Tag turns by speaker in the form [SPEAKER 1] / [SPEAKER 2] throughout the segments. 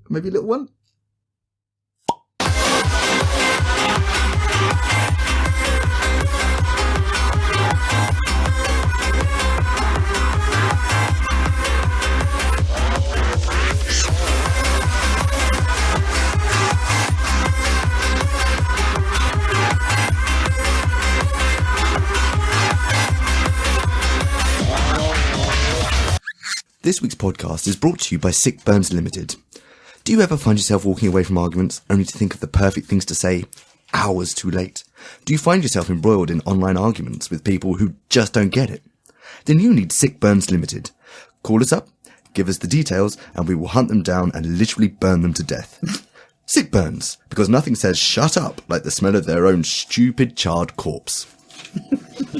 [SPEAKER 1] maybe a little one. This week's podcast is brought to you by Sickbeard Limited. Do you ever find yourself walking away from arguments only to think of the perfect things to say hours too late? Do you find yourself embroiled in online arguments with people who just don't get it? Then you need Sickbeard Limited. Call us up, give us the details, and we will hunt them down and literally burn them to death. Sickburns, because nothing says shut up like the smell of their own stupid charred corpse.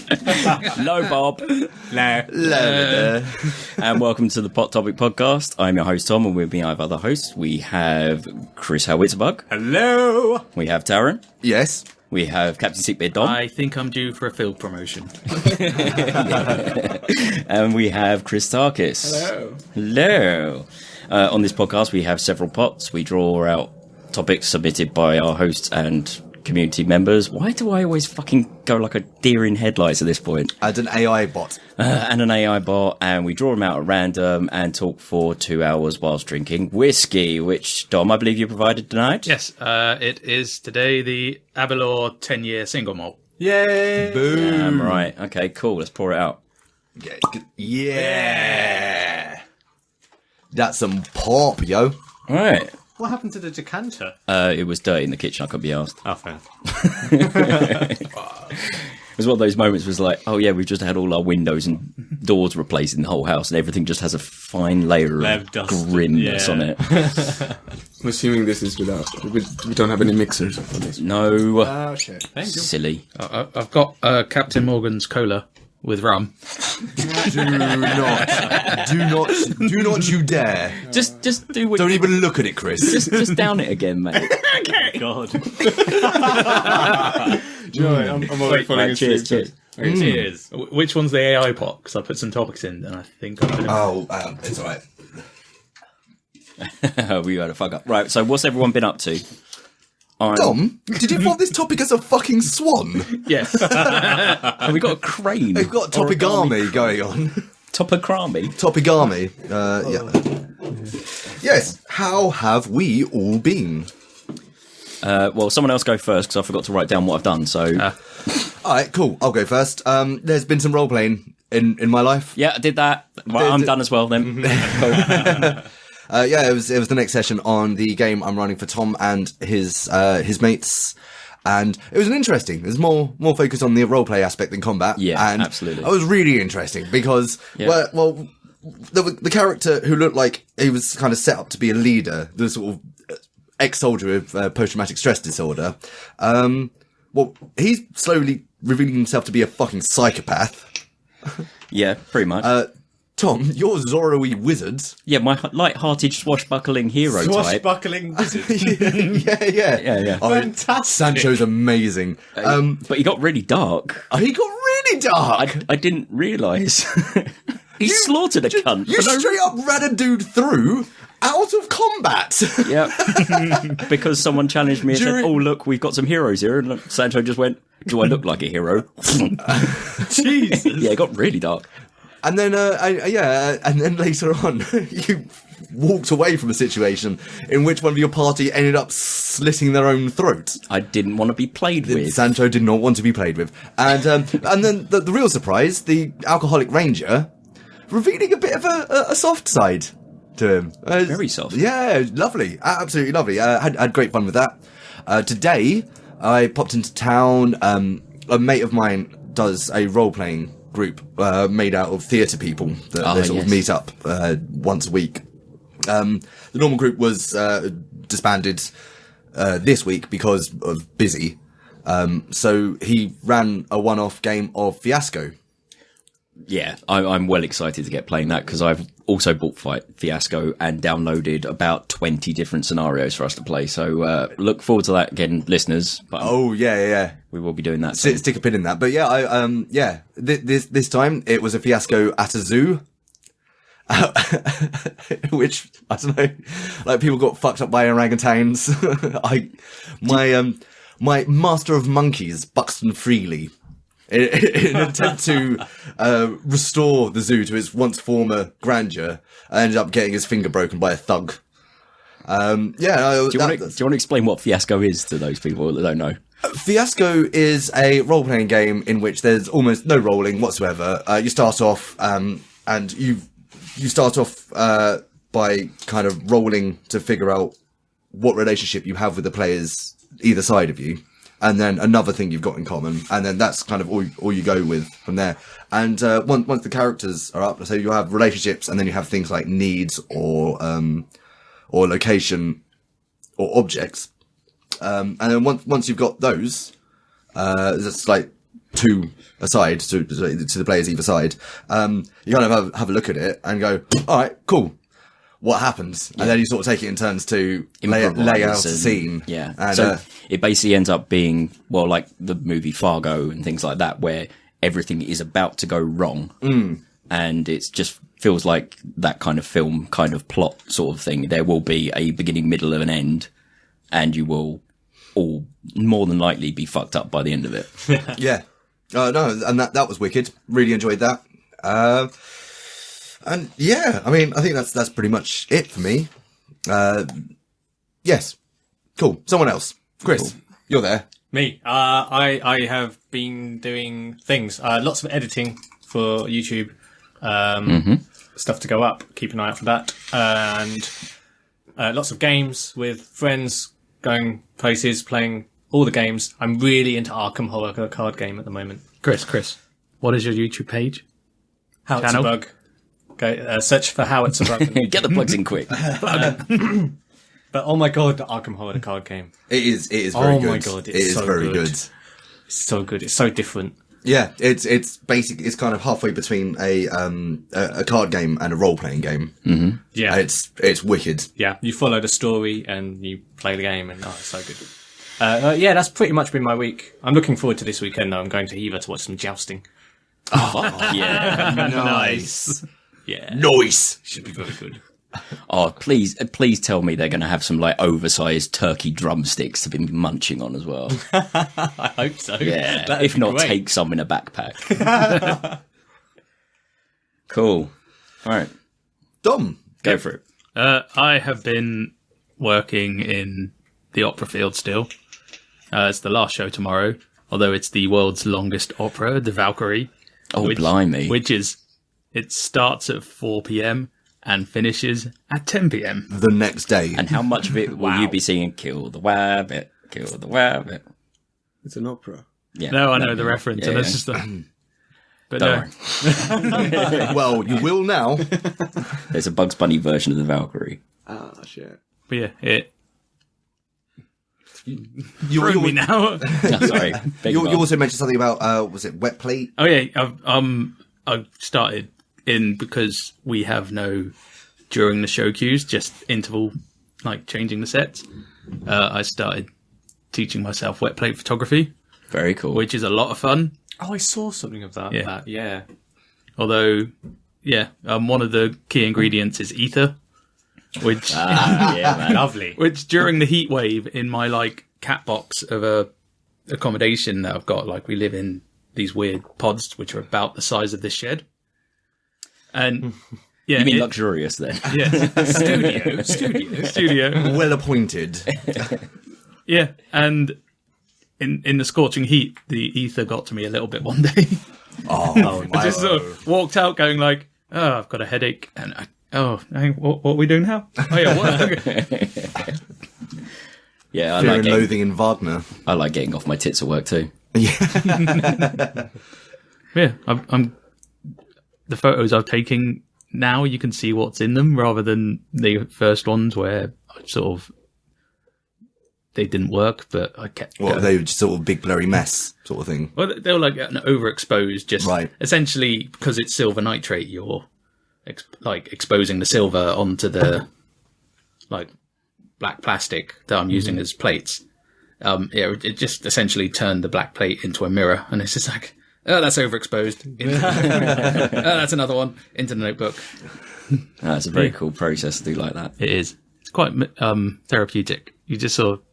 [SPEAKER 2] Hello, Bob.
[SPEAKER 1] Hello.
[SPEAKER 2] And welcome to the Pot Topic Podcast. I'm your host, Tom, and with me I have other hosts. We have Chris Howitzerbug.
[SPEAKER 3] Hello.
[SPEAKER 2] We have Taran.
[SPEAKER 1] Yes.
[SPEAKER 2] We have Captain Sickbeard Dom.
[SPEAKER 3] I think I'm due for a field promotion.
[SPEAKER 2] And we have Christakis.
[SPEAKER 3] Hello.
[SPEAKER 2] Hello. On this podcast, we have several pots. We draw out topics submitted by our hosts and community members. Why do I always fucking go like a deer in headlights at this point?
[SPEAKER 1] And an AI bot.
[SPEAKER 2] And an AI bot, and we draw them out at random and talk for 2 hours whilst drinking whiskey, which, Dom, I believe you provided tonight?
[SPEAKER 3] Yes, it is today the Absiloved 10-year single malt.
[SPEAKER 1] Yay! Boom!
[SPEAKER 2] Right, okay, cool, let's pour it out.
[SPEAKER 1] Yeah! That's some pop, yo.
[SPEAKER 2] Right.
[SPEAKER 4] What happened to the decanter?
[SPEAKER 2] It was dirty in the kitchen, I couldn't be asked.
[SPEAKER 4] Oh, fair.
[SPEAKER 2] It was one of those moments was like, oh yeah, we've just had all our windows and doors replaced in the whole house and everything just has a fine layer of
[SPEAKER 4] dust.
[SPEAKER 2] grimness on it.
[SPEAKER 5] I'm assuming this is without. We don't have any mixers for this.
[SPEAKER 2] No.
[SPEAKER 4] Oh, shit. Thank you.
[SPEAKER 2] Silly.
[SPEAKER 3] I've got Captain Morgan's cola with rum.
[SPEAKER 1] Do not you dare.
[SPEAKER 2] Just do what
[SPEAKER 1] Don't even look at it, Chris.
[SPEAKER 2] just down it again, mate.
[SPEAKER 3] Okay.
[SPEAKER 4] God.
[SPEAKER 5] I'm already following his
[SPEAKER 2] Cheers,
[SPEAKER 5] footsteps.
[SPEAKER 2] cheers.
[SPEAKER 5] Okay,
[SPEAKER 3] Cheers. Which one's the AI pot? Because I put some topics in and I think I'm going to...
[SPEAKER 1] It's alright.
[SPEAKER 2] We had a fuck up. Right, so what's everyone been up to?
[SPEAKER 1] Dom, did you want this topic as a fucking swan?
[SPEAKER 3] Yes.
[SPEAKER 2] And we got a crane.
[SPEAKER 1] They've got topigami going on.
[SPEAKER 2] Topogrami.
[SPEAKER 1] Topigami. Yeah. Yes. How have we all been?
[SPEAKER 2] Well, someone else go first because I forgot to write down what I've done. So,
[SPEAKER 1] Alright, cool. I'll go first. There's been some role playing in my life.
[SPEAKER 2] yeah, I did that. Right, I'm done as well then. Cool.
[SPEAKER 1] Yeah, it was the next session on the game I'm running for Tom and his mates, and it was interesting. It was more focused on the roleplay aspect than combat.
[SPEAKER 2] Yeah,
[SPEAKER 1] and
[SPEAKER 2] absolutely.
[SPEAKER 1] It was really interesting because the character who looked like he was kind of set up to be a leader, the sort of ex-soldier with post-traumatic stress disorder. He's slowly revealing himself to be a fucking psychopath.
[SPEAKER 2] Yeah, pretty much.
[SPEAKER 1] Tom, you're Zoro-y wizard.
[SPEAKER 2] Yeah, my light-hearted swashbuckling hero type.
[SPEAKER 4] Swashbuckling wizard.
[SPEAKER 2] Yeah.
[SPEAKER 1] Fantastic. Sancho's amazing.
[SPEAKER 2] But he got really dark.
[SPEAKER 1] He got really dark.
[SPEAKER 2] I didn't realise. He slaughtered a cunt.
[SPEAKER 1] You straight up ran a dude through out of combat.
[SPEAKER 2] Yeah. Because someone challenged me and said, oh, look, we've got some heroes here. And Sancho just went, do I look like a hero?
[SPEAKER 3] Jesus.
[SPEAKER 2] Yeah, it got really dark.
[SPEAKER 1] And then, and then later on, you walked away from a situation in which one of your party ended up slitting their own throat.
[SPEAKER 2] I didn't want to be played with.
[SPEAKER 1] Sancho did not want to be played with. And then the real surprise, the alcoholic ranger, revealing a bit of a soft side to him.
[SPEAKER 2] Very soft.
[SPEAKER 1] Yeah, lovely. Absolutely lovely. Had great fun with that. Today, I popped into town. A mate of mine does a role-playing group made out of theatre people that they sort of meet up once a week. The normal group was disbanded this week because of busy. So he ran a one-off game of Fiasco.
[SPEAKER 2] Yeah, I'm well excited to get playing that because I've also bought Fiasco and downloaded about 20 different scenarios for us to play. So look forward to that again, listeners. But
[SPEAKER 1] Yeah.
[SPEAKER 2] we will be doing that.
[SPEAKER 1] Stick a pin in that. But yeah, this time it was a Fiasco at a zoo. which I don't know, like people got fucked up by orangutans. My master of monkeys, Buxton Freely, in an attempt to restore the zoo to its once former grandeur, ended up getting his finger broken by a thug. Do you want
[SPEAKER 2] to explain what Fiasco is to those people that don't know?
[SPEAKER 1] Fiasco is a role-playing game in which there's almost no rolling whatsoever. You start off, and you start off by kind of rolling to figure out what relationship you have with the players either side of you, and then another thing you've got in common, and then that's kind of all you go with from there. And once the characters are up, so you have relationships, and then you have things like needs or location or objects. And then once you've got those, that's like two aside to the players either side. You kind of have a look at it and go, all right, cool. What happens? And then you sort of take it in turns to lay out the scene.
[SPEAKER 2] Yeah.
[SPEAKER 1] And,
[SPEAKER 2] so it basically ends up being, well, like the movie Fargo and things like that, where everything is about to go wrong. And it just feels like that kind of film kind of plot sort of thing. There will be a beginning, middle, and an end, and you will all more than likely be fucked up by the end of it.
[SPEAKER 1] Yeah. No, and that was wicked. Really enjoyed that. And yeah, I mean, I think that's pretty much it for me. Yes. Cool. Someone else. Chris, you're there.
[SPEAKER 4] Me. I have been doing things. Lots of editing for YouTube. Stuff to go up. Keep an eye out for that. And lots of games with friends, going places, playing all the games. I'm really into Arkham Horror, the card game at the moment.
[SPEAKER 6] Chris, what is your YouTube page?
[SPEAKER 4] Howitzerbug. Go search for Howitzerbug.
[SPEAKER 2] Get the plugs in quick.
[SPEAKER 4] But oh my god, the Arkham Horror, the card game.
[SPEAKER 1] It is very good.
[SPEAKER 4] Oh my god,
[SPEAKER 1] it is
[SPEAKER 4] so
[SPEAKER 1] very good.
[SPEAKER 4] It's so good. It's so different.
[SPEAKER 1] Yeah, it's basic. It's kind of halfway between a card game and a role playing game.
[SPEAKER 2] Mm-hmm.
[SPEAKER 4] Yeah,
[SPEAKER 1] and it's wicked.
[SPEAKER 4] Yeah, you follow the story and you play the game, and it's so good. Yeah, that's pretty much been my week. I'm looking forward to this weekend though. I'm going to Hever to watch some jousting.
[SPEAKER 2] Oh, yeah.
[SPEAKER 1] Nice.
[SPEAKER 4] Yeah,
[SPEAKER 1] Nice.
[SPEAKER 4] Should be very good.
[SPEAKER 2] Oh, please tell me they're going to have some like oversized turkey drumsticks to be munching on as well.
[SPEAKER 4] I hope so.
[SPEAKER 2] Yeah, if not,
[SPEAKER 4] great.
[SPEAKER 2] take some in a backpack. Cool. All right,
[SPEAKER 1] Dom,
[SPEAKER 2] go for it.
[SPEAKER 6] I have been working in the opera field still. It's the last show tomorrow, although it's the world's longest opera, the Valkyrie.
[SPEAKER 2] Oh, blimey.
[SPEAKER 6] It starts at 4 p.m. and finishes at 10 p.m.
[SPEAKER 1] the next day.
[SPEAKER 2] And how much of it will you be singing? Kill the wabbit, kill the wabbit.
[SPEAKER 5] It's an opera.
[SPEAKER 2] Yeah,
[SPEAKER 6] No, I know the reference,
[SPEAKER 2] yeah,
[SPEAKER 6] and it's just but no.
[SPEAKER 2] Don't worry.
[SPEAKER 1] Well, you will now.
[SPEAKER 2] There's a Bugs Bunny version of the Valkyrie.
[SPEAKER 5] Ah, shit.
[SPEAKER 6] But yeah, it
[SPEAKER 1] You
[SPEAKER 6] threw me now.
[SPEAKER 2] Oh, sorry.
[SPEAKER 1] You also mentioned something about was it wet plate?
[SPEAKER 6] Oh yeah, I've started in because we have no during the show cues, just interval like changing the sets. I started teaching myself wet plate photography,
[SPEAKER 2] Very cool.
[SPEAKER 6] which is a lot of fun.
[SPEAKER 4] Oh, I saw something of that.
[SPEAKER 6] Yeah.
[SPEAKER 4] Yeah.
[SPEAKER 6] Although, yeah, one of the key ingredients is ether, which
[SPEAKER 2] yeah, man.
[SPEAKER 4] Lovely.
[SPEAKER 6] which during the heat wave in my like cat box of a accommodation that I've got, like we live in these weird pods which are about the size of this shed. And yeah,
[SPEAKER 2] You mean luxurious then?
[SPEAKER 6] yeah, studio.
[SPEAKER 1] Well appointed.
[SPEAKER 6] Yeah, and in the scorching heat, the ether got to me a little bit one day.
[SPEAKER 1] Oh,
[SPEAKER 6] I just sort of walked out going like, oh, I've got a headache, and what are we doing now? Oh yeah, work.
[SPEAKER 2] Yeah,
[SPEAKER 1] Fear and Loathing in Wagner.
[SPEAKER 2] I like getting off my tits at work too.
[SPEAKER 1] Yeah.
[SPEAKER 6] Yeah, I'm the photos I'm taking now, you can see what's in them rather than the first ones where I sort of they didn't work, but I kept.
[SPEAKER 1] Well, they were just sort of big blurry mess sort of thing.
[SPEAKER 6] Well, they were like an overexposed, just
[SPEAKER 1] Right.
[SPEAKER 6] essentially because it's silver nitrate. You're exposing the silver onto the like black plastic that I'm using as plates. It just essentially turned the black plate into a mirror, and it's just like Oh, that's overexposed. Oh, that's another one. Into the notebook.
[SPEAKER 2] It's a very cool process to do like that.
[SPEAKER 6] It is. It's quite therapeutic. You just sort of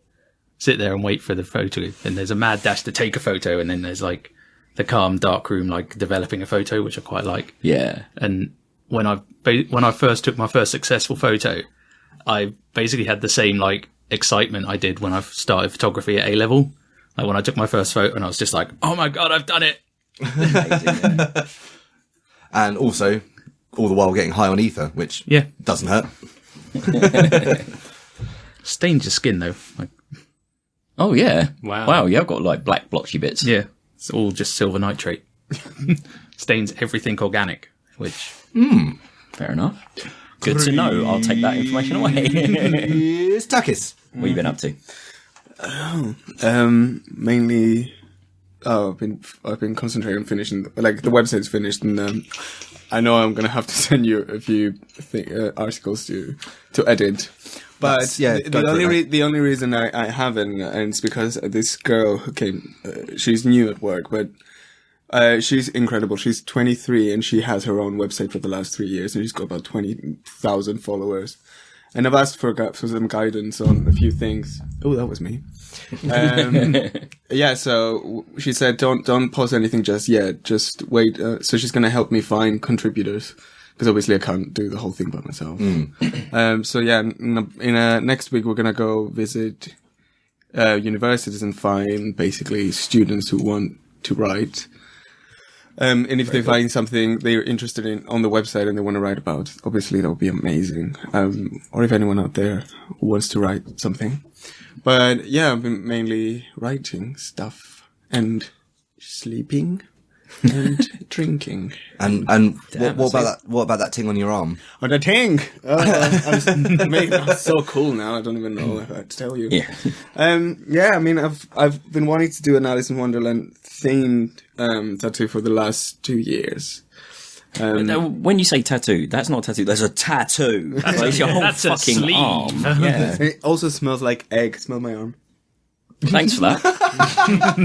[SPEAKER 6] sit there and wait for the photo, and there's a mad dash to take a photo, and then there's like the calm dark room, like developing a photo, which I quite like.
[SPEAKER 2] Yeah.
[SPEAKER 6] And when I first took my first successful photo, I basically had the same like excitement I did when I started photography at A-level. Like when I took my first photo, and I was just like, "Oh my god, I've done it!"
[SPEAKER 2] Amazing, yeah.
[SPEAKER 1] And also, all the while getting high on ether, which doesn't hurt.
[SPEAKER 6] Stains your skin though. Like,
[SPEAKER 2] Oh, yeah.
[SPEAKER 4] Wow.
[SPEAKER 2] Yeah, I've got like black blotchy bits.
[SPEAKER 6] yeah, it's all just silver nitrate. Stains everything organic, which
[SPEAKER 2] Fair enough. Good to know. I'll take that information away.
[SPEAKER 1] It's Takis.
[SPEAKER 2] What have you been up to?
[SPEAKER 5] Mainly, I've been concentrating on finishing. Like the website's finished, and I know I'm gonna have to send you a few articles to edit. But the only reason I haven't, and it's because this girl who came, she's new at work, but she's incredible. She's 23 and she has her own website for the last 3 years, and she's got about 20,000 followers. And I've asked for some guidance on a few things. Oh, that was me. Yeah, so she said, don't post anything just yet. Just wait. So she's going to help me find contributors, because obviously I can't do the whole thing by myself. So yeah, next week we're going to go visit universities and find basically students who want to write. And if they find something they're interested in on the website and they want to write about, obviously that would be amazing. Or if anyone out there who wants to write something. But yeah, I've been mainly writing stuff and sleeping and drinking.
[SPEAKER 1] And what about that thing on your arm?
[SPEAKER 5] Oh, the thing! I'm so cool now. I don't even know if I have to tell you.
[SPEAKER 2] Yeah.
[SPEAKER 5] Yeah, I mean, I've been wanting to do an Alice in Wonderland themed tattoo for the last 2 years.
[SPEAKER 2] When you say tattoo, that's not a tattoo. That's a tattoo. That's your whole
[SPEAKER 6] that's a
[SPEAKER 2] fucking
[SPEAKER 6] sleeve.
[SPEAKER 2] arm. Yeah.
[SPEAKER 5] It also smells like egg. Smell my arm.
[SPEAKER 2] Thanks for that.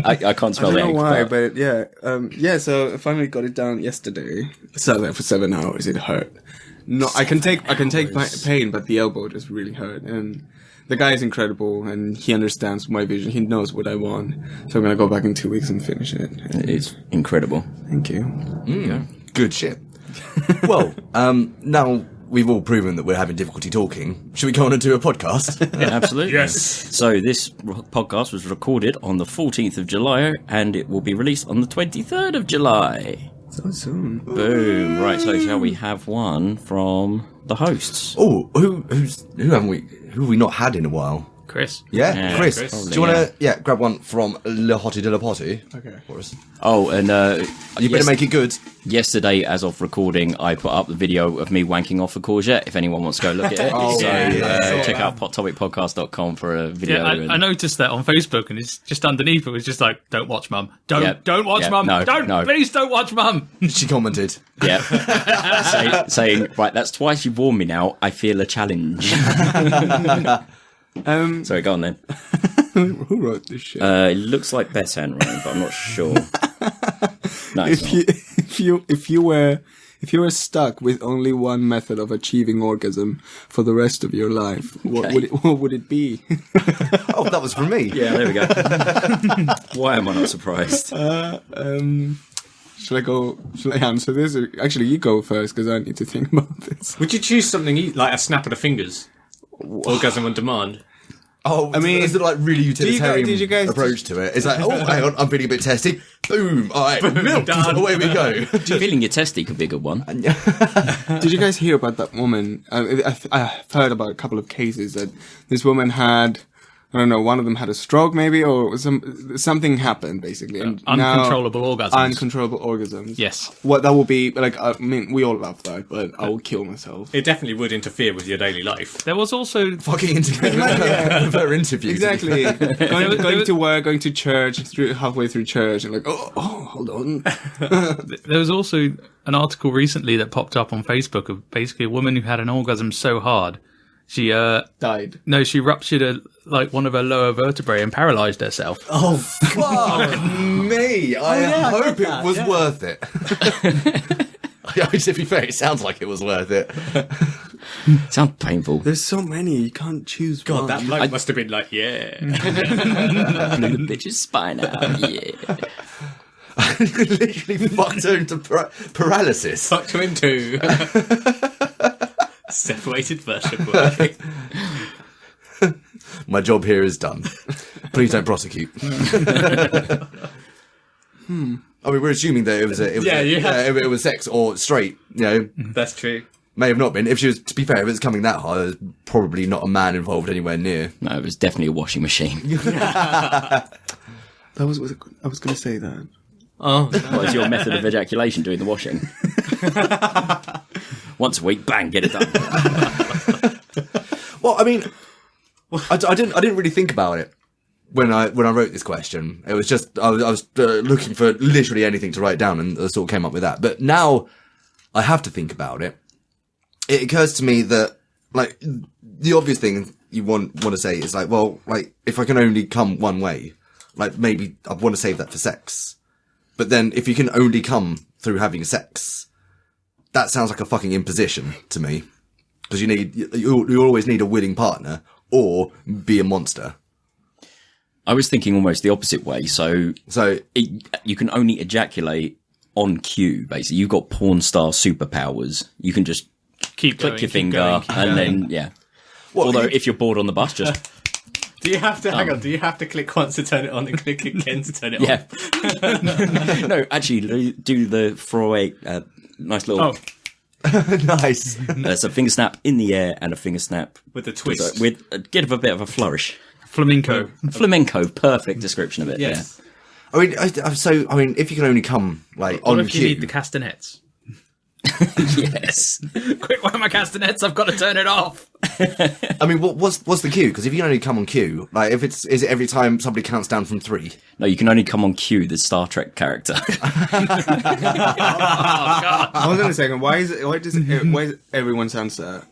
[SPEAKER 2] I can't smell
[SPEAKER 5] I
[SPEAKER 2] the
[SPEAKER 5] don't
[SPEAKER 2] egg.
[SPEAKER 5] know why,
[SPEAKER 2] but-
[SPEAKER 5] but yeah. So I finally got it done yesterday. Sat there for 7 hours. It hurt. No, I can take pain, but the elbow just really hurt. And the guy is incredible, and he understands my vision. He knows what I want. So I'm gonna go back in 2 weeks and finish it.
[SPEAKER 2] It's incredible.
[SPEAKER 5] Thank you.
[SPEAKER 1] Good shit. Well, now we've all proven that we're having difficulty talking. Should we go on and do a podcast?
[SPEAKER 2] Yeah, absolutely.
[SPEAKER 3] Yes.
[SPEAKER 2] So this podcast was recorded on the 14th of July, and it will be released on the 23rd of July.
[SPEAKER 5] So soon.
[SPEAKER 2] Boom. Right, so shall we have one from the hosts?
[SPEAKER 1] Oh, who have we not had in a while?
[SPEAKER 6] Chris.
[SPEAKER 1] Yeah, Chris.
[SPEAKER 2] Probably,
[SPEAKER 1] Do you want to grab one from Le Hottie de la Potty?
[SPEAKER 5] Okay.
[SPEAKER 1] For us?
[SPEAKER 2] Oh, and
[SPEAKER 1] You better make it good.
[SPEAKER 2] yesterday, as of recording, I put up the video of me wanking off a courgette, if anyone wants to go look at it.
[SPEAKER 1] Oh,
[SPEAKER 2] so
[SPEAKER 1] yeah.
[SPEAKER 2] check out pottopicpodcast.com for a video.
[SPEAKER 6] Yeah, I noticed that on Facebook, and it's just underneath. It was just like, "Don't watch, Mum. Don't watch, Mum.
[SPEAKER 2] no,
[SPEAKER 6] Don't,
[SPEAKER 2] no.
[SPEAKER 6] please don't watch, Mum."
[SPEAKER 1] She commented.
[SPEAKER 2] Yeah. saying, right, that's twice you've warned me now. I feel a challenge. Sorry, go on then.
[SPEAKER 5] Who wrote this shit?
[SPEAKER 2] It looks like Beth's handwriting, but I'm not sure. No, it's not.
[SPEAKER 5] If you were stuck with only one method of achieving orgasm for the rest of your life, what would it be?
[SPEAKER 1] Oh, that was from me.
[SPEAKER 2] Yeah, there we go. Why am I not surprised?
[SPEAKER 5] Shall I answer this? Or, actually, you go first, because I need to think about this.
[SPEAKER 4] Would you choose something like a snap of the fingers? Orgasm on demand?
[SPEAKER 1] Oh, I mean, is it like really utilitarian
[SPEAKER 5] did you guys
[SPEAKER 1] approach to it? It's like, oh, hang on, I'm feeling a bit testy. Boom, all right, milk,
[SPEAKER 4] done.
[SPEAKER 1] away we go.
[SPEAKER 2] Feeling your testy could be a good one.
[SPEAKER 5] Did you guys hear about that woman? I've heard about a couple of cases that this woman had, I don't know, one of them had a stroke maybe, or something happened basically. And
[SPEAKER 6] Uncontrollable orgasms.
[SPEAKER 5] Uncontrollable orgasms.
[SPEAKER 6] Yes.
[SPEAKER 5] What that would be, like, I mean, we all love that, but I would kill myself.
[SPEAKER 4] It definitely would interfere with your daily life.
[SPEAKER 6] There was also
[SPEAKER 1] Fucking interview. Her interview.
[SPEAKER 5] Exactly. going to work, going to church, halfway through church, and like, oh, hold on.
[SPEAKER 6] there was also an article recently that popped up on Facebook of basically a woman who had an orgasm so hard She
[SPEAKER 5] Died.
[SPEAKER 6] no, she ruptured one of her lower vertebrae and paralysed herself.
[SPEAKER 1] Oh, fuck me. I hope it was worth it. To be fair, it sounds like it was worth it.
[SPEAKER 2] Sounds painful.
[SPEAKER 5] There's so many, you can't choose
[SPEAKER 4] God,
[SPEAKER 5] one.
[SPEAKER 4] that bloke must have been like, yeah.
[SPEAKER 2] Blew the bitch's spine out. Yeah.
[SPEAKER 1] Literally fucked her into paralysis.
[SPEAKER 4] Fucked her into separated vertebrae.
[SPEAKER 1] My job here is done. Please don't prosecute. I mean, we're assuming that it was sex or straight. You know,
[SPEAKER 4] That's true.
[SPEAKER 1] may have not been. If she was, to be fair, if it's coming that hard, there's probably not a man involved anywhere near.
[SPEAKER 2] No, it was definitely a washing machine.
[SPEAKER 5] I was going to say that.
[SPEAKER 4] Oh,
[SPEAKER 2] What is your method of ejaculation, doing the washing? Once a week, bang, get it done.
[SPEAKER 1] Well, I mean, I didn't really think about it when I wrote this question. It was just I was looking for literally anything to write down, and I sort of came up with that. But now I have to think about it. It occurs to me that like the obvious thing you want to say is like, well, like if I can only come one way, like maybe I want to save that for sex. But then if you can only come through having sex, that sounds like a fucking imposition to me. Because you always need a willing partner or be a monster.
[SPEAKER 2] I was thinking almost the opposite way. So you can only ejaculate on cue, basically. You've got porn star superpowers. You can just
[SPEAKER 6] Keep
[SPEAKER 2] click
[SPEAKER 6] going,
[SPEAKER 2] your
[SPEAKER 6] keep
[SPEAKER 2] finger
[SPEAKER 6] going, keep
[SPEAKER 2] and
[SPEAKER 6] going.
[SPEAKER 2] then, yeah.
[SPEAKER 1] Well,
[SPEAKER 2] Although if you're bored on the bus, just...
[SPEAKER 4] do you have to hang on? Do you have to click once to turn it on and click again to turn it
[SPEAKER 2] Yeah.
[SPEAKER 4] off?
[SPEAKER 2] No, actually, do the throwaway, nice little...
[SPEAKER 1] Nice.
[SPEAKER 2] There's a finger snap in the air and a finger snap
[SPEAKER 4] With a twist.
[SPEAKER 2] with a bit of a flourish.
[SPEAKER 6] Flamenco.
[SPEAKER 2] Flamenco, perfect description of it.
[SPEAKER 4] Yes.
[SPEAKER 1] I mean, if you can only come like
[SPEAKER 6] What
[SPEAKER 1] on
[SPEAKER 6] if you
[SPEAKER 1] cue,
[SPEAKER 6] need the castanets?
[SPEAKER 2] Yeah. Yes.
[SPEAKER 6] Quick, where are my castanets? I've got to turn it off.
[SPEAKER 1] I mean, what's the cue? Because if you can only come on cue, like is it every time somebody counts down from 3?
[SPEAKER 2] No, you can only come on cue, the Star Trek character.
[SPEAKER 5] Hold on a second. Why does everyone's answer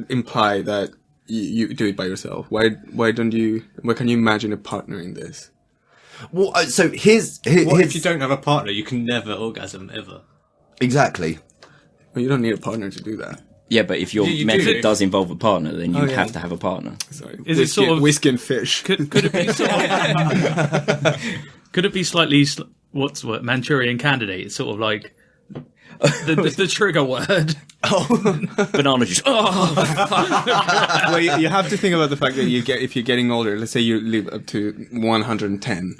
[SPEAKER 5] imply that you do it by yourself? Why can you imagine a partner in this?
[SPEAKER 1] Well, so here's
[SPEAKER 4] What if you don't have a partner? You can never orgasm ever.
[SPEAKER 1] exactly.
[SPEAKER 5] Well, you don't need a partner to do that.
[SPEAKER 2] Yeah, but if your
[SPEAKER 4] You
[SPEAKER 2] method
[SPEAKER 4] do.
[SPEAKER 2] does involve a partner, then you
[SPEAKER 5] Oh, yeah.
[SPEAKER 2] have to have a partner.
[SPEAKER 5] Sorry.
[SPEAKER 6] Is it sort of-
[SPEAKER 5] whiskey and fish?
[SPEAKER 6] Could it be sort of, could it be slightly Manchurian Candidate? It's sort of like the trigger word.
[SPEAKER 2] Banana juice. Oh,
[SPEAKER 5] Well, you have to think about the fact that if you're getting older. Let's say you live up to 110.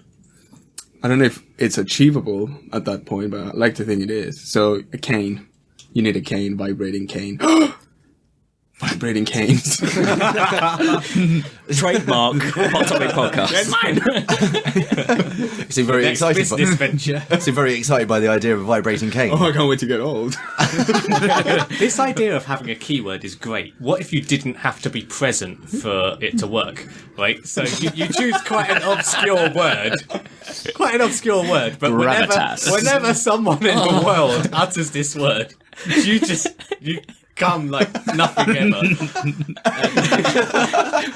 [SPEAKER 5] I don't know if it's achievable at that point, but I like to think it is. So a cane. You need a cane, vibrating cane. Vibrating canes.
[SPEAKER 2] trademark Hot Topic Podcast.
[SPEAKER 1] You seem very
[SPEAKER 4] Next
[SPEAKER 1] excited.
[SPEAKER 4] business venture.
[SPEAKER 1] Seem very excited by the idea of a vibrating cane.
[SPEAKER 5] Oh, I can't wait to get old.
[SPEAKER 4] This idea of having a keyword is great. What if you didn't have to be present for it to work, right? So you choose quite an obscure word. Quite an obscure word, but
[SPEAKER 2] Gravitas.
[SPEAKER 4] whenever someone in the world utters this word, you come like nothing ever.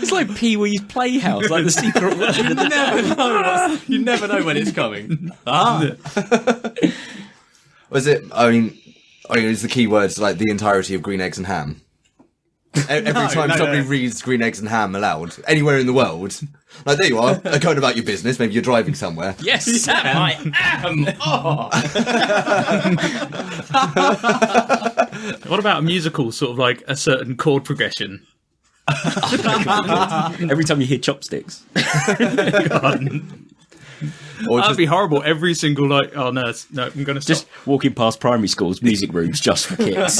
[SPEAKER 2] It's like Pee Wee's Playhouse, like the secret word.
[SPEAKER 4] You never know when it's coming.
[SPEAKER 1] Was it? I mean, is the key words like the entirety of green eggs and ham? Every time somebody reads green eggs and ham aloud, anywhere in the world, like there you are, going about your business. Maybe you're driving somewhere.
[SPEAKER 2] Yes, Sam, I am. Oh.
[SPEAKER 6] What about a musical, sort of like a certain chord progression?
[SPEAKER 2] Every time you hear chopsticks.
[SPEAKER 1] Or
[SPEAKER 6] That'd
[SPEAKER 1] just,
[SPEAKER 6] be horrible. Every single I'm going to stop.
[SPEAKER 2] Just walking past primary schools, music rooms just for kids.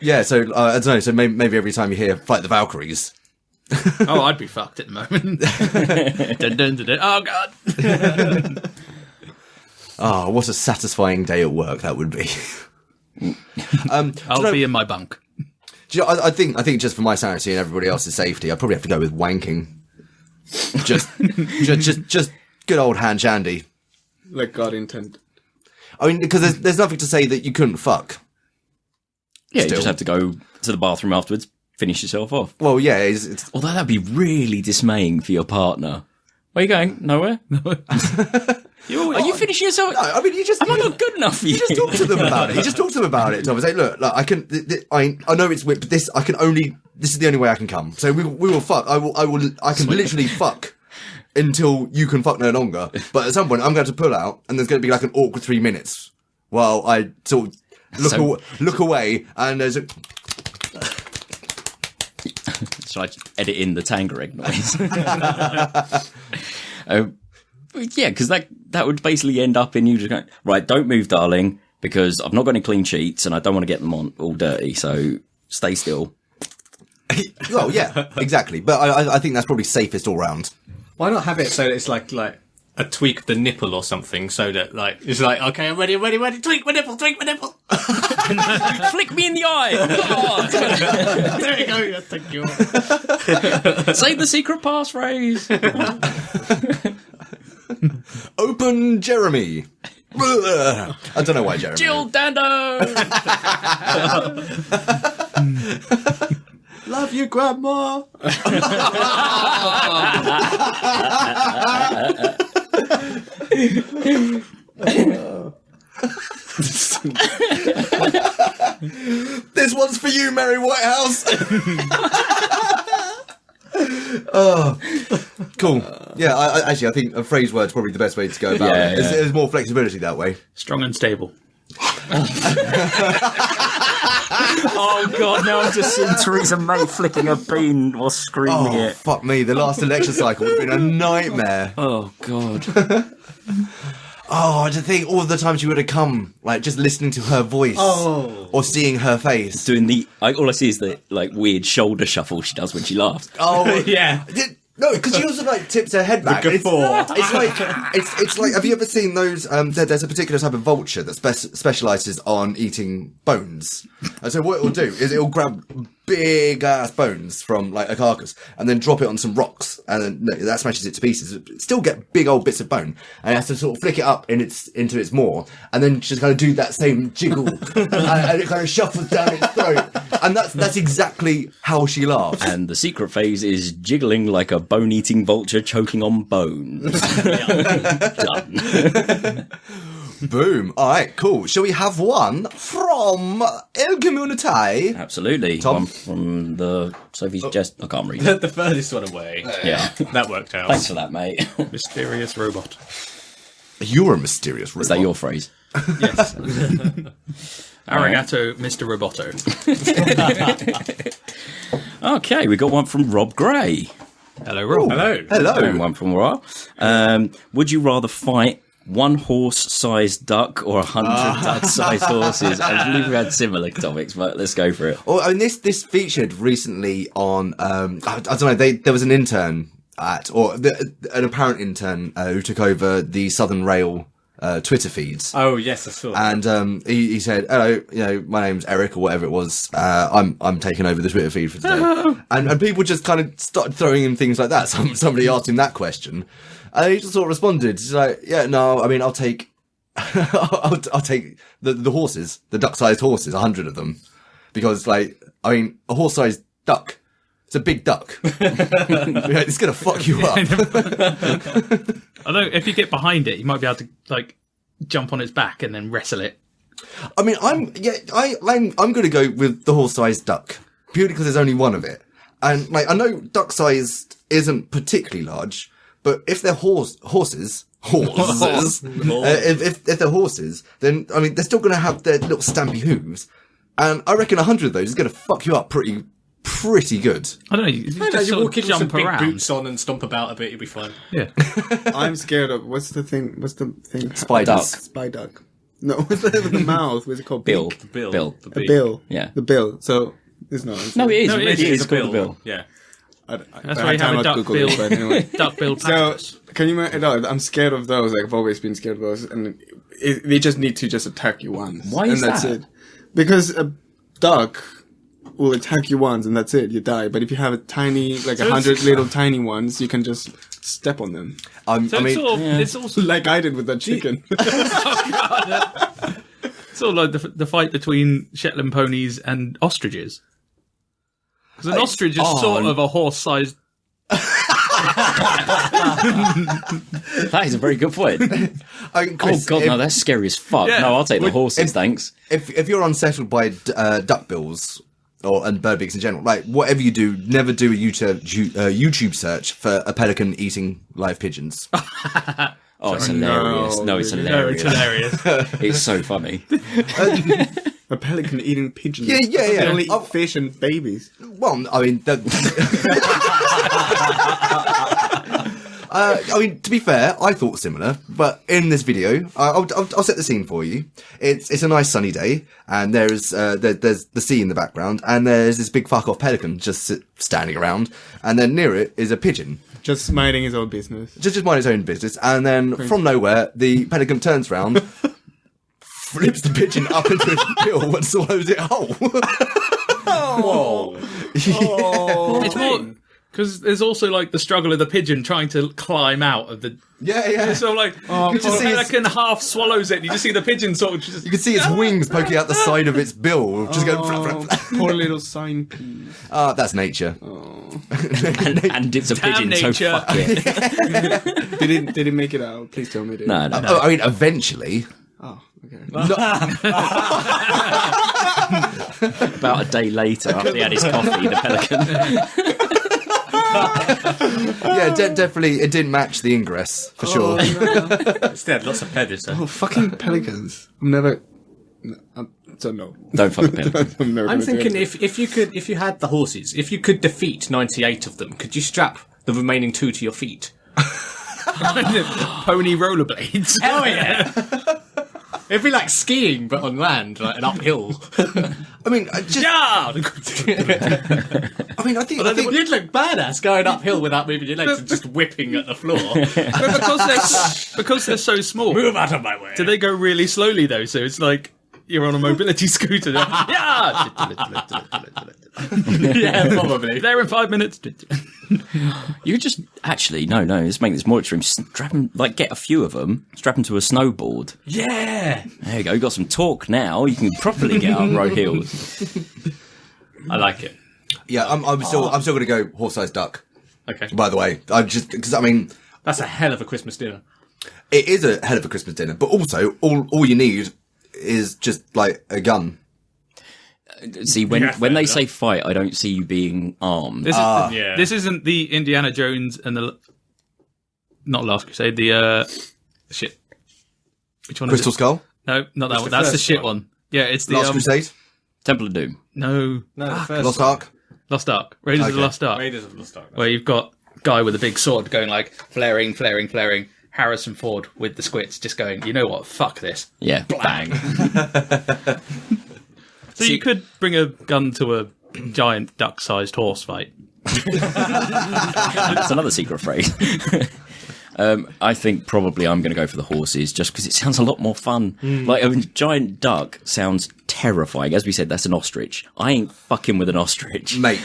[SPEAKER 1] yeah. So I don't know. So maybe every time you hear "Fight the Valkyries,"
[SPEAKER 6] Oh, I'd be fucked at the moment. Dun, dun, dun, dun. Oh god.
[SPEAKER 1] oh, what a satisfying day at work that would be.
[SPEAKER 6] I'll be in my bunk.
[SPEAKER 1] Do you know, I think just for my sanity and everybody else's safety, I'd probably have to go with wanking. just good old hand shandy.
[SPEAKER 5] Like God intended.
[SPEAKER 1] I mean, because there's nothing to say that you couldn't fuck.
[SPEAKER 2] Yeah, you
[SPEAKER 1] Still.
[SPEAKER 2] just have to go to the bathroom afterwards, finish yourself off.
[SPEAKER 1] Well, yeah, it's
[SPEAKER 2] Although that'd be really dismaying for your partner. Where are you going? Nowhere? Are you finishing yourself?
[SPEAKER 1] no, I mean, you just
[SPEAKER 2] Am I not good enough for you?
[SPEAKER 1] just talk to them about it. You just talk to them about it, Tom, and say, look, I can, I know it's weird, but this is the only way I can come. So we will fuck. I can literally fuck until you can fuck no longer. But at some point, I'm going to pull out, and there's going to be like an awkward 3 minutes while I sort of look away, and there's a.
[SPEAKER 2] Shall I edit in the Tangereg noise? Yeah, because that would basically end up in you just going, right, don't move, darling, because I've not got any clean sheets and I don't want to get them on all dirty, so stay still.
[SPEAKER 1] Well, yeah, exactly. But I think that's probably safest all round.
[SPEAKER 4] Why not have it so that it's like a tweak of the nipple or something, so that like it's like, okay, I'm ready, tweak my nipple.
[SPEAKER 2] Flick me in the eye! Oh.
[SPEAKER 4] There you go. Yeah, thank you.
[SPEAKER 2] Say the secret passphrase!
[SPEAKER 1] Open Jeremy. I don't know why Jeremy.
[SPEAKER 2] Jill Dando!
[SPEAKER 5] Love you, Grandma.
[SPEAKER 1] This one's for you, Mary Whitehouse. Oh, cool. Yeah, I think a phrase word's probably the best way to go about
[SPEAKER 2] Yeah,
[SPEAKER 1] it.
[SPEAKER 2] yeah.
[SPEAKER 1] There's more flexibility that way.
[SPEAKER 6] Strong and stable.
[SPEAKER 2] Oh god, now I've just seen Theresa May flicking a bean while screaming
[SPEAKER 1] Oh,
[SPEAKER 2] it.
[SPEAKER 1] fuck me. The last election cycle would have been a nightmare.
[SPEAKER 2] Oh god.
[SPEAKER 1] Oh, to think all the times you would have come, like, just listening to her voice. Or seeing her face.
[SPEAKER 2] Doing all I see is the like weird shoulder shuffle she does when she laughs.
[SPEAKER 1] Oh,
[SPEAKER 3] Yeah.
[SPEAKER 1] No, because she also like tips her head back. It's like it's like. Have you ever seen those? There's a particular type of vulture that specialises on eating bones. And so what it'll do is it'll grab big ass bones from like a carcass and then drop it on some rocks, and then that smashes it to pieces. It still get big old bits of bone, and it has to sort of flick it up into its maw, and then just kind of do that same jiggle, and it kind of shuffles down its throat, and that's exactly how she laughs.
[SPEAKER 2] And the secret phase is jiggling like a bone-eating vulture choking on bones. Done.
[SPEAKER 1] Boom. All right, cool. Shall we have one from El Community?
[SPEAKER 2] Absolutely.
[SPEAKER 1] Tom?
[SPEAKER 2] One from the Sophie's chest. I can't read it.
[SPEAKER 4] The furthest one away.
[SPEAKER 2] Yeah.
[SPEAKER 4] That worked out.
[SPEAKER 2] Thanks for that, mate.
[SPEAKER 6] Mysterious robot.
[SPEAKER 1] You're a mysterious robot.
[SPEAKER 2] Is that your phrase?
[SPEAKER 6] Yes. Arigato, Mr. Roboto.
[SPEAKER 2] Okay, we got one from Rob Gray.
[SPEAKER 6] Hello, Rob.
[SPEAKER 4] Hello.
[SPEAKER 1] Hello.
[SPEAKER 2] And one from Rob. Would you rather fight one horse-sized duck or 100 duck-sized horses? I believe we had similar topics, but let's go for it.
[SPEAKER 1] Well, and this featured recently on, I don't know, there was an intern an apparent intern who took over the Southern Rail Twitter feeds.
[SPEAKER 4] Oh yes, I saw that.
[SPEAKER 1] And he said, "Hello, my name's Eric or whatever it was. I'm taking over the Twitter feed for today." and people just kind of started throwing in things like that. Somebody asked him that question, and he just sort of responded. He's like, "Yeah, no, I mean, I'll take, I'll take the horses, the duck-sized horses, 100 of them, because like, I mean, a horse-sized duck." It's a big duck. It's going to fuck you up.
[SPEAKER 6] Although, if you get behind it, you might be able to like jump on its back and then wrestle it.
[SPEAKER 1] I mean, I'm going to go with the horse-sized duck purely because there's only one of it, and like I know duck-sized isn't particularly large, but if they're horses, if they're horses, then I mean they're still going to have their little stampy hooves, and I reckon 100 of those is going to fuck you up pretty good.
[SPEAKER 6] I don't know. You just
[SPEAKER 4] You
[SPEAKER 6] sort
[SPEAKER 4] walk
[SPEAKER 6] of
[SPEAKER 4] in with some
[SPEAKER 6] jump
[SPEAKER 4] big
[SPEAKER 6] around.
[SPEAKER 4] boots on and stomp about a bit, you'll be fine.
[SPEAKER 6] Yeah.
[SPEAKER 5] I'm scared of what's the thing?
[SPEAKER 1] Spiders.
[SPEAKER 5] Spy duck. No, what's the mouth? What's it called?
[SPEAKER 2] Bill.
[SPEAKER 5] Beak?
[SPEAKER 4] Bill.
[SPEAKER 2] Bill.
[SPEAKER 4] The
[SPEAKER 5] A
[SPEAKER 4] beak.
[SPEAKER 5] bill.
[SPEAKER 2] Yeah.
[SPEAKER 5] The bill. So it's not.
[SPEAKER 2] No, it is.
[SPEAKER 6] No,
[SPEAKER 2] it
[SPEAKER 6] it
[SPEAKER 2] really
[SPEAKER 6] is.
[SPEAKER 2] is called a bill.
[SPEAKER 4] Yeah.
[SPEAKER 6] That's why you have a duck-billed
[SPEAKER 5] Anyway.
[SPEAKER 6] duck-billed
[SPEAKER 5] So
[SPEAKER 6] platypus.
[SPEAKER 5] can you? No, I'm scared of those. Like I've always been scared of those, and they just need to just attack you once.
[SPEAKER 2] Why is
[SPEAKER 5] and that's
[SPEAKER 2] that?
[SPEAKER 5] it. Because a duck will attack you once, and that's it. You die. But if you have a tiny, like 100 little tiny ones, you can just step on them,
[SPEAKER 6] So it's also
[SPEAKER 5] like I did with that chicken.
[SPEAKER 6] Sort of like the fight between Shetland ponies and ostriches. Because an ostrich is sort of a horse-sized...
[SPEAKER 2] That is a very good point.
[SPEAKER 1] Chris,
[SPEAKER 2] no, that's scary as fuck.
[SPEAKER 6] Yeah.
[SPEAKER 2] No, I'll take the horses, thanks.
[SPEAKER 1] If you're unsettled by duckbills and bird beaks in general, like whatever you do, never do a YouTube search for a pelican eating live pigeons.
[SPEAKER 2] Oh, it's hilarious. No, it's hilarious.
[SPEAKER 6] No, it's hilarious.
[SPEAKER 2] It's so funny.
[SPEAKER 5] A pelican eating pigeons.
[SPEAKER 1] Yeah.
[SPEAKER 5] They only eat fish and babies.
[SPEAKER 1] Well, I mean, to be fair, I thought similar, but in this video, I'll set the scene for you. It's a nice sunny day, and there's the sea in the background, and there's this big fuck off pelican just standing around, and then near it is a pigeon.
[SPEAKER 5] Just minding his own business.
[SPEAKER 1] Just mind his own business, and then from nowhere, the pelican turns round, flips the pigeon up into its bill and swallows it whole.
[SPEAKER 2] Whoa.
[SPEAKER 6] It's more... Because there's also, like, the struggle of the pigeon trying to climb out of the...
[SPEAKER 1] Yeah.
[SPEAKER 6] So, like, you just see the pelican half swallows it, and you just see the pigeon sort of just...
[SPEAKER 1] You can see its wings poking out the side of its bill, just going flap, flap, flap.
[SPEAKER 5] Poor little sign piece.
[SPEAKER 1] That's nature.
[SPEAKER 2] And it's a pigeon,
[SPEAKER 6] nature.
[SPEAKER 2] so fuck it.
[SPEAKER 5] Did it make it out? Please tell me it did.
[SPEAKER 2] No.
[SPEAKER 1] I mean, eventually.
[SPEAKER 5] Oh, okay.
[SPEAKER 2] About a day later, after he had his coffee, the pelican...
[SPEAKER 1] Yeah, definitely, it didn't match the ingress, for sure.
[SPEAKER 3] Instead, lots of feathers.
[SPEAKER 5] Oh, fucking pelicans. I'm never... So no.
[SPEAKER 2] Don't fuck the pelican.
[SPEAKER 4] I'm thinking if you had the horses, if you could defeat 98 of them, could you strap the remaining 2 to your feet?
[SPEAKER 6] Pony rollerblades.
[SPEAKER 4] Hell yeah! It'd be like skiing, but on land, like an uphill.
[SPEAKER 1] I mean, I think
[SPEAKER 4] You'd look badass going uphill without moving your legs and just whipping at the floor.
[SPEAKER 6] But because they're so small,
[SPEAKER 4] Move out of my way.
[SPEAKER 6] do they go really slowly though? So it's like you're on a mobility scooter. Yeah,
[SPEAKER 4] Yeah, probably.
[SPEAKER 6] there in 5 minutes.
[SPEAKER 2] You just actually let's make this more extreme. Strap them, like get a few of them, strap them to a snowboard.
[SPEAKER 4] Yeah.
[SPEAKER 2] There you go. You got some torque now. You can properly get up road hills.
[SPEAKER 4] I like it.
[SPEAKER 1] yeah, I'm still going to go horse-sized duck.
[SPEAKER 4] Okay.
[SPEAKER 1] By the way, because I mean,
[SPEAKER 4] That's a hell of a Christmas dinner.
[SPEAKER 1] it is a hell of a Christmas dinner, but also all you need is just like a gun.
[SPEAKER 2] See, when they say fight, I don't see you being armed.
[SPEAKER 6] This isn't the Indiana Jones and the not Last Crusade. The shit. Which one?
[SPEAKER 1] Crystal
[SPEAKER 6] is it?
[SPEAKER 1] Skull,
[SPEAKER 6] No, not that one. That's the shit one. Yeah, it's the
[SPEAKER 1] Last Crusade,
[SPEAKER 2] Temple of Doom.
[SPEAKER 6] No,
[SPEAKER 4] No, the first
[SPEAKER 1] Lost
[SPEAKER 4] one.
[SPEAKER 1] Ark.
[SPEAKER 6] Lost Ark. Raiders of the
[SPEAKER 1] Okay.
[SPEAKER 6] Lost Ark.
[SPEAKER 4] Raiders of the Lost Ark.
[SPEAKER 6] Where you've got a guy with a big sword going like flaring. Harrison Ford with the squits just going, you know what? Fuck this.
[SPEAKER 2] Yeah, bang.
[SPEAKER 6] So you could bring a gun to a giant duck-sized horse fight.
[SPEAKER 2] That's another secret phrase. I think probably I'm going to go for the horses just because it sounds a lot more fun. Like a giant duck sounds terrifying. As we said, that's an ostrich. I ain't fucking with an ostrich.
[SPEAKER 1] Mate,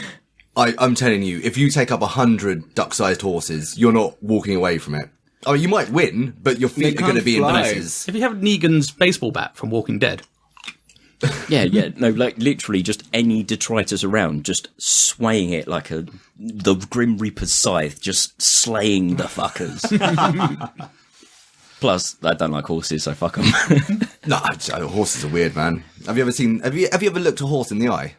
[SPEAKER 1] I'm telling you, if you take up 100 duck-sized horses, you're not walking away from it. Oh, you might win, but your feet are going to be in places.
[SPEAKER 6] If you have Negan's baseball bat from Walking Dead.
[SPEAKER 2] Yeah. No, like literally just any detritus around, just swaying it like the Grim Reaper's scythe, just slaying the fuckers. Plus, I don't like horses, so fuck them.
[SPEAKER 1] No, horses are weird, man. Have you ever looked a horse in the eye?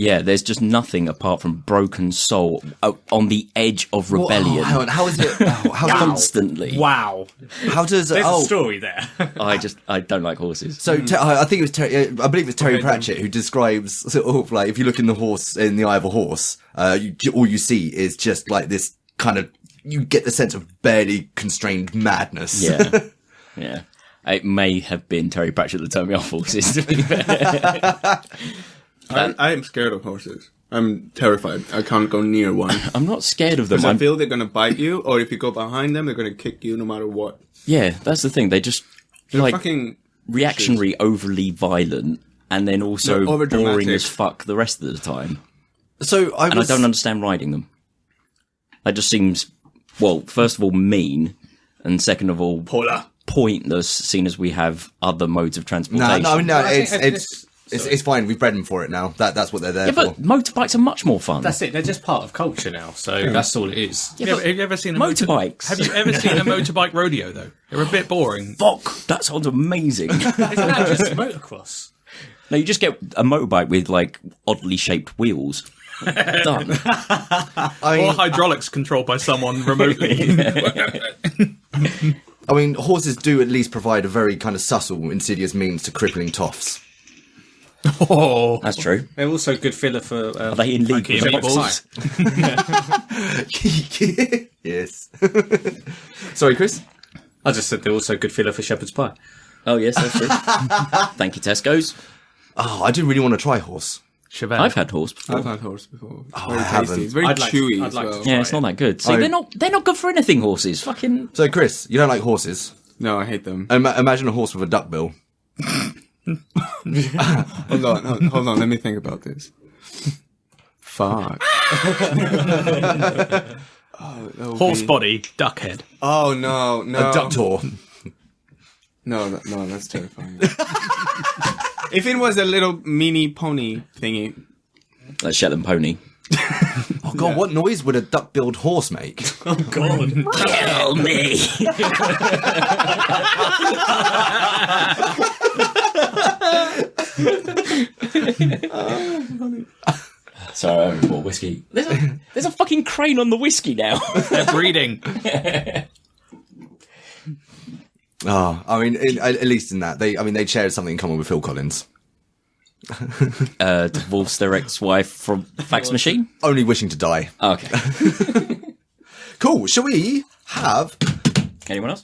[SPEAKER 2] Yeah, there's just nothing apart from broken soul on the edge of rebellion.
[SPEAKER 1] How is it? How
[SPEAKER 2] Constantly.
[SPEAKER 4] Wow.
[SPEAKER 1] How does
[SPEAKER 4] There's a story there.
[SPEAKER 2] I don't like horses.
[SPEAKER 1] So I think it was I believe it's Terry Pratchett who describes sort of like if you look in the eye of a horse, all you see is just like this kind of you get the sense of barely constrained madness.
[SPEAKER 2] Yeah. Yeah. It may have been Terry Pratchett that turned me off horses, to be fair.
[SPEAKER 5] I am scared of horses. I'm terrified. I can't go near one.
[SPEAKER 2] I'm not scared of them.
[SPEAKER 5] Because I feel they're going to bite you, or if you go behind them, they're going to kick you no matter what.
[SPEAKER 2] Yeah, that's the thing. They're like
[SPEAKER 5] fucking
[SPEAKER 2] reactionary, overly violent, and then also
[SPEAKER 5] They're overdramatic.
[SPEAKER 2] boring as fuck the rest of the time.
[SPEAKER 1] So I
[SPEAKER 2] don't understand riding them. That just seems, well, first of all, mean, and second of all,
[SPEAKER 4] Paula.
[SPEAKER 2] pointless, seeing as we have other modes of transportation.
[SPEAKER 1] No,
[SPEAKER 3] I think
[SPEAKER 1] it's fine. We've bred them for it now. That's what they're there
[SPEAKER 2] Yeah,
[SPEAKER 1] for.
[SPEAKER 2] but motorbikes are much more fun.
[SPEAKER 4] That's it. They're just part of culture now, so that's all it is.
[SPEAKER 2] Yeah,
[SPEAKER 6] Yeah,
[SPEAKER 2] but
[SPEAKER 6] have you ever seen a
[SPEAKER 2] motorbikes.
[SPEAKER 6] Have you ever seen a motorbike rodeo though? They're a bit boring.
[SPEAKER 2] Fuck, that sounds amazing.
[SPEAKER 4] Isn't that just motocross?
[SPEAKER 2] No, you just get a motorbike with like oddly shaped wheels. Done.
[SPEAKER 6] Or hydraulics controlled by someone remotely.
[SPEAKER 1] I mean, horses do at least provide a very kind of subtle, insidious means to crippling toffs.
[SPEAKER 6] Oh,
[SPEAKER 2] That's true.
[SPEAKER 4] They're also good filler for.
[SPEAKER 2] Are they in league with
[SPEAKER 6] meatballs.
[SPEAKER 2] shepherd's
[SPEAKER 1] Yes. Sorry, Chris?
[SPEAKER 4] I just said they're also good filler for shepherd's pie.
[SPEAKER 2] Oh, yes, that's true. Thank you, Tesco's.
[SPEAKER 1] Oh, I do really want to try horse.
[SPEAKER 6] Cheval.
[SPEAKER 2] I've had horse before.
[SPEAKER 5] I've had horse before. It's
[SPEAKER 1] I
[SPEAKER 5] very
[SPEAKER 1] haven't.
[SPEAKER 5] tasty. It's very
[SPEAKER 4] I'd like to-
[SPEAKER 5] chewy
[SPEAKER 4] I'd
[SPEAKER 5] as
[SPEAKER 4] like to
[SPEAKER 5] well.
[SPEAKER 4] try
[SPEAKER 2] Yeah, it's not that good. See,
[SPEAKER 1] I-
[SPEAKER 2] they're not good for anything, horses. Fucking...
[SPEAKER 1] So, Chris, you don't like horses?
[SPEAKER 5] No, I hate them.
[SPEAKER 1] Imagine a horse with a duck bill.
[SPEAKER 5] Hold on. Let me think about this. Fuck.
[SPEAKER 6] Horse body, duck head.
[SPEAKER 5] Oh no.
[SPEAKER 1] A ducktaur.
[SPEAKER 5] No, that's terrifying. If it was a little mini pony thingy,
[SPEAKER 2] Like Shetland pony.
[SPEAKER 1] Oh, God, what noise would a duck-billed horse make?
[SPEAKER 4] Oh God!
[SPEAKER 2] Kill me! Sorry, I haven't bought whiskey. There's a fucking crane on the whiskey now.
[SPEAKER 6] They're breeding.
[SPEAKER 1] Oh, I mean, at least in that, they shared something in common with Phil Collins.
[SPEAKER 2] Divorced their ex-wife from fax machine.
[SPEAKER 1] Only wishing to die.
[SPEAKER 2] Okay.
[SPEAKER 1] Cool. Shall we have?
[SPEAKER 2] Anyone else?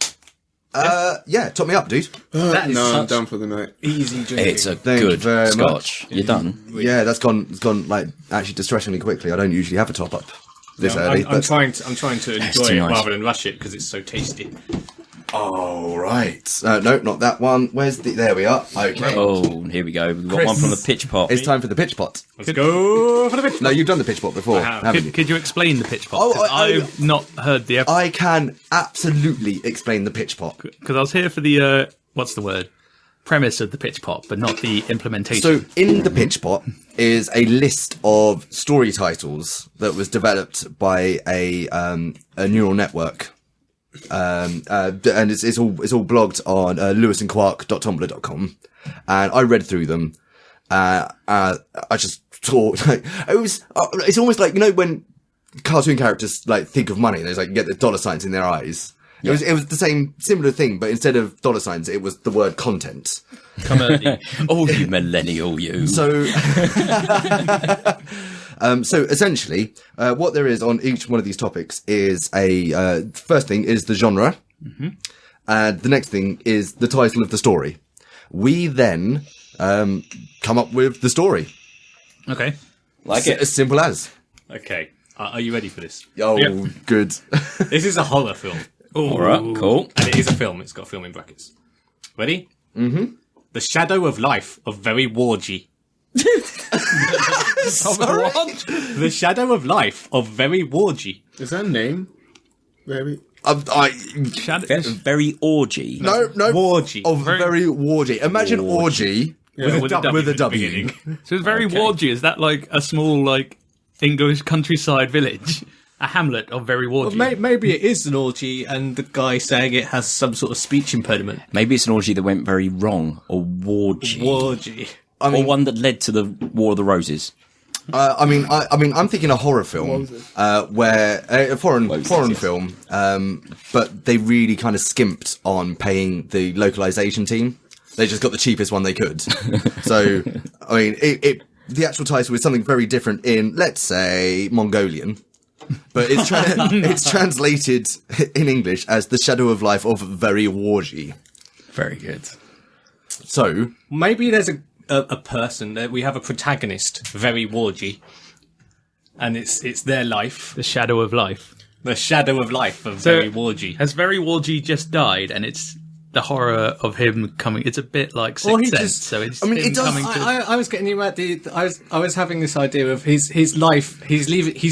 [SPEAKER 1] Yeah, top me up, dude.
[SPEAKER 4] That is
[SPEAKER 5] no, I'm
[SPEAKER 4] such
[SPEAKER 5] done for the night.
[SPEAKER 4] easy drinking.
[SPEAKER 2] It's a
[SPEAKER 1] Thank you
[SPEAKER 2] good
[SPEAKER 1] very
[SPEAKER 2] scotch. You're done.
[SPEAKER 1] Yeah, it's gone like actually distressingly quickly. I don't usually have a top up this early.
[SPEAKER 4] I'm trying to enjoy
[SPEAKER 2] too
[SPEAKER 4] it
[SPEAKER 2] nice.
[SPEAKER 4] rather than rush it because it's so tasty.
[SPEAKER 1] Oh right. No, not that one. Where's the? There we are. Okay.
[SPEAKER 2] Oh, here we go. We've got
[SPEAKER 4] Chris.
[SPEAKER 2] one from the pitch pot.
[SPEAKER 1] It's time for the pitch pot.
[SPEAKER 4] Let's go for the bitch.
[SPEAKER 1] No, you've done the pitch pot before,
[SPEAKER 4] have.
[SPEAKER 1] haven't you?
[SPEAKER 6] Could you explain the pitch pot?
[SPEAKER 1] Oh,
[SPEAKER 6] 'Cause
[SPEAKER 1] I-
[SPEAKER 6] I've not heard the episode.
[SPEAKER 1] I can absolutely explain the pitch pot.
[SPEAKER 6] Because I was here for the, what's the word? Premise of the pitch pot, but not the implementation.
[SPEAKER 1] So, in the pitch pot is a list of story titles that was developed by a neural network, and it's all blogged on lewisandquark.tumblr.com, and I read through them. I just thought like, it's almost like, you know, when cartoon characters like think of money, there's like get the dollar signs in their eyes. It was the same similar thing, but instead of dollar signs, it was the word content.
[SPEAKER 6] Come early.
[SPEAKER 2] Oh, you millennial, you.
[SPEAKER 1] So, so essentially, what there is on each one of these topics is first thing is the genre, and the next thing is the title of the story. We then come up with the story.
[SPEAKER 6] Okay.
[SPEAKER 2] Like it.
[SPEAKER 1] As simple as.
[SPEAKER 4] Okay, are you ready for this?
[SPEAKER 1] Oh,
[SPEAKER 6] Yep.
[SPEAKER 1] good.
[SPEAKER 4] This is a horror film,
[SPEAKER 2] All right, cool.
[SPEAKER 4] and it is a film. It's got a film in brackets. Ready? Mm-hmm. The Shadow of Life of Very Worgie.
[SPEAKER 6] What?
[SPEAKER 4] The Shadow of Life of Very Worgie.
[SPEAKER 5] Is that a name? Maybe.
[SPEAKER 2] Very orgy.
[SPEAKER 1] No,
[SPEAKER 4] Worgie.
[SPEAKER 1] of very wargy. Imagine orgy
[SPEAKER 6] With a W
[SPEAKER 1] with a
[SPEAKER 6] at the
[SPEAKER 1] W.
[SPEAKER 4] beginning.
[SPEAKER 6] So it's very Worgie. Is that like a small, like, English countryside village? A hamlet of very Worgie?
[SPEAKER 4] Maybe it is an orgy, and the guy saying it has some sort of speech impediment.
[SPEAKER 2] Maybe it's an orgy that went very wrong, or wargy.
[SPEAKER 4] Orgy.
[SPEAKER 2] Or one that led to the War of the Roses.
[SPEAKER 1] I mean, I'm thinking a horror film, where a foreign film, but they really kind of skimped on paying the localization team. They just got the cheapest one they could. So, I mean, the actual title is something very different in, let's say, Mongolian, but it's translated in English as The Shadow of Life of Very Worgie.
[SPEAKER 2] Very good.
[SPEAKER 1] So,
[SPEAKER 4] Maybe there's a person that we have a protagonist, Very Worgie, and it's their life,
[SPEAKER 6] The Shadow of Life.
[SPEAKER 4] the shadow of life of
[SPEAKER 6] So-
[SPEAKER 4] Very Worgie.
[SPEAKER 6] Has Very Worgie just died, and it's the horror of him coming. It's a bit like
[SPEAKER 4] Or
[SPEAKER 6] Sixth
[SPEAKER 4] he
[SPEAKER 6] Sense.
[SPEAKER 4] just-
[SPEAKER 6] So it's
[SPEAKER 1] I mean,
[SPEAKER 6] him
[SPEAKER 1] it does-
[SPEAKER 6] coming to.
[SPEAKER 4] I was getting you at I was having this idea of his life. He's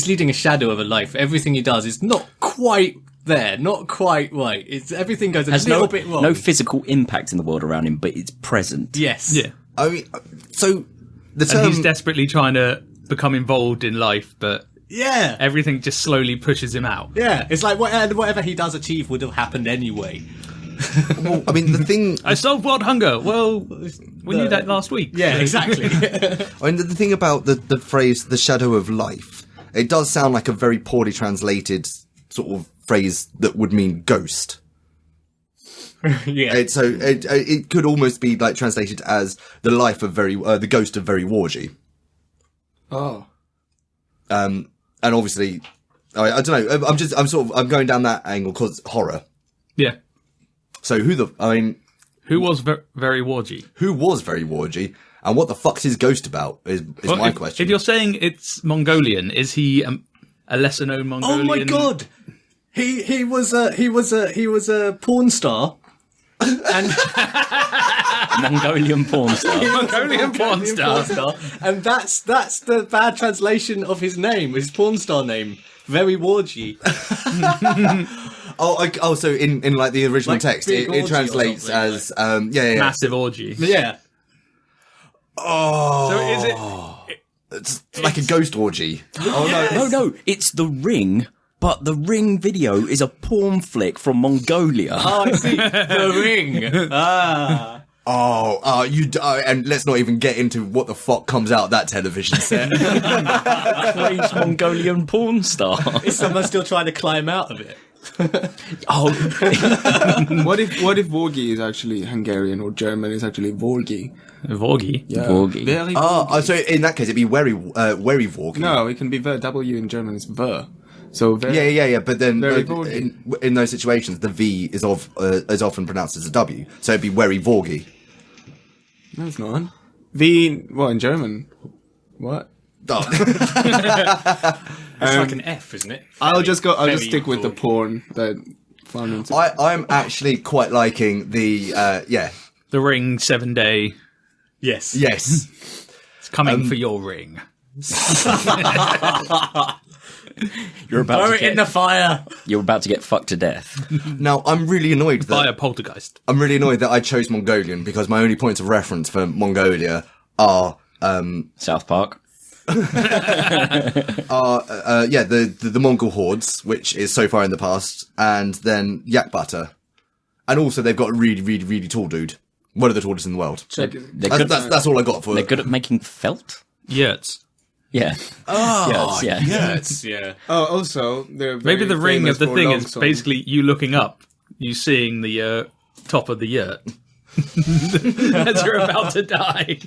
[SPEAKER 4] leading a shadow of a life. Everything he does is not quite
[SPEAKER 7] there, not quite right. Everything goes a
[SPEAKER 2] Has
[SPEAKER 7] little bit wrong.
[SPEAKER 2] no physical impact in the world around him, but it's present.
[SPEAKER 7] Yes.
[SPEAKER 6] Yeah.
[SPEAKER 1] I mean, so the
[SPEAKER 6] And
[SPEAKER 1] term.
[SPEAKER 6] he's desperately trying to become involved in life, but
[SPEAKER 7] Yeah.
[SPEAKER 6] everything just slowly pushes him out.
[SPEAKER 7] Yeah. It's like whatever he does achieve would have happened anyway.
[SPEAKER 1] I mean, the thing.
[SPEAKER 6] I solved world hunger. Well, we knew that last week.
[SPEAKER 7] Yeah, exactly.
[SPEAKER 1] I mean, the thing about the phrase "the shadow of life," it does sound like a very poorly translated sort of phrase that would mean ghost.
[SPEAKER 7] Yeah.
[SPEAKER 1] It could almost be like translated as the life of the ghost of very Worgie.
[SPEAKER 5] Oh.
[SPEAKER 1] And obviously, I don't know. I'm going down that angle because horror.
[SPEAKER 6] Yeah.
[SPEAKER 1] So
[SPEAKER 6] Who was very Worgie?
[SPEAKER 1] who was very Worgie, and what the fuck's his ghost about? Is
[SPEAKER 6] Well,
[SPEAKER 1] my
[SPEAKER 6] if,
[SPEAKER 1] question.
[SPEAKER 6] If you're saying it's Mongolian, is he a lesser known
[SPEAKER 7] Oh
[SPEAKER 6] Mongolian?
[SPEAKER 7] my god. He was a porn star. And
[SPEAKER 2] Mongolian porn star.
[SPEAKER 6] Mongolian porn star.
[SPEAKER 7] and that's the bad translation of his name, his porn star name. Very Worgie.
[SPEAKER 1] So in like the original
[SPEAKER 7] Like
[SPEAKER 1] text,
[SPEAKER 7] big
[SPEAKER 1] it
[SPEAKER 7] orgy
[SPEAKER 1] translates
[SPEAKER 7] or something,
[SPEAKER 1] as
[SPEAKER 6] Massive orgy.
[SPEAKER 7] Yeah.
[SPEAKER 1] Oh,
[SPEAKER 6] So is it?
[SPEAKER 1] it's like a ghost orgy.
[SPEAKER 2] No, it's The Ring, but The Ring video is a porn flick from Mongolia.
[SPEAKER 7] Oh, I see. The Ring. Ah.
[SPEAKER 1] And let's not even get into what the fuck comes out that television set.
[SPEAKER 2] Crazed Mongolian porn star.
[SPEAKER 7] Is someone still trying to climb out of it?
[SPEAKER 2] Oh,
[SPEAKER 5] What if Worgie is actually Hungarian or German is actually Worgie?
[SPEAKER 6] Vorgi.
[SPEAKER 5] Yeah.
[SPEAKER 2] Worgie.
[SPEAKER 5] Very
[SPEAKER 1] So in that case, it'd be very Worgie.
[SPEAKER 5] No, it can be ver. W in German is ver. So very,
[SPEAKER 1] Yeah. But then
[SPEAKER 5] Very Worgie.
[SPEAKER 1] in those situations, the V is often pronounced as a W. So it'd be very Worgie.
[SPEAKER 5] No, it's not. V. What in German? What?
[SPEAKER 1] Oh.
[SPEAKER 7] It's like an F, isn't it?
[SPEAKER 5] I'll just
[SPEAKER 7] Very
[SPEAKER 5] stick with the
[SPEAKER 7] Worgie.
[SPEAKER 5] porn that found into.
[SPEAKER 1] I'm actually quite liking the
[SPEAKER 6] The Ring 7-day.
[SPEAKER 7] Yes.
[SPEAKER 1] yes.
[SPEAKER 6] It's coming for your ring.
[SPEAKER 2] You're about
[SPEAKER 7] Throw
[SPEAKER 2] to
[SPEAKER 7] it in the fire.
[SPEAKER 2] You're about to get fucked to death.
[SPEAKER 1] Now I'm really annoyed
[SPEAKER 6] By a
[SPEAKER 1] that
[SPEAKER 6] poltergeist.
[SPEAKER 1] I chose Mongolian because my only points of reference for Mongolia are
[SPEAKER 2] South Park.
[SPEAKER 1] the Mongol hordes, which is so far in the past, and then yak butter, and also they've got a really, really, really tall dude, one of the tallest in the world.
[SPEAKER 2] They're good,
[SPEAKER 1] That's all I got for.
[SPEAKER 2] they're good at making felt.
[SPEAKER 6] Yurts.
[SPEAKER 2] Yeah. Oh, yeah.
[SPEAKER 7] Yes. Yeah.
[SPEAKER 5] Oh, also, they're
[SPEAKER 6] Maybe
[SPEAKER 5] very
[SPEAKER 6] the ring
[SPEAKER 5] famous
[SPEAKER 6] of the
[SPEAKER 5] for
[SPEAKER 6] thing
[SPEAKER 5] long
[SPEAKER 6] is
[SPEAKER 5] songs.
[SPEAKER 6] basically you looking up, you seeing the top of the yurt. As you're about to die.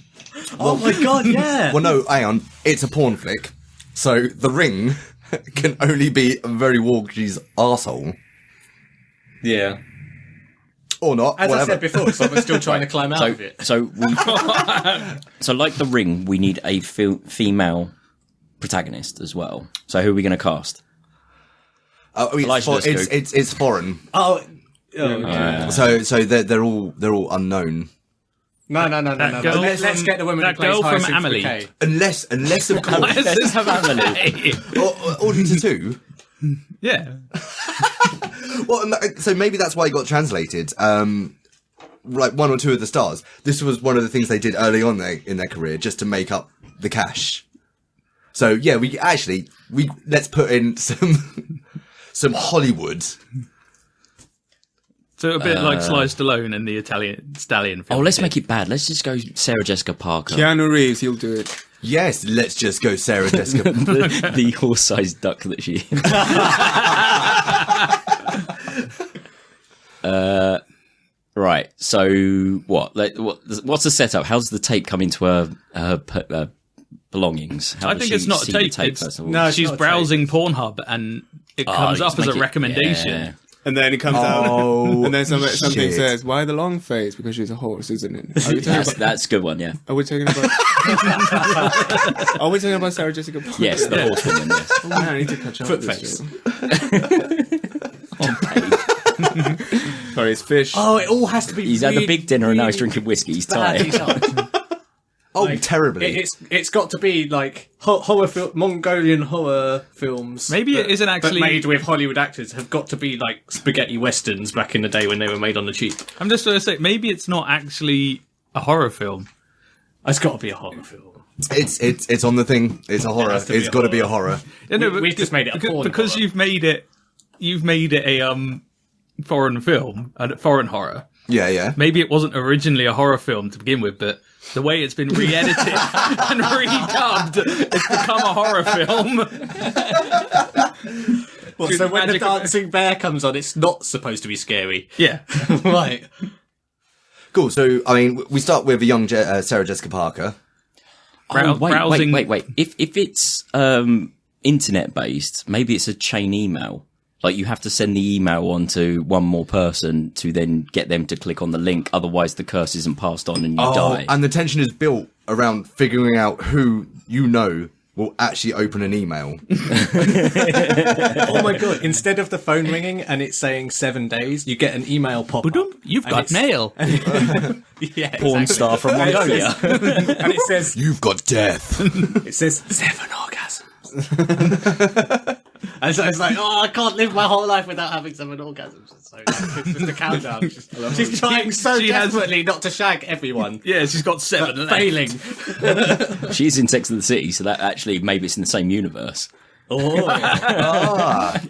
[SPEAKER 7] Oh my god, yeah.
[SPEAKER 1] Well, no, hang on, it's a porn flick, so the ring can only be a very Worgie's arsehole.
[SPEAKER 7] Yeah.
[SPEAKER 1] Or not,
[SPEAKER 7] As
[SPEAKER 1] whatever.
[SPEAKER 7] I said before, someone's still trying to climb out of it.
[SPEAKER 2] So like The Ring, we need a female protagonist as well. So who are we going to cast? Elijah, let's go.
[SPEAKER 1] It's foreign,
[SPEAKER 7] Oh.
[SPEAKER 1] so they're all unknown.
[SPEAKER 7] No.
[SPEAKER 6] girl
[SPEAKER 7] Let's
[SPEAKER 6] from-
[SPEAKER 7] get the woman
[SPEAKER 6] that
[SPEAKER 7] who plays
[SPEAKER 6] girl from
[SPEAKER 7] Hyacinth
[SPEAKER 6] Amelie.
[SPEAKER 7] Bouquet.
[SPEAKER 1] Unless of course,
[SPEAKER 2] Let's have Amelie.
[SPEAKER 1] or to two.
[SPEAKER 6] Yeah.
[SPEAKER 1] Well, so maybe that's why it got translated. Like one or two of the stars. This was one of the things they did early on in their career, just to make up the cash. So yeah, let's put in some Hollywood.
[SPEAKER 6] So a bit like Sly Stallone in the Italian Stallion film.
[SPEAKER 2] Oh, let's make it bad. Let's just go Sarah Jessica Parker.
[SPEAKER 5] Keanu Reeves, he'll do it.
[SPEAKER 1] Yes, let's just go Sarah Jessica.
[SPEAKER 2] the horse-sized duck that she is. Right. So what's the setup? How's the tape come into her belongings? How
[SPEAKER 6] I
[SPEAKER 2] does
[SPEAKER 6] think
[SPEAKER 2] she
[SPEAKER 6] it's not a
[SPEAKER 2] see the
[SPEAKER 6] tape. It's,
[SPEAKER 2] first of all?
[SPEAKER 7] No, it's
[SPEAKER 6] she's
[SPEAKER 7] not a
[SPEAKER 6] browsing Pornhub and it comes
[SPEAKER 2] you
[SPEAKER 6] up
[SPEAKER 2] just
[SPEAKER 6] as a
[SPEAKER 2] make it-
[SPEAKER 6] recommendation.
[SPEAKER 2] yeah.
[SPEAKER 5] And then it comes out, and then something
[SPEAKER 1] shit.
[SPEAKER 5] says, "Why the long face? Because she's a horse, isn't it?" Are we talking about?
[SPEAKER 2] That's a good one, yeah.
[SPEAKER 5] Are we talking about? Are we talking about Sarah Jessica Parker?
[SPEAKER 2] Yes, the horsewoman, yes.
[SPEAKER 5] Oh, man, I need to catch up. with
[SPEAKER 7] Footface.
[SPEAKER 5] this show. Sorry, it's fish.
[SPEAKER 7] Oh, it all has to be.
[SPEAKER 2] He's had a
[SPEAKER 7] really,
[SPEAKER 2] big dinner and now he's
[SPEAKER 7] really
[SPEAKER 2] drinking whiskey. He's
[SPEAKER 7] bad
[SPEAKER 2] tired.
[SPEAKER 7] design.
[SPEAKER 1] Oh, terribly.
[SPEAKER 7] It's got to be like Mongolian horror films.
[SPEAKER 6] Maybe it isn't actually
[SPEAKER 7] but made with Hollywood actors. Have got to be like spaghetti westerns back in the day when they were made on the cheap.
[SPEAKER 6] I'm just going to say, maybe it's not actually a horror film.
[SPEAKER 7] It's got to be a horror film.
[SPEAKER 1] It's on the thing. It's a horror. It's got to be a horror.
[SPEAKER 6] Yeah, no,
[SPEAKER 7] We've just made it a porn
[SPEAKER 6] because
[SPEAKER 7] horror.
[SPEAKER 6] you've made it a foreign film, a foreign horror.
[SPEAKER 1] Yeah.
[SPEAKER 6] Maybe it wasn't originally a horror film to begin with, but the way it's been re-edited and redubbed, it's become a horror film.
[SPEAKER 7] Well, so when the dancing bear comes on, it's not supposed to be scary.
[SPEAKER 6] Yeah.
[SPEAKER 7] Right.
[SPEAKER 1] Cool. So, I mean, we start with a young Sarah Jessica Parker.
[SPEAKER 6] Browsing.
[SPEAKER 2] Wait. If it's internet based, maybe it's a chain email. Like, you have to send the email on to one more person to then get them to click on the link. Otherwise, the curse isn't passed on and you die.
[SPEAKER 1] And the tension is built around figuring out who you know will actually open an email.
[SPEAKER 7] Oh my god! Instead of the phone ringing and it's saying 7 days, you get an email pop up.
[SPEAKER 6] You've got mail.
[SPEAKER 7] Yeah,
[SPEAKER 2] Porn star from Mongolia.
[SPEAKER 7] And it says,
[SPEAKER 1] You've got death.
[SPEAKER 7] it says 7 orgasms. And so it's like, I can't live my whole life without having 7 orgasms. So it's just a countdown. She's trying so desperately not to shag everyone.
[SPEAKER 6] Yeah, she's got 7 left.
[SPEAKER 7] Failing.
[SPEAKER 2] She's in Sex and the City, so that actually, maybe it's in the same universe.
[SPEAKER 7] Oh,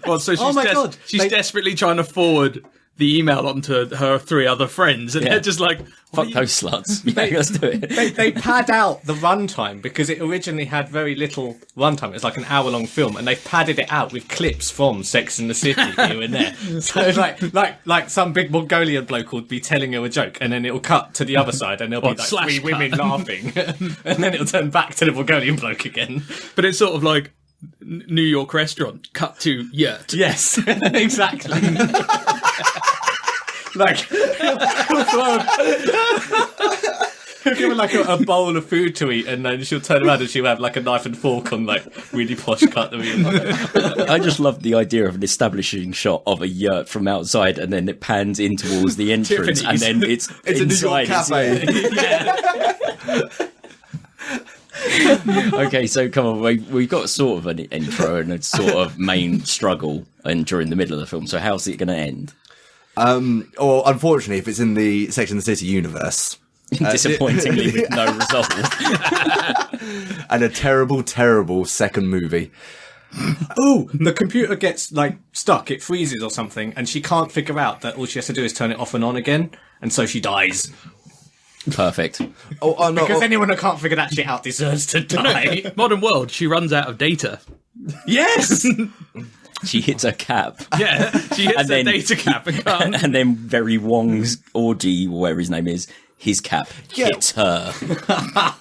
[SPEAKER 6] Well, so she's,
[SPEAKER 7] God.
[SPEAKER 6] she's desperately trying to forward the email onto her 3 other friends, and they're just like,
[SPEAKER 2] Fuck those sluts. Yeah, let's do it.
[SPEAKER 7] they pad out the runtime because it originally had very little runtime. It was like an hour-long film, and they've padded it out with clips from Sex and the City here and there. So it's like some big Mongolian bloke would be telling her a joke, and then it'll cut to the other side, and there'll be like 3 women laughing, and then it'll turn back to the Mongolian bloke again.
[SPEAKER 6] but it's sort of like New York restaurant, cut to yurt.
[SPEAKER 7] Yes, exactly. Like, he'll give her like a bowl of food to eat, and then she'll turn around and she'll have like a knife and fork on like really posh cutlery.
[SPEAKER 2] I just love the idea of an establishing shot of a yurt from outside, and then it pans in towards the entrance, and then it's
[SPEAKER 1] a New York
[SPEAKER 2] inside.
[SPEAKER 1] cafe.
[SPEAKER 2] Okay, so come on, we've got sort of an intro and a sort of main struggle and during the middle of the film. So how's it going to end?
[SPEAKER 1] Or unfortunately, if it's in the Sex and the City universe,
[SPEAKER 2] Disappointingly with no result.
[SPEAKER 1] and a terrible, terrible second movie.
[SPEAKER 7] Oh, the computer gets like stuck, it freezes or something, and she can't figure out that all she has to do is turn it off and on again, and so she dies.
[SPEAKER 2] Perfect.
[SPEAKER 1] Oh no!
[SPEAKER 7] Because anyone who can't figure that shit out deserves to die.
[SPEAKER 6] Modern world, she runs out of data.
[SPEAKER 7] Yes!
[SPEAKER 2] She hits her cap.
[SPEAKER 6] Yeah, she hits her data cap and can't.
[SPEAKER 2] And then Very Wong's orgy, whatever his name is, his cap hits her.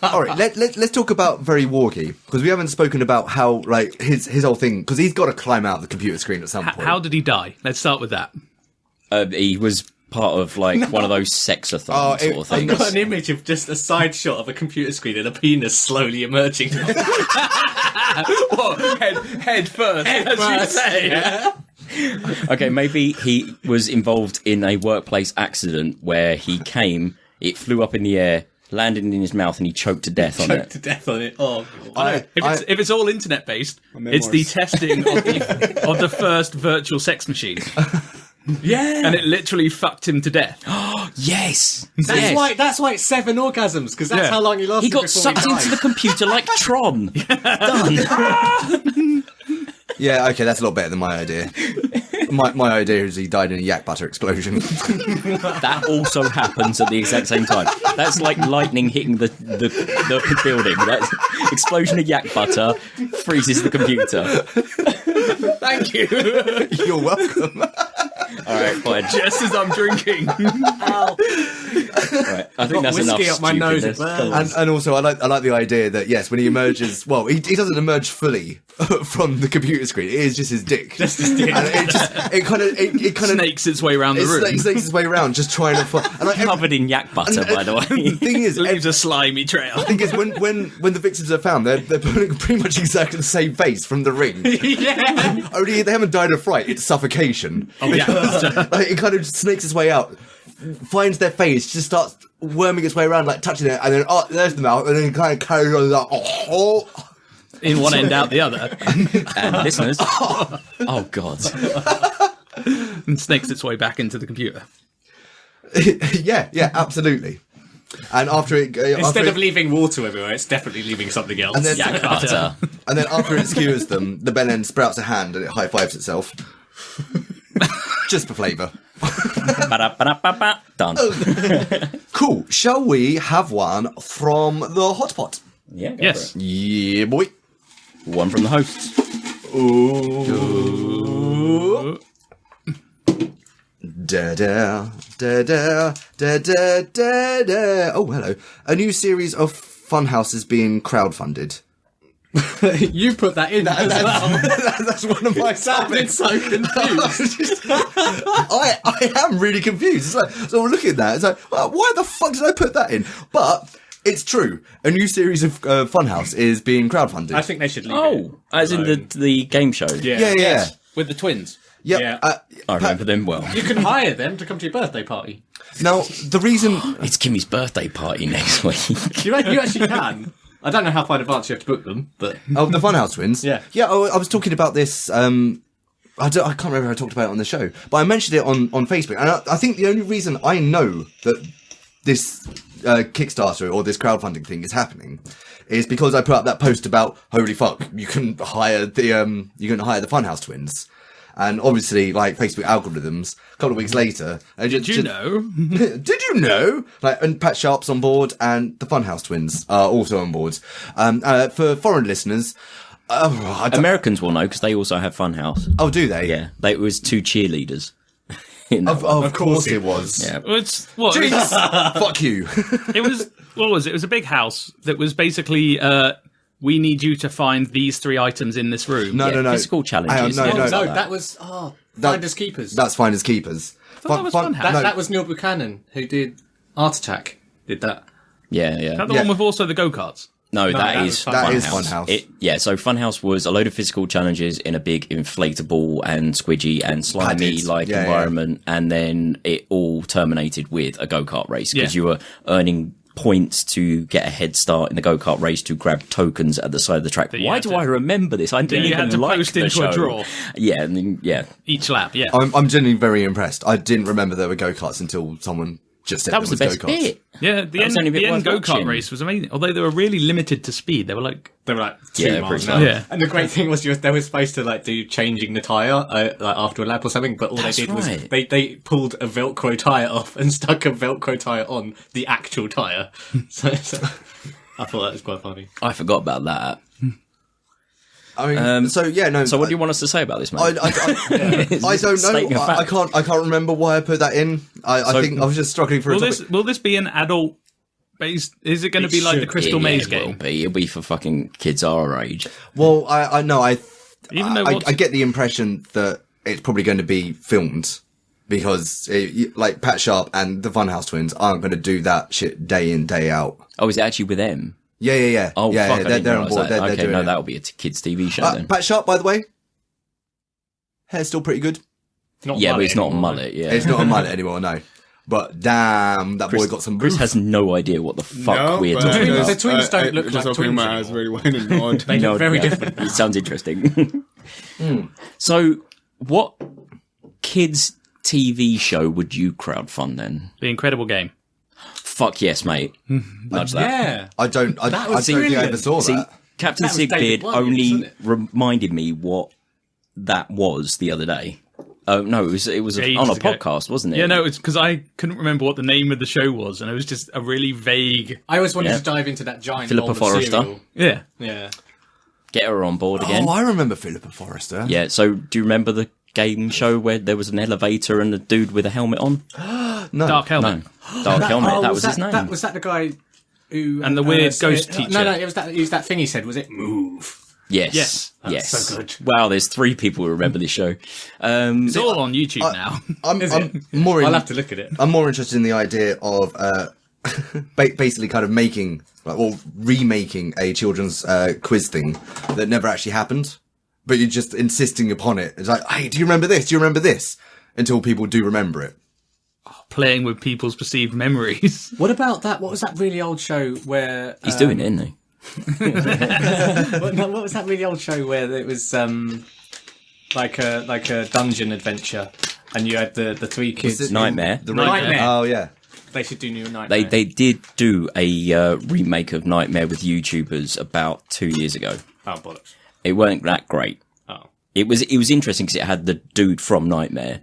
[SPEAKER 1] All right, let's talk about Very Worgie, because we haven't spoken about how like his whole thing, because he's got to climb out the computer screen at some point.
[SPEAKER 6] How did he die? Let's start with that.
[SPEAKER 2] He was part of like one of those sexathons sort of
[SPEAKER 7] I've
[SPEAKER 2] things.
[SPEAKER 7] got an image of just a side shot of a computer screen and a penis slowly emerging.
[SPEAKER 6] What? Head first, as you say.
[SPEAKER 7] Yeah.
[SPEAKER 2] Okay, maybe he was involved in a workplace accident where he came, it flew up in the air, landed in his mouth, and he choked to death on
[SPEAKER 7] Choked
[SPEAKER 2] it.
[SPEAKER 7] to death on it. Oh, God.
[SPEAKER 6] If it's all internet based, it's the testing of the first virtual sex machine,
[SPEAKER 7] Yeah.
[SPEAKER 6] and it literally fucked him to death.
[SPEAKER 2] Yes!
[SPEAKER 7] That's why it's 7 orgasms, because that's
[SPEAKER 6] Yeah.
[SPEAKER 7] how long he lasted.
[SPEAKER 2] He got
[SPEAKER 7] before
[SPEAKER 2] sucked
[SPEAKER 7] he died.
[SPEAKER 2] into the computer like Tron. Done.
[SPEAKER 1] Yeah, okay, that's a lot better than my idea. My idea is he died in a yak butter explosion.
[SPEAKER 2] That also happens at the exact same time. That's like lightning hitting the building. That's explosion of yak butter freezes the computer.
[SPEAKER 6] Thank you.
[SPEAKER 1] You're welcome.
[SPEAKER 2] All right, fine.
[SPEAKER 6] Just as I'm drinking.
[SPEAKER 2] Right, I think that's enough.
[SPEAKER 7] whiskey up my nose
[SPEAKER 2] stupidness.
[SPEAKER 7] as well.
[SPEAKER 2] Come on.
[SPEAKER 1] And also, I like the idea that yes, when he emerges, well, he doesn't emerge fully from the computer screen. It is just his dick.
[SPEAKER 7] Just his dick.
[SPEAKER 1] And it kind of
[SPEAKER 6] Snakes its way around the room.
[SPEAKER 1] snakes its way around, just trying to find. And
[SPEAKER 2] Covered in yak butter, by the way.
[SPEAKER 1] The thing is,
[SPEAKER 6] Leaves a slimy trail.
[SPEAKER 1] the thing is, when the victims are found, they're putting pretty much exactly the same face from the ring.
[SPEAKER 7] Yeah.
[SPEAKER 1] Only they haven't died of fright; it's suffocation.
[SPEAKER 6] Oh, yeah.
[SPEAKER 1] Like, it kind of snakes its way out, finds their face, just starts worming its way around, like touching it, and then there's the mouth, and then it kind of carries on like
[SPEAKER 6] In one end, out the other.
[SPEAKER 2] And listeners, oh god,
[SPEAKER 6] And snakes its way back into the computer.
[SPEAKER 1] yeah, absolutely. And after it,
[SPEAKER 7] Instead of leaving water everywhere, it's definitely leaving something else.
[SPEAKER 1] and then,
[SPEAKER 2] yak butter.
[SPEAKER 1] and then after it skewers them, the bell end sprouts a hand and it high fives itself, just for flavour.
[SPEAKER 2] Ba-da-ba-da-ba-ba. Done.
[SPEAKER 1] Cool. Shall we have one from the hot pot?
[SPEAKER 2] Yeah. Go
[SPEAKER 6] Yes.
[SPEAKER 2] for
[SPEAKER 1] Yeah, boy.
[SPEAKER 2] it. One from the hosts.
[SPEAKER 1] Ooh. Da da da da da da da da. Oh, hello. A new series of funhouses being crowdfunded.
[SPEAKER 7] You put that in as well.
[SPEAKER 1] That's one of my
[SPEAKER 7] Sounded so confused.
[SPEAKER 1] I am really confused. It's like, so we're looking at that. It's like, well, why the fuck did I put that in? But it's true. A new series of Funhouse is being crowdfunded.
[SPEAKER 7] I think they should leave it.
[SPEAKER 2] Oh, as in the game show.
[SPEAKER 1] Yeah.
[SPEAKER 6] With the twins.
[SPEAKER 1] Yep.
[SPEAKER 7] Yeah.
[SPEAKER 2] I remember them well.
[SPEAKER 7] You can hire them to come to your birthday party.
[SPEAKER 1] Now, the reason...
[SPEAKER 2] It's Kimmy's birthday party next week.
[SPEAKER 7] You actually can. I don't know how far in advance you have to book them, but...
[SPEAKER 1] Oh, the Funhouse twins?
[SPEAKER 7] Yeah.
[SPEAKER 1] Yeah, I was talking about this... I can't remember if I talked about it on the show, but I mentioned it on Facebook. And I think the only reason I know that this Kickstarter or this crowdfunding thing is happening is because I put up that post about, holy fuck, you can hire the Funhouse twins. And obviously, like, Facebook algorithms, a couple of weeks later...
[SPEAKER 6] Did you know?
[SPEAKER 1] Did you know? Like, and Pat Sharp's on board, and the Funhouse twins are also on board. For foreign listeners...
[SPEAKER 2] Americans will know, because they also have Funhouse.
[SPEAKER 1] Oh, do they?
[SPEAKER 2] Yeah. It was 2 cheerleaders.
[SPEAKER 1] Of course it was.
[SPEAKER 2] Yeah.
[SPEAKER 6] Well, it's what?
[SPEAKER 1] Jesus, fuck you.
[SPEAKER 6] It was. What was it? It was a big house that was basically. We need you to find these 3 items in this room.
[SPEAKER 1] No.
[SPEAKER 2] Physical challenges.
[SPEAKER 1] No,
[SPEAKER 2] things
[SPEAKER 1] no,
[SPEAKER 2] like
[SPEAKER 7] No, that was... Finders Keepers.
[SPEAKER 1] That's Finders Keepers.
[SPEAKER 6] that was Funhouse.
[SPEAKER 7] That was Neil Buchanan, who did Art Attack, did that.
[SPEAKER 2] Yeah.
[SPEAKER 6] Is that the one with also the go-karts?
[SPEAKER 2] No,
[SPEAKER 7] that
[SPEAKER 2] that
[SPEAKER 7] was
[SPEAKER 2] is
[SPEAKER 7] Funhouse.
[SPEAKER 1] That is
[SPEAKER 2] Funhouse.
[SPEAKER 1] Funhouse.
[SPEAKER 2] So Funhouse was a load of physical challenges in a big inflatable and squidgy and slimy-like
[SPEAKER 1] Yeah.
[SPEAKER 2] environment, and then it all terminated with a go-kart race, because
[SPEAKER 6] Yeah.
[SPEAKER 2] you were earning points to get a head start in the go-kart race to grab tokens at the side of the track.
[SPEAKER 6] you
[SPEAKER 2] Why
[SPEAKER 6] had
[SPEAKER 2] do
[SPEAKER 6] to-
[SPEAKER 2] I remember this? I didn't
[SPEAKER 6] you
[SPEAKER 2] even
[SPEAKER 6] had to
[SPEAKER 2] like
[SPEAKER 6] post
[SPEAKER 2] the
[SPEAKER 6] into a
[SPEAKER 2] show.
[SPEAKER 6] draw.
[SPEAKER 2] Yeah, and then,
[SPEAKER 6] Each lap, yeah.
[SPEAKER 1] I'm genuinely very impressed. I didn't remember there were go-karts until someone just said
[SPEAKER 2] that was the
[SPEAKER 1] there
[SPEAKER 2] best
[SPEAKER 1] go-karts.
[SPEAKER 2] bit.
[SPEAKER 6] Yeah,
[SPEAKER 2] That was the only bit
[SPEAKER 6] the end
[SPEAKER 2] worth
[SPEAKER 6] go-kart
[SPEAKER 2] watching.
[SPEAKER 6] race was amazing. Although they were really limited to speed. They were like...
[SPEAKER 7] They were like 2
[SPEAKER 2] Yeah,
[SPEAKER 7] miles
[SPEAKER 2] pretty
[SPEAKER 7] an hour.
[SPEAKER 6] much. Yeah.
[SPEAKER 7] And the great thing was they were supposed to like do changing the tyre like after a lap or something, but all
[SPEAKER 2] That's
[SPEAKER 7] they did was
[SPEAKER 2] right.
[SPEAKER 7] they pulled a Velcro tyre off and stuck a Velcro tyre on the actual tyre. so I thought that was quite funny.
[SPEAKER 2] I forgot about that.
[SPEAKER 1] I mean, so
[SPEAKER 2] what do you want us to say about this, mate?
[SPEAKER 1] I don't
[SPEAKER 2] Stating
[SPEAKER 1] know.
[SPEAKER 2] a fact.
[SPEAKER 1] I can't remember why I put that in. I think I was just struggling for a topic.
[SPEAKER 6] Will this be an adult based? Is it going to be like the
[SPEAKER 7] should.
[SPEAKER 6] Crystal Maze
[SPEAKER 2] It will
[SPEAKER 6] game?
[SPEAKER 2] be. It'll be for fucking kids our age.
[SPEAKER 1] Well, I know.
[SPEAKER 6] Even though
[SPEAKER 1] I get the impression that it's probably going to be filmed because, like Pat Sharp and the Funhouse twins aren't going to do that shit day in day out.
[SPEAKER 2] Oh, is it actually with them?
[SPEAKER 1] Yeah.
[SPEAKER 2] Oh,
[SPEAKER 1] yeah,
[SPEAKER 2] fuck, I didn't
[SPEAKER 1] they're on
[SPEAKER 2] realise
[SPEAKER 1] board.
[SPEAKER 2] that.
[SPEAKER 1] They're
[SPEAKER 2] Okay,
[SPEAKER 1] doing
[SPEAKER 2] no,
[SPEAKER 1] it.
[SPEAKER 2] that'll be a kids' TV show then.
[SPEAKER 1] Pat Sharp, by the way, hair's still pretty good.
[SPEAKER 7] Not
[SPEAKER 2] Yeah, but
[SPEAKER 7] mullet
[SPEAKER 2] it's not a
[SPEAKER 7] anymore,
[SPEAKER 2] mullet, yeah.
[SPEAKER 1] It's not a mullet anymore, no. But damn, that boy got some.
[SPEAKER 2] Chris
[SPEAKER 1] boof.
[SPEAKER 2] has no idea what the fuck we're talking
[SPEAKER 7] twins-
[SPEAKER 2] about.
[SPEAKER 7] the twins don't look
[SPEAKER 5] just
[SPEAKER 7] like
[SPEAKER 5] opening
[SPEAKER 7] twins
[SPEAKER 5] my eyes
[SPEAKER 7] anymore.
[SPEAKER 5] very wide and odd.
[SPEAKER 7] They look very different.
[SPEAKER 2] It sounds interesting. So, what kids' TV show would you crowdfund then?
[SPEAKER 6] The Incredible Game.
[SPEAKER 2] Fuck yes, mate. Nudge that.
[SPEAKER 7] Yeah.
[SPEAKER 1] I don't
[SPEAKER 7] was
[SPEAKER 1] think I ever
[SPEAKER 7] brilliant.
[SPEAKER 1] saw
[SPEAKER 2] See,
[SPEAKER 1] that.
[SPEAKER 2] Captain
[SPEAKER 7] That was David
[SPEAKER 2] Sickbeard
[SPEAKER 7] Williams,
[SPEAKER 2] only
[SPEAKER 7] wasn't it?
[SPEAKER 2] reminded me what that was the other day. Oh no, it was
[SPEAKER 6] Ages
[SPEAKER 2] on a
[SPEAKER 6] ago.
[SPEAKER 2] podcast, wasn't it?
[SPEAKER 6] Yeah, no, it's because I couldn't remember what the name of the show was, and it was just a really vague.
[SPEAKER 7] I always wanted
[SPEAKER 2] Yeah.
[SPEAKER 7] to dive into that giant
[SPEAKER 2] Philippa
[SPEAKER 7] bowl of
[SPEAKER 2] Forrester.
[SPEAKER 7] cereal.
[SPEAKER 6] Yeah,
[SPEAKER 7] Yeah.
[SPEAKER 2] Get her on board again.
[SPEAKER 1] Oh, I remember Philippa Forrester.
[SPEAKER 2] Yeah. So, do you remember the game show where there was an elevator and a dude with a helmet on?
[SPEAKER 1] No.
[SPEAKER 6] Dark Helmet.
[SPEAKER 2] No, Dark Helmet. That was his name.
[SPEAKER 7] Was that the guy who...
[SPEAKER 6] And the weird ghost teacher.
[SPEAKER 7] No, it was that thing he said, was it? Move.
[SPEAKER 2] Yes.
[SPEAKER 6] Yes.
[SPEAKER 2] Yes.
[SPEAKER 7] so good.
[SPEAKER 2] Wow, there's 3 people who remember this show.
[SPEAKER 6] It's all on YouTube now.
[SPEAKER 1] I'm more.
[SPEAKER 7] I'll have to look at it.
[SPEAKER 1] I'm more interested in the idea of basically kind of making, remaking a children's quiz thing that never actually happened, but you're just insisting upon it. It's like, hey, do you remember this? Do you remember this? Until people do remember it.
[SPEAKER 6] playing with people's perceived memories.
[SPEAKER 7] What about that? What was that really old show where
[SPEAKER 2] He's doing it, isn't he?
[SPEAKER 7] what was that really old show where it was like a dungeon adventure, and you had the three kids?
[SPEAKER 2] Nightmare.
[SPEAKER 7] Nightmare.
[SPEAKER 1] Oh yeah.
[SPEAKER 7] They should do new Nightmare.
[SPEAKER 2] They did do a remake of Nightmare with YouTubers about 2 years ago.
[SPEAKER 7] Oh bollocks!
[SPEAKER 2] It weren't that great.
[SPEAKER 7] Oh,
[SPEAKER 2] It was interesting because it had the dude from Nightmare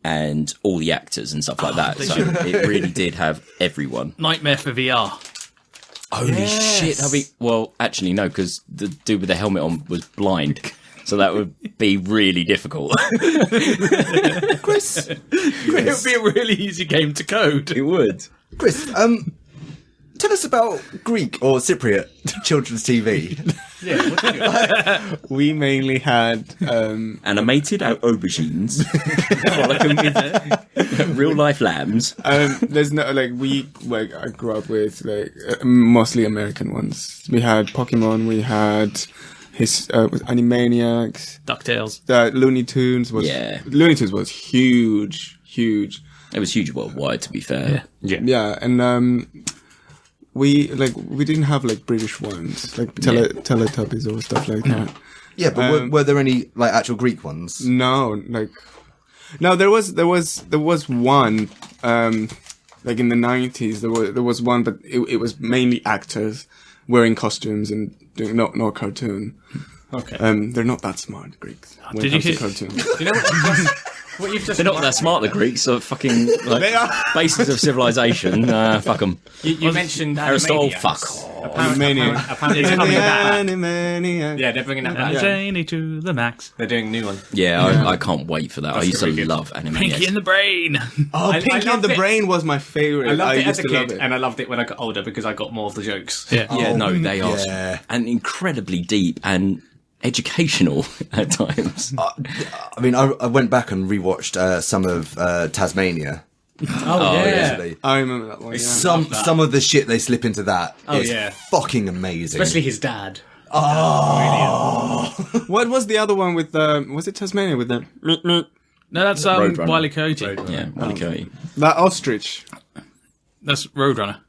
[SPEAKER 2] and all the actors and stuff like that. So it really did have everyone.
[SPEAKER 6] Nightmare for VR.
[SPEAKER 2] Holy shit! Well, actually, no, because the dude with the helmet on was blind, so that would be really difficult.
[SPEAKER 1] Chris,
[SPEAKER 6] It would be a really easy game to code.
[SPEAKER 2] It would.
[SPEAKER 1] Chris, tell us about Greek or Cypriot children's TV.
[SPEAKER 5] We mainly had
[SPEAKER 2] Animated aubergines, frolicking with real life lambs.
[SPEAKER 5] there's no I grew up with mostly American ones. We had Pokemon, we had Animaniacs,
[SPEAKER 6] DuckTales.
[SPEAKER 5] Looney Tunes was huge.
[SPEAKER 2] It was huge worldwide, to be fair.
[SPEAKER 5] Yeah, and we didn't have British ones, Teletubbies or stuff like that.
[SPEAKER 1] Yeah, but were there any actual Greek ones?
[SPEAKER 5] No, there was one in the 90s. There was one, but it was mainly actors wearing costumes and doing no cartoon.
[SPEAKER 7] okay.
[SPEAKER 5] They're not that smart, Greeks. When
[SPEAKER 6] Did
[SPEAKER 5] it
[SPEAKER 6] you
[SPEAKER 5] comes to
[SPEAKER 6] hear-
[SPEAKER 5] cartoons.
[SPEAKER 7] You know what you've just
[SPEAKER 2] They're not that smart, the Greeks. So fucking
[SPEAKER 5] They are.
[SPEAKER 2] basis of civilization. Fuck them.
[SPEAKER 7] You mentioned
[SPEAKER 2] Aristotle,
[SPEAKER 7] Animaniacs.
[SPEAKER 2] fuck.
[SPEAKER 7] Apparently it's coming back.
[SPEAKER 5] Animaniacs.
[SPEAKER 7] Yeah, they're bringing that back.
[SPEAKER 6] Zany to the max.
[SPEAKER 7] They're doing a new one.
[SPEAKER 2] Yeah, I can't wait for that. I used to
[SPEAKER 7] pretty good.
[SPEAKER 2] love Animaniacs.
[SPEAKER 6] Pinky in the brain.
[SPEAKER 5] Oh,
[SPEAKER 7] I
[SPEAKER 5] Pinky and
[SPEAKER 7] loved
[SPEAKER 5] the
[SPEAKER 7] it.
[SPEAKER 5] Brain was my favorite.
[SPEAKER 7] I loved it as
[SPEAKER 5] used
[SPEAKER 7] a
[SPEAKER 5] to love
[SPEAKER 7] kid,
[SPEAKER 5] it.
[SPEAKER 7] and I loved it when I got older because I got more of the jokes.
[SPEAKER 6] Yeah.
[SPEAKER 2] Yeah, no, they are
[SPEAKER 1] yeah.
[SPEAKER 2] and incredibly deep and educational at times.
[SPEAKER 1] I mean, I went back and rewatched some of Tasmania.
[SPEAKER 7] Oh,
[SPEAKER 1] Recently.
[SPEAKER 5] I remember that one. Yeah.
[SPEAKER 1] Some of the shit they slip into that is
[SPEAKER 7] yeah.
[SPEAKER 1] fucking amazing.
[SPEAKER 7] Especially his dad.
[SPEAKER 5] What was the other one with was it Tasmania with the
[SPEAKER 6] No, that's
[SPEAKER 2] Roadrunner.
[SPEAKER 6] Wile E. Coyote.
[SPEAKER 2] Yeah, Wile E. Coyote.
[SPEAKER 5] that ostrich?
[SPEAKER 6] That's Roadrunner.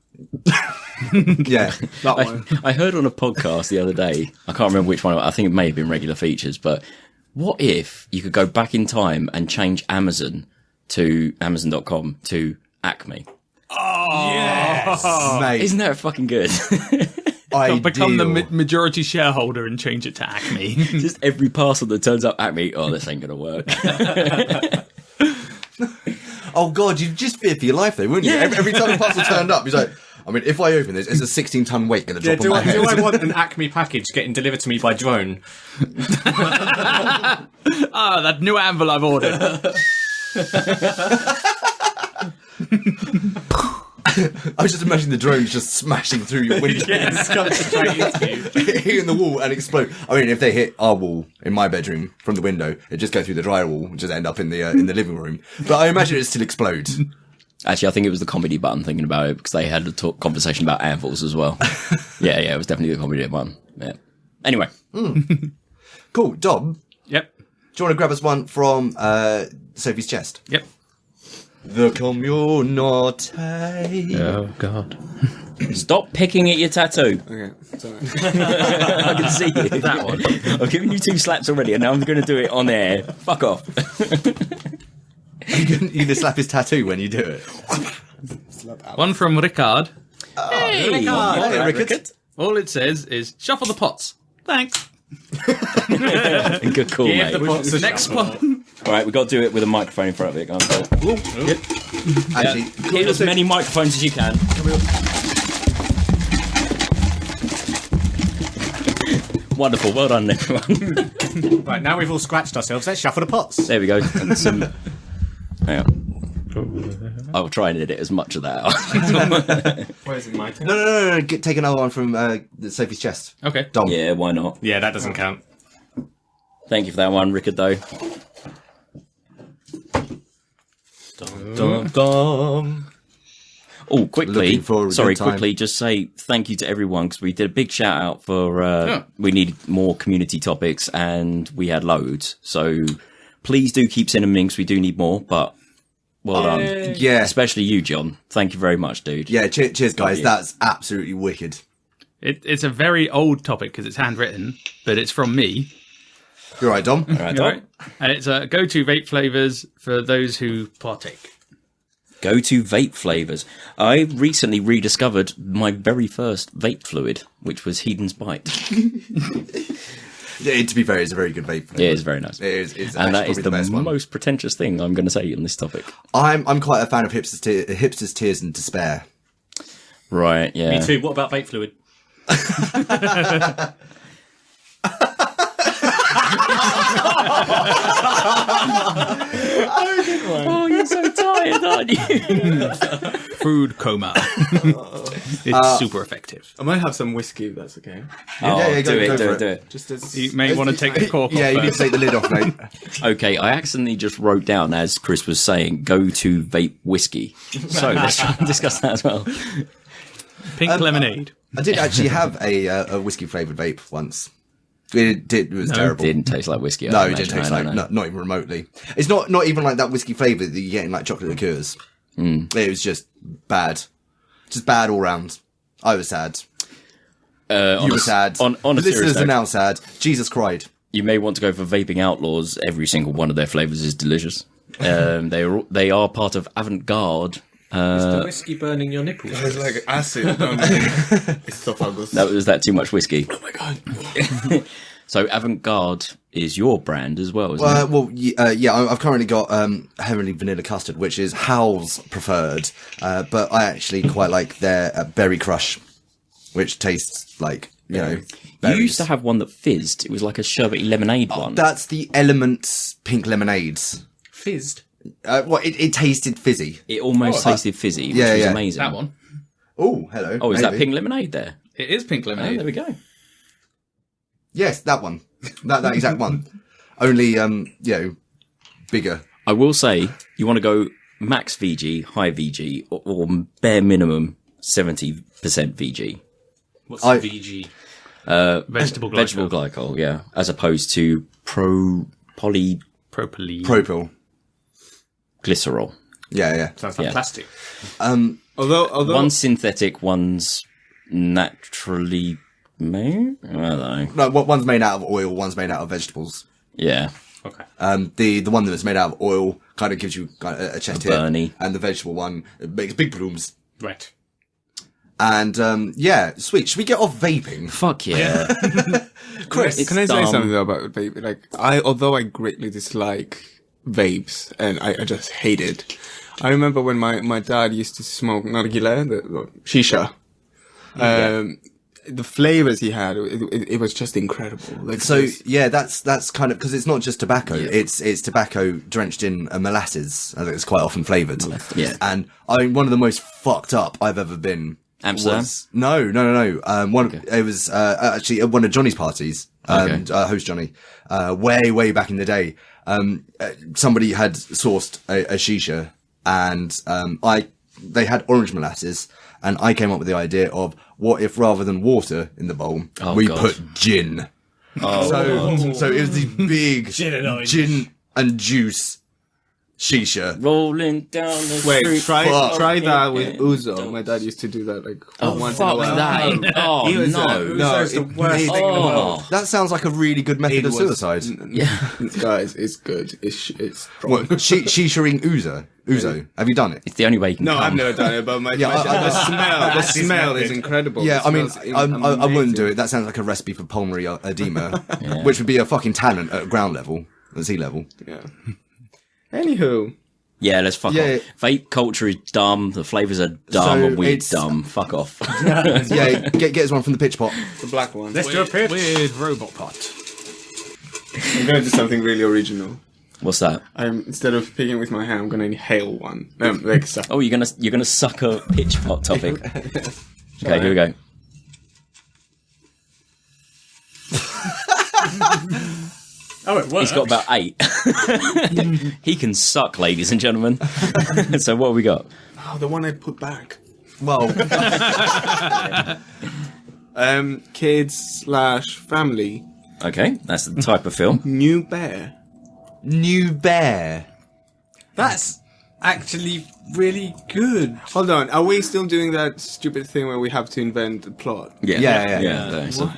[SPEAKER 1] Yeah.
[SPEAKER 5] That one.
[SPEAKER 2] I heard on a podcast the other day, I can't remember which one, I think it may have been Regular Features, but what if you could go back in time and change Amazon to Amazon.com to Acme?
[SPEAKER 1] Mate,
[SPEAKER 2] Isn't that fucking good?
[SPEAKER 6] Become the
[SPEAKER 1] ideal.
[SPEAKER 6] majority shareholder and change it to Acme.
[SPEAKER 2] Just every parcel that turns up Acme, oh, this ain't gonna work.
[SPEAKER 1] Oh god, you'd just fear for your life though, wouldn't you? Every time a parcel turned up, he's like, I mean, if I open this, it's a 16-ton weight going to drop on my head.
[SPEAKER 7] Do I want an Acme package getting delivered to me by drone?
[SPEAKER 6] That new anvil I've ordered.
[SPEAKER 1] I was just imagining the drones just smashing through your window, hitting the wall and explode. I mean, if they hit our wall in my bedroom from the window, it just go through the drywall and just end up in the living room. But I imagine it still explodes.
[SPEAKER 2] Actually, I think it was the comedy button thinking about it because they had a conversation about anvils as well. yeah, it was definitely the comedy button. Yeah. Anyway.
[SPEAKER 1] Cool. Dom, do
[SPEAKER 6] Yep.
[SPEAKER 1] you want to grab us one from Sophie's chest?
[SPEAKER 6] Yep.
[SPEAKER 1] The community.
[SPEAKER 6] Oh, God.
[SPEAKER 2] Stop picking at your tattoo.
[SPEAKER 5] Okay, sorry.
[SPEAKER 2] I can see you.
[SPEAKER 6] That one.
[SPEAKER 2] I've given you 2 slaps already and now I'm going to do it on air. Fuck off.
[SPEAKER 1] You can slap his tattoo when you do it.
[SPEAKER 6] One from Rikard.
[SPEAKER 2] Hey,
[SPEAKER 1] Rikard.
[SPEAKER 6] All it says is, shuffle the pots. Thanks.
[SPEAKER 2] Good call, mate.
[SPEAKER 6] Next one.
[SPEAKER 2] All right, we've got to do it with a microphone in front of it, guys.
[SPEAKER 1] Actually,
[SPEAKER 2] Get as many microphones as you can. Wonderful. Well done, everyone.
[SPEAKER 7] Right, now we've all scratched ourselves. Let's shuffle the pots.
[SPEAKER 2] There we go. And some... Hang on. I'll try and edit as much of that out.
[SPEAKER 5] Where is it, my turn?
[SPEAKER 1] No. Take another one from Sophie's chest.
[SPEAKER 6] Okay.
[SPEAKER 1] Dom.
[SPEAKER 2] Yeah, why not?
[SPEAKER 7] Yeah, that doesn't count.
[SPEAKER 2] Thank you for that one, Rikard, though. Oh, quickly,
[SPEAKER 1] Looking for a good time.
[SPEAKER 2] quickly, just say thank you to everyone because we did a big shout out for we needed more community topics and we had loads. So please do keep sending them in 'cause we do need more. But Well done.
[SPEAKER 1] Yeah.
[SPEAKER 2] Especially you, John. Thank you very much, dude.
[SPEAKER 1] Yeah, cheers, guys. That's absolutely wicked.
[SPEAKER 6] It's a very old topic because it's handwritten, but it's from me.
[SPEAKER 1] You're right, Dom.
[SPEAKER 2] All right,
[SPEAKER 6] All right. And it's go-to vape flavors for those who partake.
[SPEAKER 2] Go-to vape flavors. I recently rediscovered my very first vape fluid, which was Hedon's Bite.
[SPEAKER 1] Yeah, to be fair, it's a very good vape flavor.
[SPEAKER 2] Yeah, it's very nice.
[SPEAKER 1] It's
[SPEAKER 2] And that
[SPEAKER 1] actually
[SPEAKER 2] is
[SPEAKER 1] probably
[SPEAKER 2] the
[SPEAKER 1] best one.
[SPEAKER 2] most pretentious thing I'm going to say on this topic.
[SPEAKER 1] I'm quite a fan of hipsters, tears, and despair.
[SPEAKER 2] Right, yeah.
[SPEAKER 7] Me too. What about vape fluid?
[SPEAKER 2] Oh, you're so tired, aren't you?
[SPEAKER 6] Food coma. It's super effective.
[SPEAKER 5] I might have some whiskey if that's okay.
[SPEAKER 2] Oh,
[SPEAKER 1] Yeah,
[SPEAKER 2] do
[SPEAKER 1] go
[SPEAKER 2] it.
[SPEAKER 1] for
[SPEAKER 2] Do
[SPEAKER 1] it.
[SPEAKER 2] it.
[SPEAKER 5] Just as
[SPEAKER 6] You may want to take the cork
[SPEAKER 1] Yeah,
[SPEAKER 6] off
[SPEAKER 1] you need to
[SPEAKER 6] first.
[SPEAKER 1] take the lid off, mate.
[SPEAKER 2] Okay, I accidentally just wrote down, as Chris was saying, go-to vape whiskey. So let's try and discuss that as well.
[SPEAKER 6] Pink lemonade.
[SPEAKER 1] I did actually have a whiskey flavored vape once. It was terrible.
[SPEAKER 2] It didn't taste like whiskey. I
[SPEAKER 1] No, it
[SPEAKER 2] imagine.
[SPEAKER 1] didn't taste
[SPEAKER 2] No,
[SPEAKER 1] like
[SPEAKER 2] no.
[SPEAKER 1] not even remotely. It's not even like that whiskey flavour that you get in like chocolate liqueurs. It was just bad, all round. I was sad. You were sad.
[SPEAKER 2] On a
[SPEAKER 1] The
[SPEAKER 2] serious
[SPEAKER 1] listeners are
[SPEAKER 2] note,
[SPEAKER 1] now sad. Jesus cried.
[SPEAKER 2] you may want to go for Vaping Outlaws. Every single one of their flavors is delicious. They are part of Avant-Garde.
[SPEAKER 7] Is the whiskey burning your nipples?
[SPEAKER 5] it's like acid. Esophagus.
[SPEAKER 2] Was that too much whiskey?
[SPEAKER 5] Oh my god.
[SPEAKER 2] So Avant-Garde is your brand as well, isn't it?
[SPEAKER 1] I've currently got heavenly vanilla custard, which is Hal's preferred, but I actually quite like their berry crush, which tastes like
[SPEAKER 2] You
[SPEAKER 1] berries.
[SPEAKER 2] used to have one that fizzed. It was like a sherbety lemonade one.
[SPEAKER 1] That's the Elements pink lemonades.
[SPEAKER 7] Fizzed.
[SPEAKER 1] It tasted fizzy.
[SPEAKER 2] It almost tasted fizzy, which
[SPEAKER 1] yeah,
[SPEAKER 2] was
[SPEAKER 1] yeah.
[SPEAKER 2] amazing.
[SPEAKER 6] That one.
[SPEAKER 1] Oh, hello.
[SPEAKER 2] Oh, is that
[SPEAKER 1] maybe.
[SPEAKER 2] pink lemonade there?
[SPEAKER 6] It is pink
[SPEAKER 2] Oh,
[SPEAKER 6] lemonade.
[SPEAKER 2] there we go.
[SPEAKER 1] Yes, that one. That exact one. Only, bigger.
[SPEAKER 2] I will say, you want to go max VG, high VG, or bare minimum 70% VG.
[SPEAKER 7] What's
[SPEAKER 1] I-
[SPEAKER 7] VG?
[SPEAKER 6] Vegetable glycol.
[SPEAKER 2] Vegetable glycol, yeah. As opposed to
[SPEAKER 6] Propylene.
[SPEAKER 1] Propyl.
[SPEAKER 2] polyglycerol.
[SPEAKER 1] Yeah.
[SPEAKER 7] Sounds like
[SPEAKER 2] Yeah.
[SPEAKER 7] plastic.
[SPEAKER 5] Although
[SPEAKER 2] One's synthetic, one's naturally made? I don't know.
[SPEAKER 1] No, one's made out of oil, one's made out of vegetables.
[SPEAKER 2] Yeah.
[SPEAKER 7] Okay.
[SPEAKER 1] The one that's made out of oil kind of gives you a chest hit,
[SPEAKER 2] burny.
[SPEAKER 1] and the vegetable one makes big blooms.
[SPEAKER 7] Right.
[SPEAKER 1] And sweet. Should we get off vaping?
[SPEAKER 2] Fuck yeah.
[SPEAKER 1] Chris,
[SPEAKER 5] can I say
[SPEAKER 2] dumb.
[SPEAKER 5] something though about vape? Like although I greatly dislike vapes and I just hate it. I remember when my dad used to smoke nargile, the shisha. The flavors he had, it was just incredible. Like
[SPEAKER 1] so yeah, that's kind of because it's not just tobacco. It's tobacco drenched in
[SPEAKER 2] molasses.
[SPEAKER 1] I think it's quite often flavoured.
[SPEAKER 2] Yeah.
[SPEAKER 1] And I mean, one of the most fucked up I've ever been.
[SPEAKER 2] Amsterdam?
[SPEAKER 1] No. It was actually at one of Johnny's parties. Host Johnny, way back in the day. Somebody had sourced a shisha, and they had orange molasses, and I came up with the idea of what if rather than water in the bowl, we
[SPEAKER 2] God.
[SPEAKER 1] put gin. So it was the big gin and juice shisha.
[SPEAKER 2] Rolling down the
[SPEAKER 5] Wait,
[SPEAKER 2] street.
[SPEAKER 5] try that with ouzo. My dad used to do that like once in a
[SPEAKER 2] Fuck
[SPEAKER 5] while.
[SPEAKER 2] that. Oh,
[SPEAKER 5] He was,
[SPEAKER 2] no.
[SPEAKER 7] Ouzo's the worst thing in the world.
[SPEAKER 1] That sounds like a really good method of
[SPEAKER 5] was-
[SPEAKER 1] suicide.
[SPEAKER 5] Guys, it's good. It's strong.
[SPEAKER 1] What, shishaing ouzo? Ouzo. Have you done it?
[SPEAKER 2] It's the only way you can
[SPEAKER 5] No,
[SPEAKER 2] come.
[SPEAKER 5] I've never done it, but the smell is incredible.
[SPEAKER 1] Yeah, I mean,
[SPEAKER 5] Smells
[SPEAKER 1] I wouldn't do
[SPEAKER 5] amazing.
[SPEAKER 1] it. That sounds like a recipe for pulmonary edema, which would be a fucking talent at ground level, at sea level.
[SPEAKER 5] Yeah. Anywho,
[SPEAKER 2] Yeah, let's fuck
[SPEAKER 1] Yeah.
[SPEAKER 2] off. Vape culture is dumb. The flavors are dumb,
[SPEAKER 1] So
[SPEAKER 2] and we're
[SPEAKER 1] it's-
[SPEAKER 2] dumb. Fuck off.
[SPEAKER 1] Yeah, get us one from the pitch pot.
[SPEAKER 5] the black one.
[SPEAKER 7] Let's do a pitch.
[SPEAKER 6] With robot pot.
[SPEAKER 5] I'm gonna do something really original.
[SPEAKER 2] What's that?
[SPEAKER 5] Instead of picking with my hand, I'm gonna inhale one. Like suck.
[SPEAKER 2] Oh, you're gonna suck a pitch pot topic. Okay, here we go.
[SPEAKER 7] Oh, it works.
[SPEAKER 2] He's got about 8. He can suck, ladies and gentlemen. So what have we got?
[SPEAKER 5] Oh, the one I put back.
[SPEAKER 1] Well,
[SPEAKER 5] Kids/family.
[SPEAKER 2] Okay, that's the type of film.
[SPEAKER 5] New bear.
[SPEAKER 1] new bear.
[SPEAKER 7] That's actually really good.
[SPEAKER 5] Hold on, are we still doing that stupid thing where we have to invent the plot?
[SPEAKER 2] Yeah.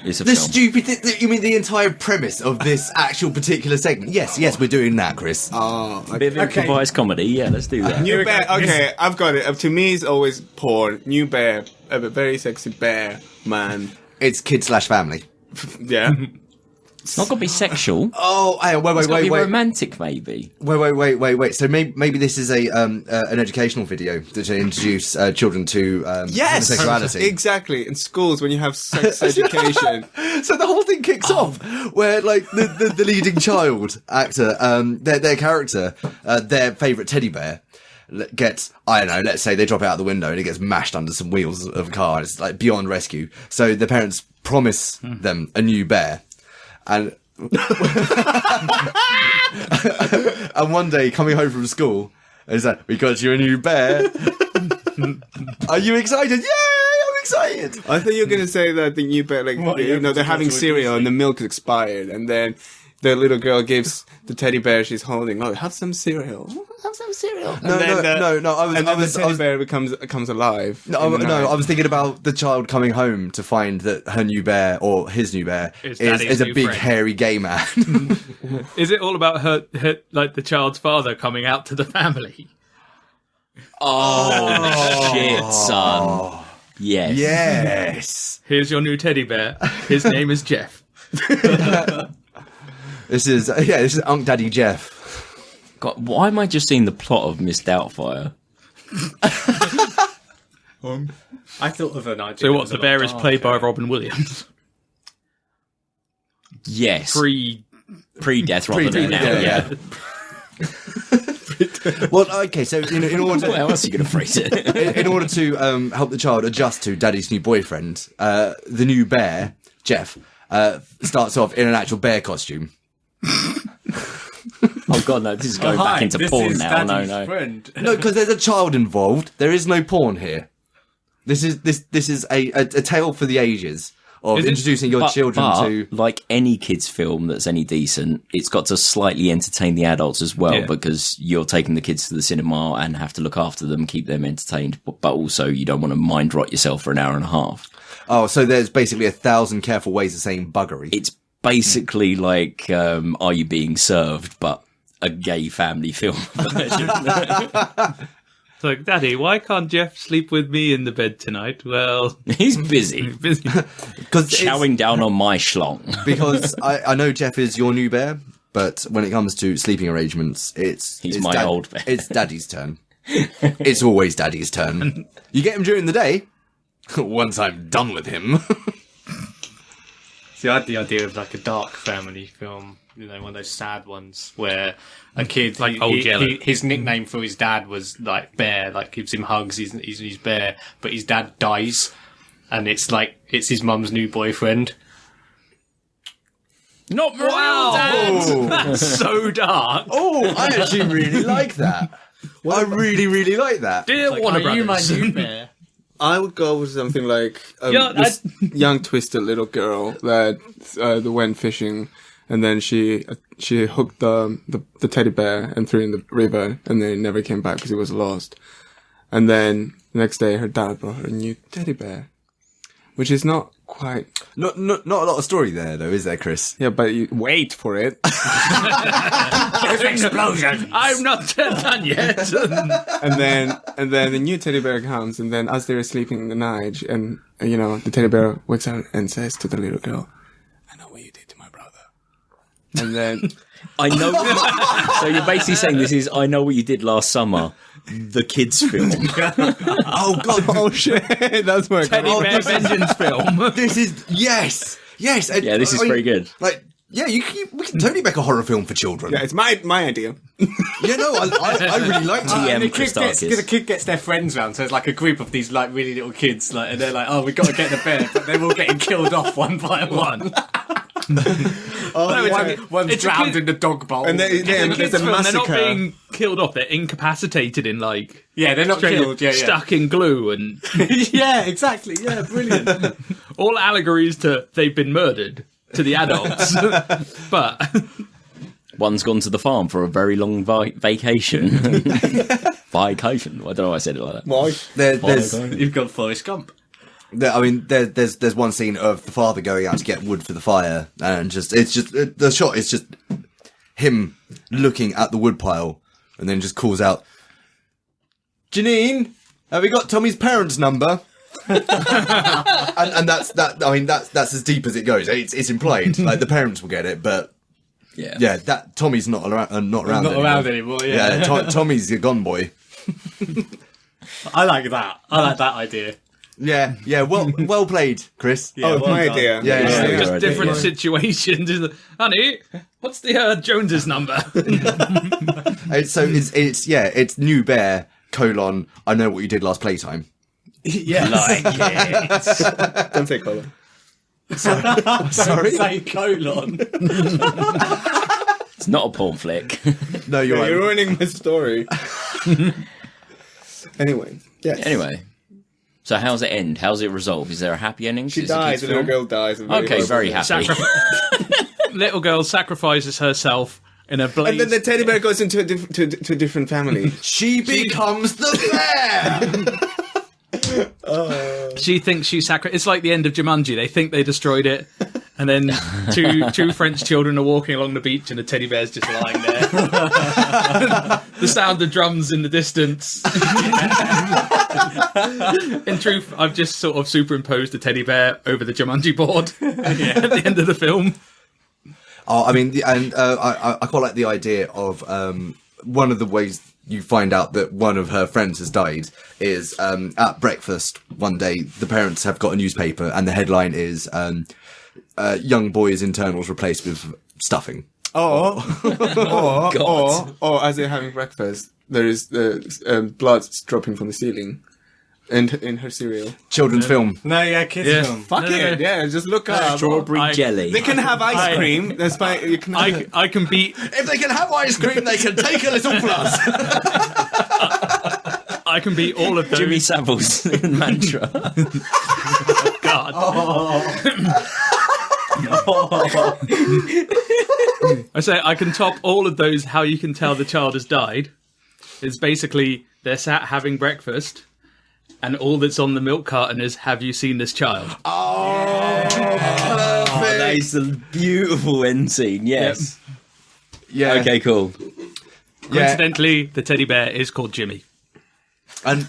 [SPEAKER 2] It's a
[SPEAKER 1] The
[SPEAKER 2] film.
[SPEAKER 1] stupid. You mean the entire premise of this actual particular segment? Yes, we're doing that, Chris.
[SPEAKER 5] Oh,
[SPEAKER 2] Bit of improvised comedy. Yeah, let's do that.
[SPEAKER 5] New bear. Okay, I've got it. To me, it's always porn. New bear, a very sexy bear man.
[SPEAKER 1] It's kid/family.
[SPEAKER 5] Yeah.
[SPEAKER 2] It's not got to be sexual.
[SPEAKER 1] Oh,
[SPEAKER 2] It's got to be
[SPEAKER 1] wait.
[SPEAKER 2] romantic, maybe.
[SPEAKER 1] Wait. So maybe this is an educational video to introduce children to homosexuality.
[SPEAKER 5] Exactly. In schools, when you have sex education.
[SPEAKER 1] So the whole thing kicks off where, like, the leading child actor, their character, their favourite teddy bear, gets, I don't know, let's say they drop it out the window and it gets mashed under some wheels of a car. And it's like beyond rescue. So the parents promise them a new bear. And and one day coming home from school, is like, we got you a new bear. Are you excited? Yay! I'm excited.
[SPEAKER 5] I thought you were going to say that the new bear, they're having cereal and the milk is expired, and then the little girl gives the teddy bear she's holding, have some cereal. Have some cereal.
[SPEAKER 1] No.
[SPEAKER 5] The teddy bear becomes alive.
[SPEAKER 1] I was thinking about the child coming home to find that her new bear, or his new bear, is a big hairy gay man.
[SPEAKER 6] Is it all about her, like the child's father coming out to the family?
[SPEAKER 2] Oh, shit, son. Yes.
[SPEAKER 1] Yes.
[SPEAKER 6] Here's your new teddy bear. His name is Jeff.
[SPEAKER 1] This is Unc Daddy Jeff.
[SPEAKER 2] God, why am I just seeing the plot of Miss Doubtfire?
[SPEAKER 7] I thought of an idea.
[SPEAKER 6] So what, the bear is played by Robin Williams?
[SPEAKER 2] Yes.
[SPEAKER 6] Pre-death
[SPEAKER 2] rather than now, yeah.
[SPEAKER 1] Well, okay, so in order to...
[SPEAKER 2] How else are you going to phrase it?
[SPEAKER 1] in order to help the child adjust to Daddy's new boyfriend, the new bear, Jeff, starts off in an actual bear costume.
[SPEAKER 2] Oh god, no! This is going back into porn now. No.
[SPEAKER 1] No, because there's a child involved. There is no porn here. This is a tale for the ages of introducing your children to.
[SPEAKER 2] Like any kids' film that's any decent, it's got to slightly entertain the adults as well, because you're taking the kids to the cinema and have to look after them, keep them entertained, but also you don't want to mind rot yourself for an hour and a half.
[SPEAKER 1] Oh, so there's basically 1,000 careful ways of saying buggery.
[SPEAKER 2] It's basically like Are You Being Served, but a gay family film version.
[SPEAKER 6] It's like, Daddy, why can't Jeff sleep with me in the bed tonight? Well,
[SPEAKER 2] he's busy.
[SPEAKER 1] Because
[SPEAKER 2] chowing down on my schlong.
[SPEAKER 1] Because I know Jeff is your new bear, but when it comes to sleeping arrangements, it's
[SPEAKER 2] my old bear.
[SPEAKER 1] It's Daddy's turn. It's always Daddy's turn. You get him during the day. Once I'm done with him.
[SPEAKER 7] See, I had the idea of like a dark family film, one of those sad ones where a kid,
[SPEAKER 6] like Old Yellow.
[SPEAKER 7] His nickname for his dad was like Bear, like gives him hugs, he's his bear, but his dad dies, and it's his mum's new boyfriend.
[SPEAKER 6] Not real Dad! That's so dark.
[SPEAKER 1] Oh, I actually really like that. I really, really like that.
[SPEAKER 6] Dear Warner Brothers.
[SPEAKER 7] You my new bear?
[SPEAKER 5] I would go with something like this young twisted little girl that went fishing, and then she hooked the teddy bear and threw it in the river, and then it never came back because it was lost. And then the next day, her dad brought her a new teddy bear, which is not quite
[SPEAKER 1] not a lot of story there though, is there, Chris?
[SPEAKER 5] Yeah, but you wait for it.
[SPEAKER 7] There's an explosion.
[SPEAKER 6] I'm not done yet.
[SPEAKER 5] and then the new teddy bear comes, and then as they're sleeping in the night, and the teddy bear wakes up and says to the little girl, "I know what you did to my brother." And then
[SPEAKER 2] I know. So you're basically saying this is I Know What You Did Last Summer, the kids' film.
[SPEAKER 1] Oh god!
[SPEAKER 5] Oh shit! That's where
[SPEAKER 6] Teddy Bear Vengeance film.
[SPEAKER 1] This is yes.
[SPEAKER 2] Yeah, this is very good.
[SPEAKER 1] Like, yeah, we can totally make a horror film for children.
[SPEAKER 5] Yeah, it's my idea.
[SPEAKER 1] Yeah, no, I really liked it.
[SPEAKER 2] TM
[SPEAKER 7] The kid gets their friends round, so it's like a group of these like really little kids, and they're like, "Oh, we've got to get the bear," but they're all getting killed off one by one. One's drowned in the dog bowl.
[SPEAKER 5] And there's a massacre.
[SPEAKER 6] They're not being killed off. They're incapacitated in
[SPEAKER 7] they're not killed. Yeah,
[SPEAKER 6] stuck in glue and
[SPEAKER 7] yeah, exactly. Yeah, brilliant.
[SPEAKER 6] All allegories to they've been murdered to the adults, but
[SPEAKER 2] one's gone to the farm for a very long vacation. Vacation. I don't know why I said it like that.
[SPEAKER 5] Why?
[SPEAKER 1] There's
[SPEAKER 7] You've got Forrest Gump.
[SPEAKER 1] there's one scene of the father going out to get wood for the fire, and the shot is just him looking at the wood pile, and then just calls out, "Janine, have you got Tommy's parents' number?" and that's as deep as it goes. It's implied, like the parents will get it, but yeah, that Tommy's not around anymore. Yeah, Tommy's a gone boy.
[SPEAKER 7] I like that. I like that idea.
[SPEAKER 1] Yeah. Well played, Chris.
[SPEAKER 7] Yeah,
[SPEAKER 5] it's my idea.
[SPEAKER 1] Yeah.
[SPEAKER 6] Just different situations. Honey, what's the Jones's number?
[SPEAKER 1] It's New Bear : I know what you did last playtime.
[SPEAKER 7] Yes.
[SPEAKER 5] Don't say colon.
[SPEAKER 7] Sorry? Say colon.
[SPEAKER 2] It's not a porn flick.
[SPEAKER 1] No, you're right.
[SPEAKER 5] You're ruining my story. Anyway, yes.
[SPEAKER 2] Anyway, so how's it end? How's it resolve? Is there a happy ending?
[SPEAKER 5] She
[SPEAKER 2] Is it a
[SPEAKER 5] dies,
[SPEAKER 2] kid's
[SPEAKER 5] the little
[SPEAKER 2] film?
[SPEAKER 5] girl dies.
[SPEAKER 2] Okay, very happy.
[SPEAKER 6] Little girl sacrifices herself in a blaze.
[SPEAKER 5] And then the teddy bear goes into a different family.
[SPEAKER 1] She becomes the bear!
[SPEAKER 6] She thinks she sacrificed. It's like the end of Jumanji. They think they destroyed it, and then two French children are walking along the beach, and the teddy bear's just lying there. The sound of drums in the distance. In truth, I've just sort of superimposed the teddy bear over the Jumanji board at the end of the film.
[SPEAKER 1] Oh, I mean, I quite like the idea of one of the ways you find out that one of her friends has died is at breakfast one day, the parents have got a newspaper and the headline is young boy's internals replaced with stuffing.
[SPEAKER 5] Or as they're having breakfast, there is blood dropping from the ceiling in her cereal.
[SPEAKER 1] Children's film.
[SPEAKER 7] No, kids film.
[SPEAKER 5] Fuck it, yeah, just look up.
[SPEAKER 2] Strawberry jelly.
[SPEAKER 5] They can have ice cream. That's fine. You can
[SPEAKER 6] I can beat.
[SPEAKER 1] If they can have ice cream, they can take a little plus.
[SPEAKER 6] I can beat all of those.
[SPEAKER 2] Jimmy Savile's mantra.
[SPEAKER 6] God. I say I can top all of those. How you can tell the child has died is basically they're sat having breakfast, and all that's on the milk carton is, "Have you seen this child?"
[SPEAKER 1] Oh, perfect.
[SPEAKER 2] That is a beautiful end scene. Yes.
[SPEAKER 1] Yeah.
[SPEAKER 2] Okay. Cool.
[SPEAKER 6] Coincidentally, the teddy bear is called Jimmy.
[SPEAKER 1] And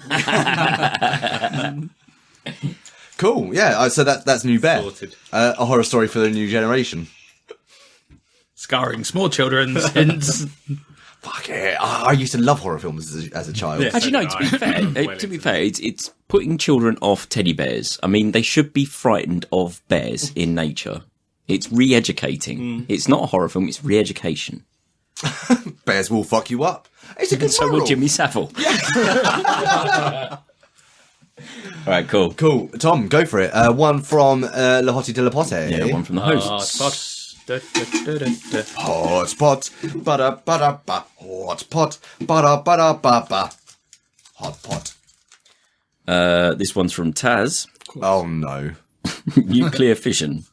[SPEAKER 1] cool. Yeah. So that's New Bear.
[SPEAKER 7] Sorted.
[SPEAKER 1] A horror story for the new generation.
[SPEAKER 6] Scarring small children since.
[SPEAKER 1] Fuck it. I used to love horror films as a child.
[SPEAKER 7] Yeah.
[SPEAKER 2] Actually, no. To be fair, it's putting children off teddy bears. I mean, they should be frightened of bears in nature. It's re-educating. It's not a horror film. It's re-education.
[SPEAKER 1] Bears will fuck you up. It's a good
[SPEAKER 2] So will
[SPEAKER 1] moral.
[SPEAKER 2] Jimmy Savile. All right, cool.
[SPEAKER 1] Cool. Tom, go for it. One from La Hotti de la Pote.
[SPEAKER 2] Yeah, one from the hosts.
[SPEAKER 1] Hot pot. Ba-da-ba-da-ba. Hot pot. Ba-da-ba-da-ba-ba. Hot pot.
[SPEAKER 2] This one's from Taz.
[SPEAKER 1] Oh, no.
[SPEAKER 2] Nuclear fission.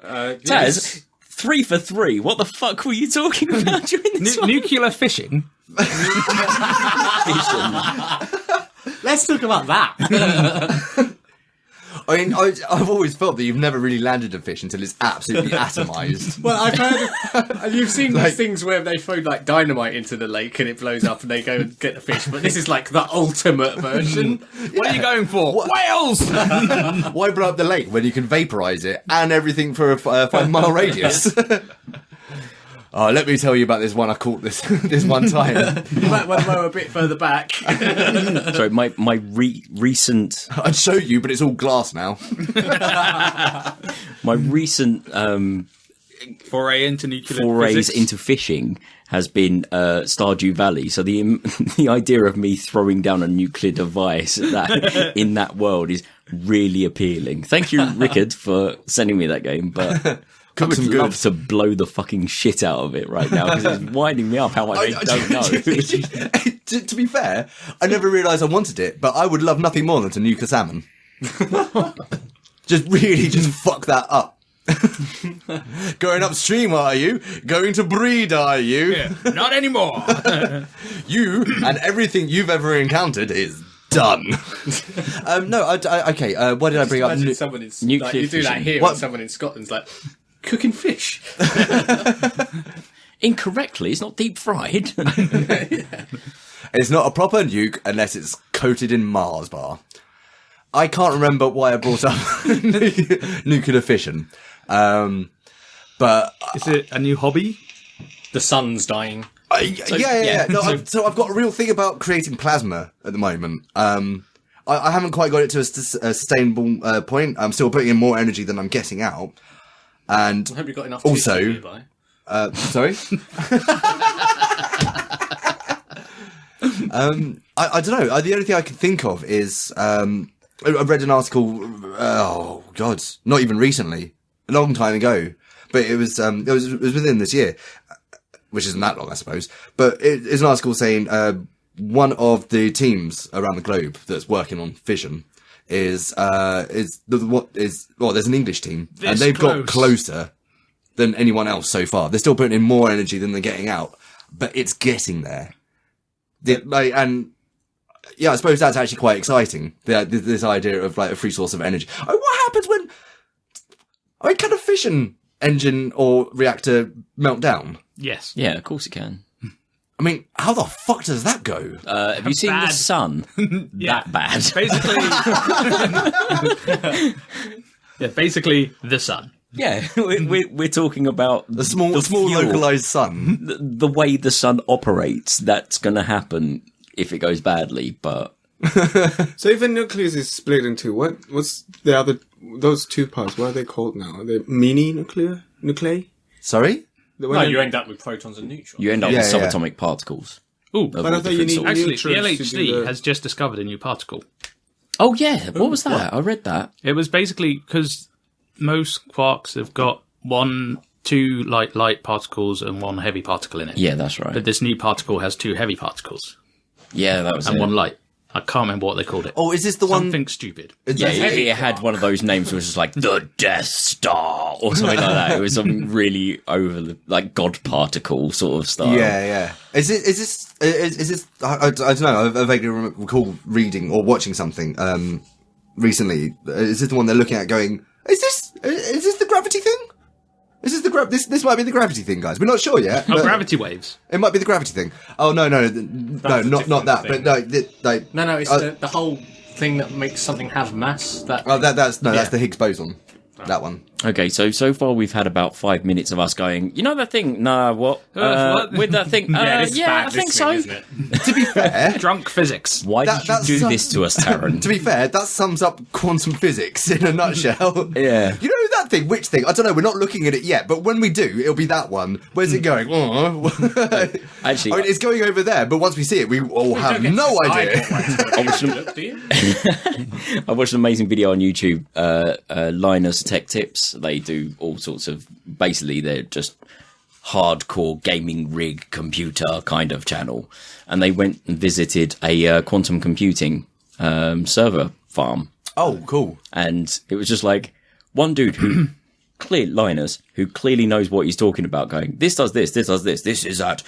[SPEAKER 2] Taz, 3 for 3. What the fuck were you talking about during this one?
[SPEAKER 6] Nuclear fishing.
[SPEAKER 2] Fission.
[SPEAKER 7] Let's talk about that.
[SPEAKER 1] I mean, I've always felt that you've never really landed a fish until it's absolutely atomized.
[SPEAKER 7] Well, I've heard. You've seen these things where they throw like dynamite into the lake and it blows up, and they go and get the fish. But this is like the ultimate version.
[SPEAKER 6] What are you going for? Whales!
[SPEAKER 1] Why blow up the lake when you can vaporize it and everything for a 5-mile radius? Oh, let me tell you about this one I caught this one time.
[SPEAKER 7] You might want to go a bit further back.
[SPEAKER 2] Sorry, my recent...
[SPEAKER 1] I'd show you, but it's all glass now.
[SPEAKER 2] My recent
[SPEAKER 6] Foray into nuclear
[SPEAKER 2] forays
[SPEAKER 6] physics.
[SPEAKER 2] into fishing has been Stardew Valley. So the idea of me throwing down a nuclear device in that world is really appealing. Thank you, Rikard, for sending me that game, but... I would love to blow the fucking shit out of it right now because it's winding me up how much I don't know.
[SPEAKER 1] To be fair, I never realised I wanted it, but I would love nothing more than to nuke a salmon. Just fuck that up. Going upstream, are you? Going to breed, are you?
[SPEAKER 6] Yeah, not anymore.
[SPEAKER 1] You and everything you've ever encountered is done. Okay. Why did I bring up?
[SPEAKER 7] Imagine someone in
[SPEAKER 2] nuclear
[SPEAKER 7] like, you do that
[SPEAKER 2] fission.
[SPEAKER 7] here,
[SPEAKER 1] What?
[SPEAKER 7] and someone in Scotland's like cooking fish.
[SPEAKER 2] Incorrectly, it's not deep fried.
[SPEAKER 1] It's not a proper nuke unless it's coated in Mars bar. I can't remember why I brought up nuclear fission. But
[SPEAKER 6] Is it a new hobby?
[SPEAKER 7] The sun's dying.
[SPEAKER 1] yeah. No, so I've got a real thing about creating plasma at the moment. I haven't quite got it to a sustainable point. I'm still putting in more energy than I'm getting out. And
[SPEAKER 7] I hope you've got enough.
[SPEAKER 1] Also-
[SPEAKER 7] tissue nearby.
[SPEAKER 1] sorry. I don't know. The only thing I can think of is I read an article. Oh God, not even recently, a long time ago, but it was within this year, which isn't that long, I suppose. But it's an article saying one of the teams around the globe that's working on fission there's an English team, and they've got closer than anyone else so far. They're still putting in more energy than they're getting out, but it's getting there. And yeah, I suppose that's actually quite exciting. This idea of like a free source of energy. What happens when, can a fission engine or reactor melt down?
[SPEAKER 6] Yes.
[SPEAKER 2] Yeah, of course it can.
[SPEAKER 1] I mean, how the fuck does that go?
[SPEAKER 2] Have you seen the
[SPEAKER 6] bad.
[SPEAKER 2] sun? That bad.
[SPEAKER 6] Basically the sun.
[SPEAKER 2] Yeah, we're talking about
[SPEAKER 1] The small
[SPEAKER 2] fuel.
[SPEAKER 1] localized sun.
[SPEAKER 2] The way the sun operates. That's going to happen if it goes badly, but
[SPEAKER 5] So if a nucleus is split in two, what's the other, those two parts, what are they called now? Are they mini nuclei?
[SPEAKER 1] Sorry?
[SPEAKER 7] No, you end up with protons and neutrons.
[SPEAKER 2] you end up with
[SPEAKER 1] Yeah, yeah.
[SPEAKER 2] subatomic particles.
[SPEAKER 6] Ooh,
[SPEAKER 2] of
[SPEAKER 5] But
[SPEAKER 2] all
[SPEAKER 5] I thought you
[SPEAKER 2] different
[SPEAKER 5] need
[SPEAKER 2] sorts.
[SPEAKER 6] actually, the
[SPEAKER 5] neutrons to do
[SPEAKER 6] LHC
[SPEAKER 5] the-
[SPEAKER 6] has just discovered a new particle.
[SPEAKER 2] Oh yeah, what was that? I read that.
[SPEAKER 6] It was basically because most quarks have got two light particles and one heavy particle in it.
[SPEAKER 2] Yeah, that's right.
[SPEAKER 6] But this new particle has two heavy particles
[SPEAKER 2] Yeah, that was
[SPEAKER 6] and
[SPEAKER 2] it.
[SPEAKER 6] one light. I can't remember what they called it.
[SPEAKER 1] Oh, is this the one?
[SPEAKER 6] Something stupid.
[SPEAKER 2] Yeah, it had one of those names which was just like the Death Star or something like that. It was something really over the like God particle sort of style.
[SPEAKER 1] Yeah. Is this? I don't know. I vaguely recall reading or watching something recently. Is this the one they're looking at? Going, is this the gravity thing? Is this the this might be the gravity thing, guys? We're not sure yet.
[SPEAKER 6] Oh,
[SPEAKER 1] but
[SPEAKER 6] gravity waves.
[SPEAKER 1] It might be the gravity thing. Oh no, not that.
[SPEAKER 7] thing.
[SPEAKER 1] But no,
[SPEAKER 7] No, it's the whole thing that makes something have mass.
[SPEAKER 1] that's the Higgs boson. That one.
[SPEAKER 2] Okay, so far we've had about 5 minutes of us going, you know that thing? Nah, what?
[SPEAKER 6] What?
[SPEAKER 2] With that thing?
[SPEAKER 7] this is bad
[SPEAKER 2] I think so.
[SPEAKER 7] listening, isn't it?
[SPEAKER 1] To be fair,
[SPEAKER 6] Drunk physics.
[SPEAKER 2] Why
[SPEAKER 1] That-
[SPEAKER 2] did you
[SPEAKER 1] that's
[SPEAKER 2] do
[SPEAKER 1] some-
[SPEAKER 2] this to us, Taran?
[SPEAKER 1] to be fair, that sums up quantum physics in a nutshell.
[SPEAKER 2] Yeah.
[SPEAKER 1] You know that thing? Which thing? I don't know. We're not looking at it yet, but when we do, it'll be that one. Where's it going?
[SPEAKER 2] Actually,
[SPEAKER 1] I mean, it's going over there, but once we see it, we all have no idea.
[SPEAKER 2] I watched
[SPEAKER 7] Look, do you?
[SPEAKER 2] I watched an amazing video on YouTube, Linus Tech Tips. They do all sorts of, basically they're just hardcore gaming rig computer kind of channel. And they went and visited a quantum computing server farm.
[SPEAKER 1] Oh, cool.
[SPEAKER 2] And it was just like one dude who, Linus, who clearly knows what he's talking about, going, this does this is at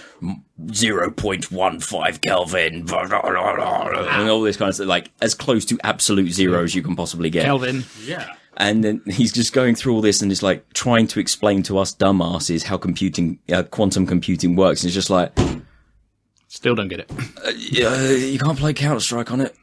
[SPEAKER 2] 0.15 Kelvin, and all this kind of stuff, like as close to absolute zero as you can possibly get.
[SPEAKER 6] Kelvin.
[SPEAKER 7] Yeah.
[SPEAKER 2] And then he's just going through all this and it's like trying to explain to us dumbasses how quantum computing works. And it's just like,
[SPEAKER 6] Still don't get it.
[SPEAKER 2] you can't play Counter-Strike on it.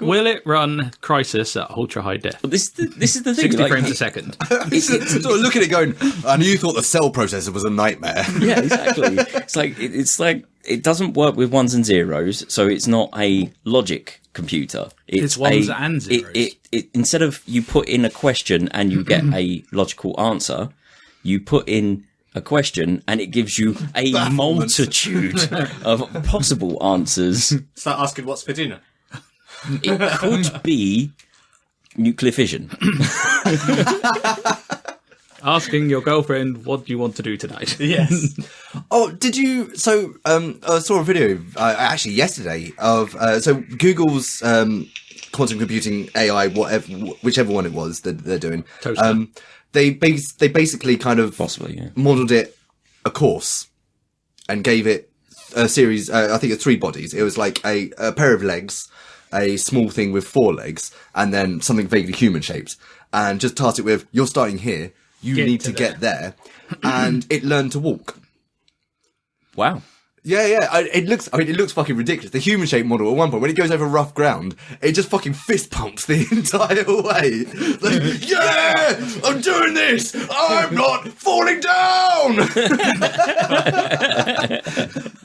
[SPEAKER 6] Will it run Crisis at ultra high def?
[SPEAKER 2] This is the thing.
[SPEAKER 6] 60
[SPEAKER 2] like,
[SPEAKER 6] frames a second.
[SPEAKER 1] Sort of look at it going, I knew you thought the cell processor was a nightmare.
[SPEAKER 2] Yeah, exactly. It's like it doesn't work with ones and zeros, so it's not a logic computer.
[SPEAKER 6] It's ones and zeros.
[SPEAKER 2] It instead of you put in a question and you get a logical answer, you put in a question and it gives you a multitude of possible answers.
[SPEAKER 7] Start asking what's for dinner.
[SPEAKER 2] It could be nuclear fission.
[SPEAKER 6] asking your girlfriend, what do you want to do tonight?
[SPEAKER 7] Yes.
[SPEAKER 1] Oh, did you? So, I saw a video actually yesterday of so Google's quantum computing AI, whichever one it was that they're doing.
[SPEAKER 6] Toaster.
[SPEAKER 1] They basically kind of
[SPEAKER 2] Possibly, yeah.
[SPEAKER 1] modeled it a course and gave it a series. I think of 3 bodies. It was like a pair of legs, a small thing with 4 legs, and then something vaguely human shaped. And just tasked it with, you're starting here. You need to get there. And it learned to walk.
[SPEAKER 2] Wow.
[SPEAKER 1] Yeah. It looks fucking ridiculous. The human shaped model at one point, when it goes over rough ground, it just fucking fist pumps the entire way. Like, yeah, I'm doing this. I'm not falling down.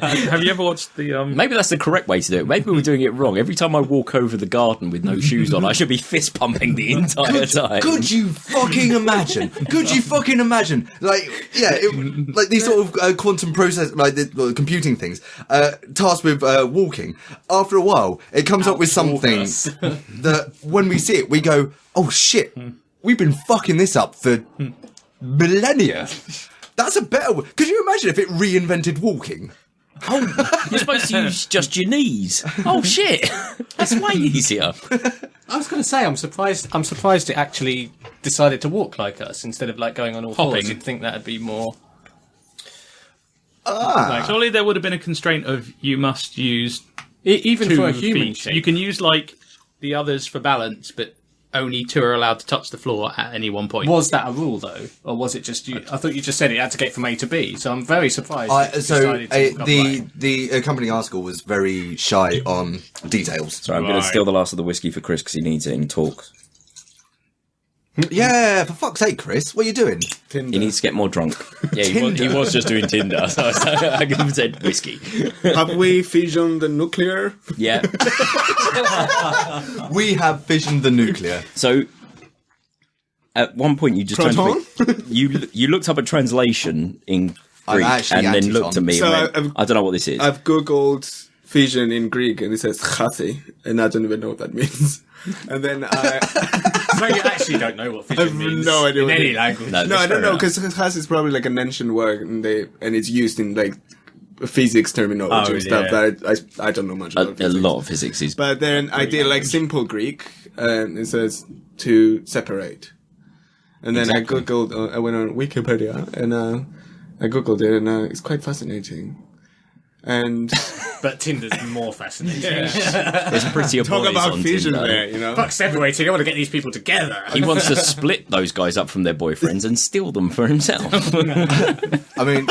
[SPEAKER 6] Have you ever watched the...
[SPEAKER 2] Maybe that's the correct way to do it. Maybe we're doing it wrong. Every time I walk over the garden with no shoes on, I should be fist pumping the entire time.
[SPEAKER 1] Could you fucking imagine? Like, yeah, like these sort of quantum process, like the computing things, tasked with walking. After a while, it comes up with something that when we see it, we go, "Oh shit, we've been fucking this up for millennia." That's a better. Could you imagine if it reinvented walking?
[SPEAKER 2] You're supposed to use just your knees. Oh shit, that's way easier.
[SPEAKER 7] I was going to say, I'm surprised it actually decided to walk like us instead of like going on all fours.
[SPEAKER 6] Hopping.
[SPEAKER 7] You'd think that'd be more.
[SPEAKER 6] Surely there would have been a constraint of you must use
[SPEAKER 7] Even
[SPEAKER 6] 2
[SPEAKER 7] for a human
[SPEAKER 6] feet.
[SPEAKER 7] shape.
[SPEAKER 6] You can use like the others for balance, but only 2 are allowed to touch the floor at any one point.
[SPEAKER 7] Was that a rule though, or was it just you? I thought you just said it had to get from A to B. So I'm very surprised.
[SPEAKER 1] The accompanying article was very shy on details.
[SPEAKER 2] Sorry, I'm going to steal the last of the whiskey for Chris because he needs it in talk.
[SPEAKER 1] Yeah, for fuck's sake, Chris, what are you doing?
[SPEAKER 2] He needs to get more drunk. Yeah, he was just doing Tinder. So I could have said whiskey.
[SPEAKER 5] Have we fissioned the nuclear?
[SPEAKER 2] Yeah.
[SPEAKER 1] We have fissioned the nuclear.
[SPEAKER 2] So at one point you just turned to me, you looked up a translation in Greek and then looked at me and went, I don't know what this is.
[SPEAKER 5] I've googled fission in Greek and it says chasi, and I don't even know what that means. And then
[SPEAKER 7] So you actually don't know what fission means.
[SPEAKER 5] No idea
[SPEAKER 7] in
[SPEAKER 5] what
[SPEAKER 7] any
[SPEAKER 5] it-
[SPEAKER 7] language.
[SPEAKER 2] No,
[SPEAKER 5] no, I don't know,
[SPEAKER 2] enough.
[SPEAKER 5] because chasi is probably like an ancient word, and it's used in like physics terminology and stuff that I don't know much about.
[SPEAKER 2] A
[SPEAKER 5] physics.
[SPEAKER 2] lot of physics is.
[SPEAKER 5] But then I did like simple Greek, and it says to separate. And then I googled, I went on Wikipedia, and I googled it, and it's quite fascinating. And
[SPEAKER 7] But Tinder's more fascinating.
[SPEAKER 2] There's prettier
[SPEAKER 5] talk
[SPEAKER 2] boys
[SPEAKER 5] about
[SPEAKER 2] on
[SPEAKER 5] fission
[SPEAKER 2] Tinder.
[SPEAKER 5] there, you know.
[SPEAKER 7] Fuck separating. I want to get these people together.
[SPEAKER 2] He wants to split those guys up from their boyfriends and steal them for himself.
[SPEAKER 1] I mean,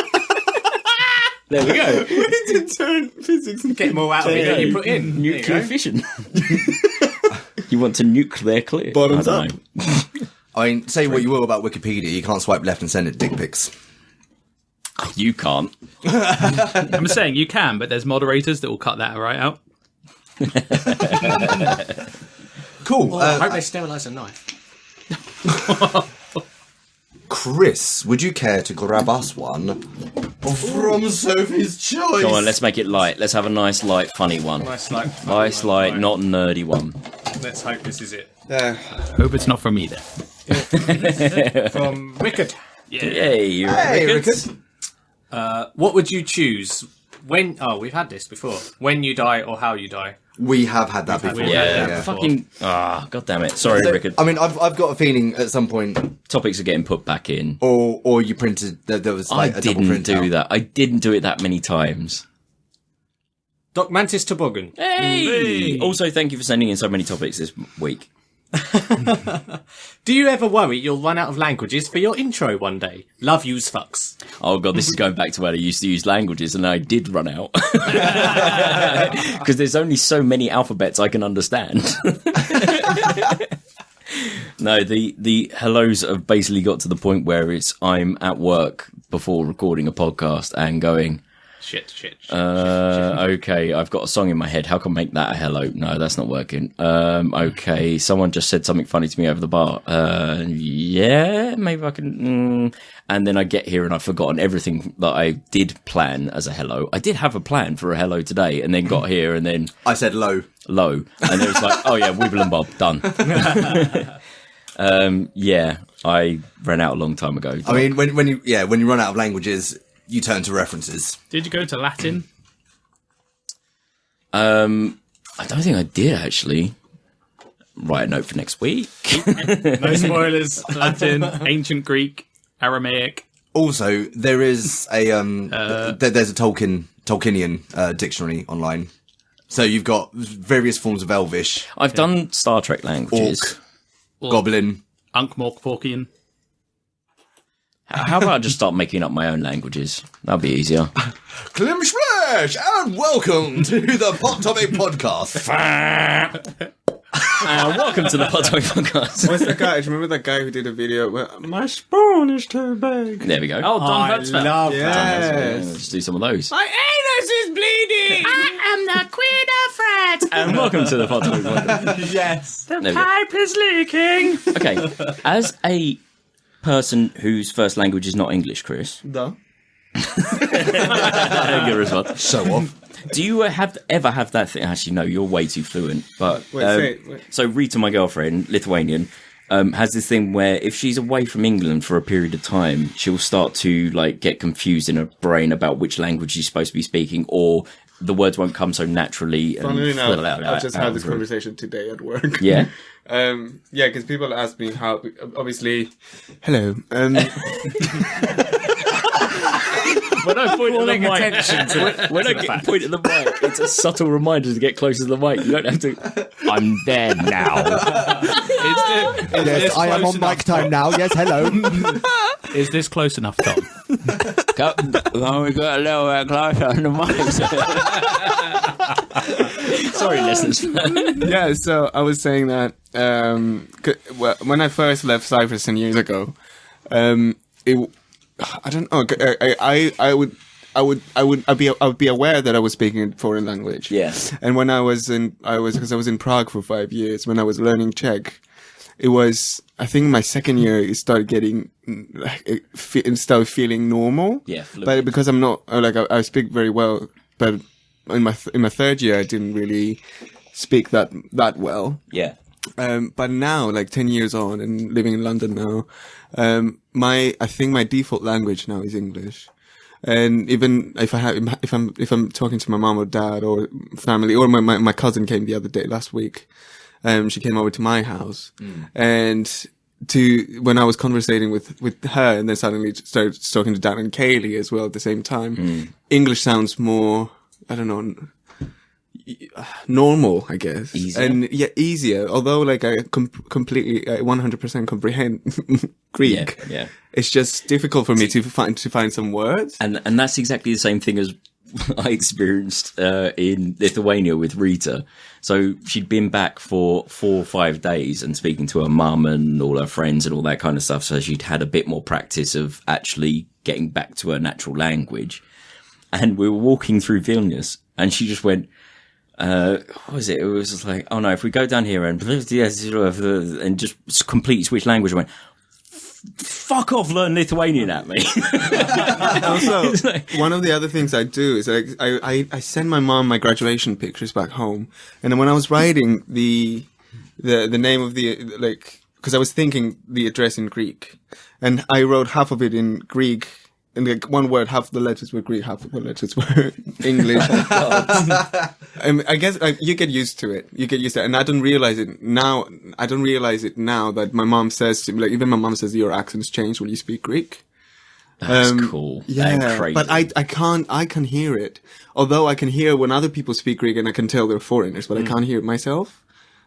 [SPEAKER 2] There we go.
[SPEAKER 5] We did turn physics and
[SPEAKER 7] Get more out of it than you put in.
[SPEAKER 2] Nuclear fission. You want to nuke their clear.
[SPEAKER 5] Bottoms
[SPEAKER 2] I don't
[SPEAKER 5] up.
[SPEAKER 2] know.
[SPEAKER 1] I mean, say what you will about Wikipedia, you can't swipe left and send it dick pics.
[SPEAKER 2] You can't.
[SPEAKER 6] I'm saying you can, but there's moderators that will cut that right out.
[SPEAKER 1] Cool.
[SPEAKER 7] I hope they sterilise a knife.
[SPEAKER 1] Chris, would you care to grab us one from Sophie's choice?
[SPEAKER 2] Come on, let's make it light. Let's have a nice, light, funny one.
[SPEAKER 7] Nice, like,
[SPEAKER 2] Nice, light, not nerdy one.
[SPEAKER 7] Let's hope this is it.
[SPEAKER 6] Hope it's not from either.
[SPEAKER 7] From Rikard.
[SPEAKER 2] Yay, you're
[SPEAKER 1] Hey,
[SPEAKER 2] right.
[SPEAKER 1] Rikard.
[SPEAKER 7] What would you choose when? Oh, we've had this before. When you die or how you die.
[SPEAKER 1] We have had that before.
[SPEAKER 2] Yeah, fucking. God damn it. Sorry,
[SPEAKER 1] So,
[SPEAKER 2] Rickard.
[SPEAKER 1] I mean, I've got a feeling at some point,
[SPEAKER 2] Topics are getting put back in.
[SPEAKER 1] or you printed there was like
[SPEAKER 2] I
[SPEAKER 1] a double
[SPEAKER 2] didn't
[SPEAKER 1] print
[SPEAKER 2] do
[SPEAKER 1] out.
[SPEAKER 2] that. I didn't do it that many times.
[SPEAKER 7] Doc Mantis Toboggan.
[SPEAKER 2] Hey! Also, thank you for sending in so many topics this week.
[SPEAKER 7] Do you ever worry you'll run out of languages for your intro one day? Love yous fucks.
[SPEAKER 2] Oh god, this is going back to when I used to use languages and I did run out. Because there's only so many alphabets I can understand. No, the hellos have basically got to the point where I'm at work before recording a podcast and going,
[SPEAKER 6] Shit.
[SPEAKER 2] okay, I've got a song in my head. How can I make that a hello? No, that's not working. Okay, someone just said something funny to me over the bar. Yeah, maybe I can. And then I get here and I've forgotten everything that I did plan as a hello. I did have a plan for a hello today, and then got here and then
[SPEAKER 1] I said low.
[SPEAKER 2] low, and it was like, oh yeah, wibble and bob, done. Yeah, I ran out a long time ago.
[SPEAKER 1] I mean, when you run out of languages, you turn to references.
[SPEAKER 6] Did you go to Latin?
[SPEAKER 2] I don't think I did actually. Write a note for next week.
[SPEAKER 7] No spoilers.
[SPEAKER 6] Latin, ancient Greek, Aramaic.
[SPEAKER 1] Also, there is a there's a Tolkienian dictionary online. So you've got various forms of Elvish,
[SPEAKER 2] I've done Star Trek languages.
[SPEAKER 1] Goblin.
[SPEAKER 6] Ankh-Morporkian.
[SPEAKER 2] How about I just start making up my own languages? That'll be easier.
[SPEAKER 1] Klimsplash, and welcome to the Hot Topic Podcast.
[SPEAKER 2] Welcome to the Hot Topic Podcast.
[SPEAKER 5] What's that guy? Do you remember that guy who did a video where my spoon is too big?
[SPEAKER 2] There we go.
[SPEAKER 6] Oh, Don Hertzfeld.
[SPEAKER 7] love
[SPEAKER 5] Yes.
[SPEAKER 2] Let's do some of those.
[SPEAKER 5] My anus is bleeding.
[SPEAKER 6] I am the queen of Fred.
[SPEAKER 2] And welcome to the Hot Topic Podcast.
[SPEAKER 7] Yes.
[SPEAKER 2] There we go.
[SPEAKER 6] Pipe is leaking.
[SPEAKER 2] Okay, as a person whose first language is not English, Chris.
[SPEAKER 5] No.
[SPEAKER 2] Good response.
[SPEAKER 1] Show off.
[SPEAKER 2] Do you ever have that thing? Actually, no, you're way too fluent. But
[SPEAKER 5] Wait.
[SPEAKER 2] so Rita, my girlfriend, Lithuanian, has this thing where if she's away from England for a period of time, she'll start to like get confused in her brain about which language she's supposed to be speaking, or the words won't come so naturally.
[SPEAKER 5] Funnily enough, I just had this
[SPEAKER 2] conversation.
[SPEAKER 5] conversation today at work.
[SPEAKER 2] Yeah.
[SPEAKER 5] Yeah, because people ask me how. Obviously, hello.
[SPEAKER 2] When I point at the
[SPEAKER 7] Calling
[SPEAKER 2] mic,
[SPEAKER 7] attention to
[SPEAKER 2] when I get point at the mic, it's a subtle reminder to get closer to the mic. You don't have to. I'm there now.
[SPEAKER 1] Yes, I am on mic time now. Yes, hello.
[SPEAKER 6] Is this close enough, Tom?
[SPEAKER 2] Oh, we got a little bit closer on the mic. Sorry, listeners.
[SPEAKER 5] Yeah, so I was saying that when I first left Cyprus 10 years ago, I don't know. I would be aware that I was speaking a foreign language.
[SPEAKER 2] Yeah.
[SPEAKER 5] And when I was in Prague for 5 years, when I was learning Czech, it was, I think my second year, it started getting, it started feeling normal.
[SPEAKER 2] Yeah, fluent.
[SPEAKER 5] But because I'm not, I speak very well, but in my third year, I didn't really speak that well.
[SPEAKER 2] Yeah.
[SPEAKER 5] But now, like 10 years on and living in London now, I think my default language now is English. And even if I'm talking to my mom or dad or family, or my cousin came the other day, last week, she came over to my house and when I was conversating with her and then suddenly started talking to Dan and Kaylee as well at the same time, English sounds more, I don't know, normal, I guess.
[SPEAKER 2] Easier?
[SPEAKER 5] And yeah, easier. Although like I completely 100% comprehend Greek.
[SPEAKER 2] Yeah.
[SPEAKER 5] It's just difficult for me to find some words.
[SPEAKER 2] And that's exactly the same thing as I experienced in Lithuania with Rita. So she'd been back for 4 or 5 days and speaking to her mum and all her friends and all that kind of stuff. So she'd had a bit more practice of actually getting back to her natural language. And we were walking through Vilnius and she just went, what was it? It was just like, oh no, if we go down here and just completely switch language, I went, fuck off, learn Lithuanian at me.
[SPEAKER 5] Also, one of the other things I do is I send my mom my graduation pictures back home, and then when I was writing the name of the because I was thinking the address in Greek, and I wrote half of it in Greek. And like one word, half the letters were Greek, half the letters were English. I guess you get used to it. You get used to it. And I don't realize it now. That my mom says to me, like, even my mom says, your accent's changed when you speak Greek.
[SPEAKER 2] That's cool.
[SPEAKER 5] Yeah,
[SPEAKER 2] That's crazy.
[SPEAKER 5] but I can hear it. Although I can hear when other people speak Greek and I can tell they're foreigners, but I can't hear it myself.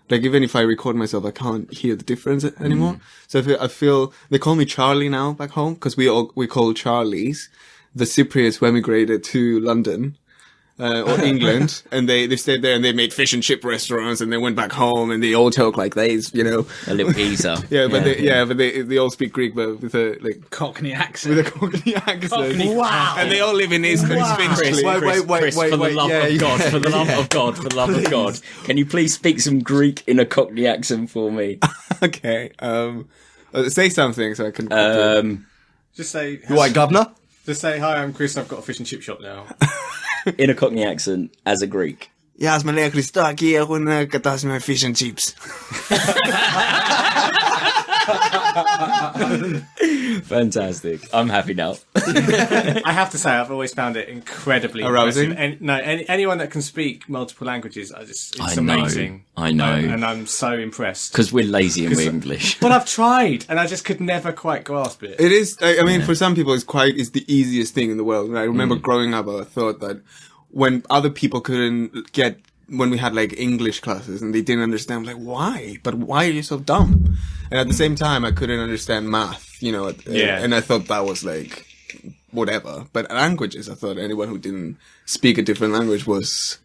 [SPEAKER 5] Like, even if I record myself, I can't hear the difference anymore. So I feel, they call me Charlie now back home, because we call Charlies the Cypriots who emigrated to London, or England, and they stayed there and they made fish and chip restaurants and they went back home and they all talk like these, you know.
[SPEAKER 2] A little pizza.
[SPEAKER 5] Yeah, but they all speak Greek, but with a, like,
[SPEAKER 6] Cockney accent.
[SPEAKER 5] with a Cockney accent.
[SPEAKER 6] Cockney.
[SPEAKER 7] Wow.
[SPEAKER 5] And they all live in East Finchley.
[SPEAKER 2] Chris, for the love of God, for the love of God, for the love of God, can you please speak some Greek in a Cockney accent for me?
[SPEAKER 5] Okay. Say something so I can.
[SPEAKER 7] Just say,
[SPEAKER 1] Right, governor?
[SPEAKER 7] just say, hi, I'm Chris. I've got a fish and chip shop now.
[SPEAKER 2] In a Cockney accent, as a Greek.
[SPEAKER 5] Γεια σας, με λέει Χριστάκη, έχουν κατάσει με fish and chips.
[SPEAKER 2] Fantastic. I'm happy now.
[SPEAKER 7] I have to say, I've always found it incredibly
[SPEAKER 5] arousing.
[SPEAKER 7] impressive. Anyone that can speak multiple languages, it's
[SPEAKER 2] I know.
[SPEAKER 7] amazing.
[SPEAKER 2] I know.
[SPEAKER 7] And I'm so impressed.
[SPEAKER 2] Because we're lazy and we're English.
[SPEAKER 7] But I've tried, and I just could never quite grasp it.
[SPEAKER 5] It is. I mean, for some people, it's the easiest thing in the world. And I remember growing up, I thought that when other people couldn't get, when we had like English classes and they didn't understand, I'm like, why? But why are you so dumb? And at the same time, I couldn't understand math, you know. And I thought that was like whatever. But languages, I thought anyone who didn't speak a different language was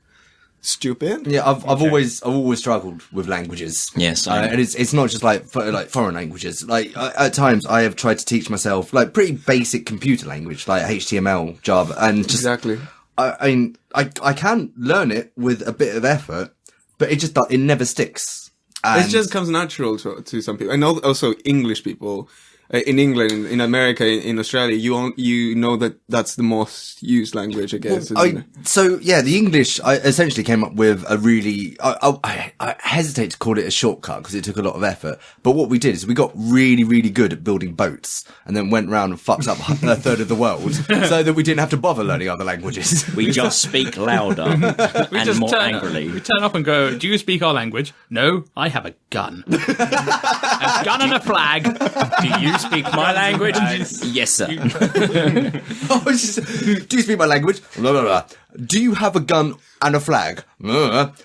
[SPEAKER 5] stupid.
[SPEAKER 1] Yeah, I've always struggled with languages.
[SPEAKER 2] Yes,
[SPEAKER 1] and it's not just like foreign languages. Like at times, I have tried to teach myself like pretty basic computer language, like HTML, Java, and just
[SPEAKER 5] Exactly.
[SPEAKER 1] I mean, I can learn it with a bit of effort, but it never sticks. And
[SPEAKER 5] It just comes natural to some people, and also English people. In England, in America, in Australia, you know that that's the most used language, I guess.
[SPEAKER 1] The English, I essentially came up with a really, I hesitate to call it a shortcut because it took a lot of effort. But what we did is we got really, really good at building boats and then went around and fucked up a third of the world so that we didn't have to bother learning other languages.
[SPEAKER 2] We just speak louder and more angrily.
[SPEAKER 6] We turn up and go, do you speak our language? No, I have a gun. A gun and a flag. Do you speak my language?
[SPEAKER 2] Yes, sir.
[SPEAKER 1] Do you speak my language? Blah, blah, blah. Do you have a gun and a flag? I've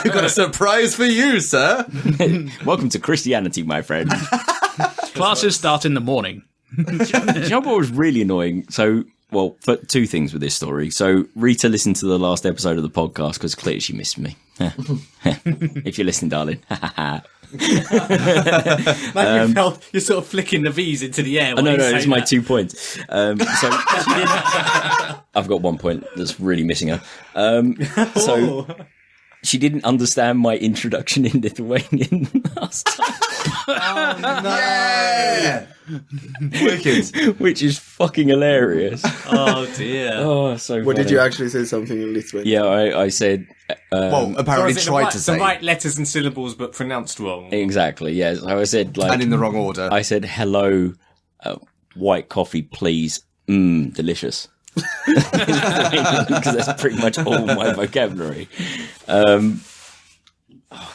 [SPEAKER 1] got a surprise for you, sir.
[SPEAKER 2] Welcome to Christianity, my friend.
[SPEAKER 6] Classes start in the morning.
[SPEAKER 2] Do you know what was really annoying? So, well, for two things with this story. So, Rita listened to the last episode of the podcast because clearly she missed me. If you're listening, darling.
[SPEAKER 7] You're sort of flicking the V's into the air.
[SPEAKER 2] No, it's my 2 points. So she didn't. I've got 1 point that's really missing her. So she didn't understand my introduction in Lithuanian last time.
[SPEAKER 1] Yeah! Wicked.
[SPEAKER 2] Which is fucking hilarious.
[SPEAKER 7] Oh dear.
[SPEAKER 2] Oh, so
[SPEAKER 5] What did
[SPEAKER 2] funny.
[SPEAKER 5] you actually say something in Lithuanian?
[SPEAKER 2] Yeah, I said.
[SPEAKER 1] Well, apparently tried to say.
[SPEAKER 7] the right letters and syllables, but pronounced wrong.
[SPEAKER 2] Exactly, yes. I said, like.
[SPEAKER 1] And in the wrong order.
[SPEAKER 2] I said, hello, white coffee, please. Delicious. Because that's pretty much all my vocabulary. Oh,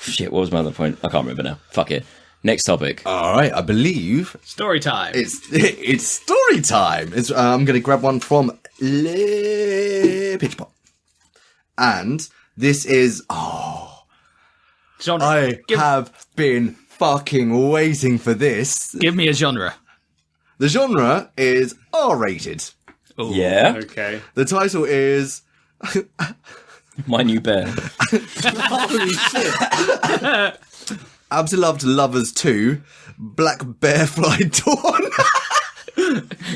[SPEAKER 2] shit, what was my other point? I can't remember now. Fuck it. Next topic.
[SPEAKER 1] All right, I believe
[SPEAKER 6] Story time.
[SPEAKER 1] it's story time. I'm going to grab one from Pitch Pop. And this is...
[SPEAKER 6] Genre.
[SPEAKER 1] I have been fucking waiting for this.
[SPEAKER 6] Give me a genre.
[SPEAKER 1] The genre is R-rated.
[SPEAKER 6] Ooh.
[SPEAKER 2] Yeah?
[SPEAKER 7] Okay.
[SPEAKER 1] The title is...
[SPEAKER 2] My new bear.
[SPEAKER 7] Holy shit.
[SPEAKER 1] Absiloved Lovers 2, Black Bearfly Dawn.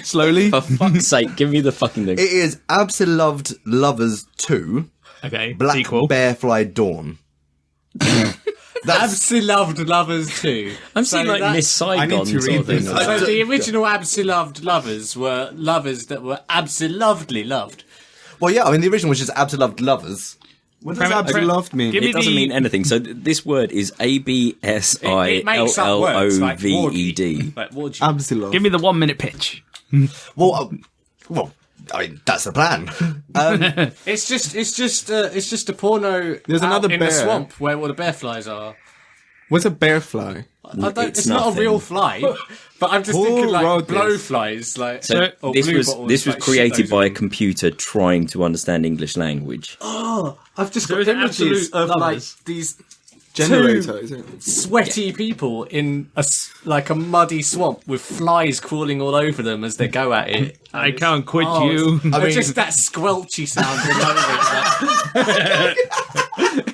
[SPEAKER 5] Slowly.
[SPEAKER 2] For fuck's sake, give me the fucking thing.
[SPEAKER 1] It is Absiloved Lovers 2,
[SPEAKER 6] Okay.
[SPEAKER 1] Black
[SPEAKER 6] Sequel.
[SPEAKER 1] Bearfly Dawn.
[SPEAKER 7] Absiloved Lovers 2.
[SPEAKER 2] I'm seeing like Miss Saigon.
[SPEAKER 5] I need to
[SPEAKER 2] sort
[SPEAKER 5] read
[SPEAKER 2] of thing.
[SPEAKER 5] this.
[SPEAKER 7] So the original Absiloved Lovers were lovers that were absolutely loved.
[SPEAKER 1] Well, yeah, I mean, the original was just Absiloved Lovers.
[SPEAKER 5] What does Absiloved mean?
[SPEAKER 6] Give me
[SPEAKER 2] It doesn't mean anything. So this word is
[SPEAKER 7] It makes up words like
[SPEAKER 2] ABSILLOVED.
[SPEAKER 7] Like Worgies.
[SPEAKER 5] Absiloved.
[SPEAKER 6] Give me the 1 minute pitch.
[SPEAKER 1] Well, I mean, that's the plan.
[SPEAKER 7] It's just a porno.
[SPEAKER 5] There's
[SPEAKER 7] out
[SPEAKER 5] another
[SPEAKER 7] in
[SPEAKER 5] bear.
[SPEAKER 7] the swamp where all the bear flies are.
[SPEAKER 5] What's a bear fly?
[SPEAKER 7] It's not a
[SPEAKER 2] nothing.
[SPEAKER 7] real fly, but I'm just
[SPEAKER 5] Who
[SPEAKER 7] thinking like
[SPEAKER 5] wrote this?
[SPEAKER 7] blowflies, like
[SPEAKER 2] So
[SPEAKER 7] or
[SPEAKER 2] this
[SPEAKER 7] blue
[SPEAKER 2] was
[SPEAKER 7] bottles,
[SPEAKER 2] this was
[SPEAKER 7] like,
[SPEAKER 2] created
[SPEAKER 7] shitloads
[SPEAKER 2] by a
[SPEAKER 7] of them.
[SPEAKER 2] computer trying to understand English language.
[SPEAKER 7] I've just
[SPEAKER 6] So
[SPEAKER 7] got
[SPEAKER 6] is it
[SPEAKER 7] images
[SPEAKER 6] absolute
[SPEAKER 7] of like
[SPEAKER 6] lovers?
[SPEAKER 7] these
[SPEAKER 5] Generator, is it?
[SPEAKER 7] sweaty people in like a muddy swamp with flies crawling all over them as they go at it.
[SPEAKER 6] I can't quit you.
[SPEAKER 1] I mean-
[SPEAKER 7] just that squelchy sound.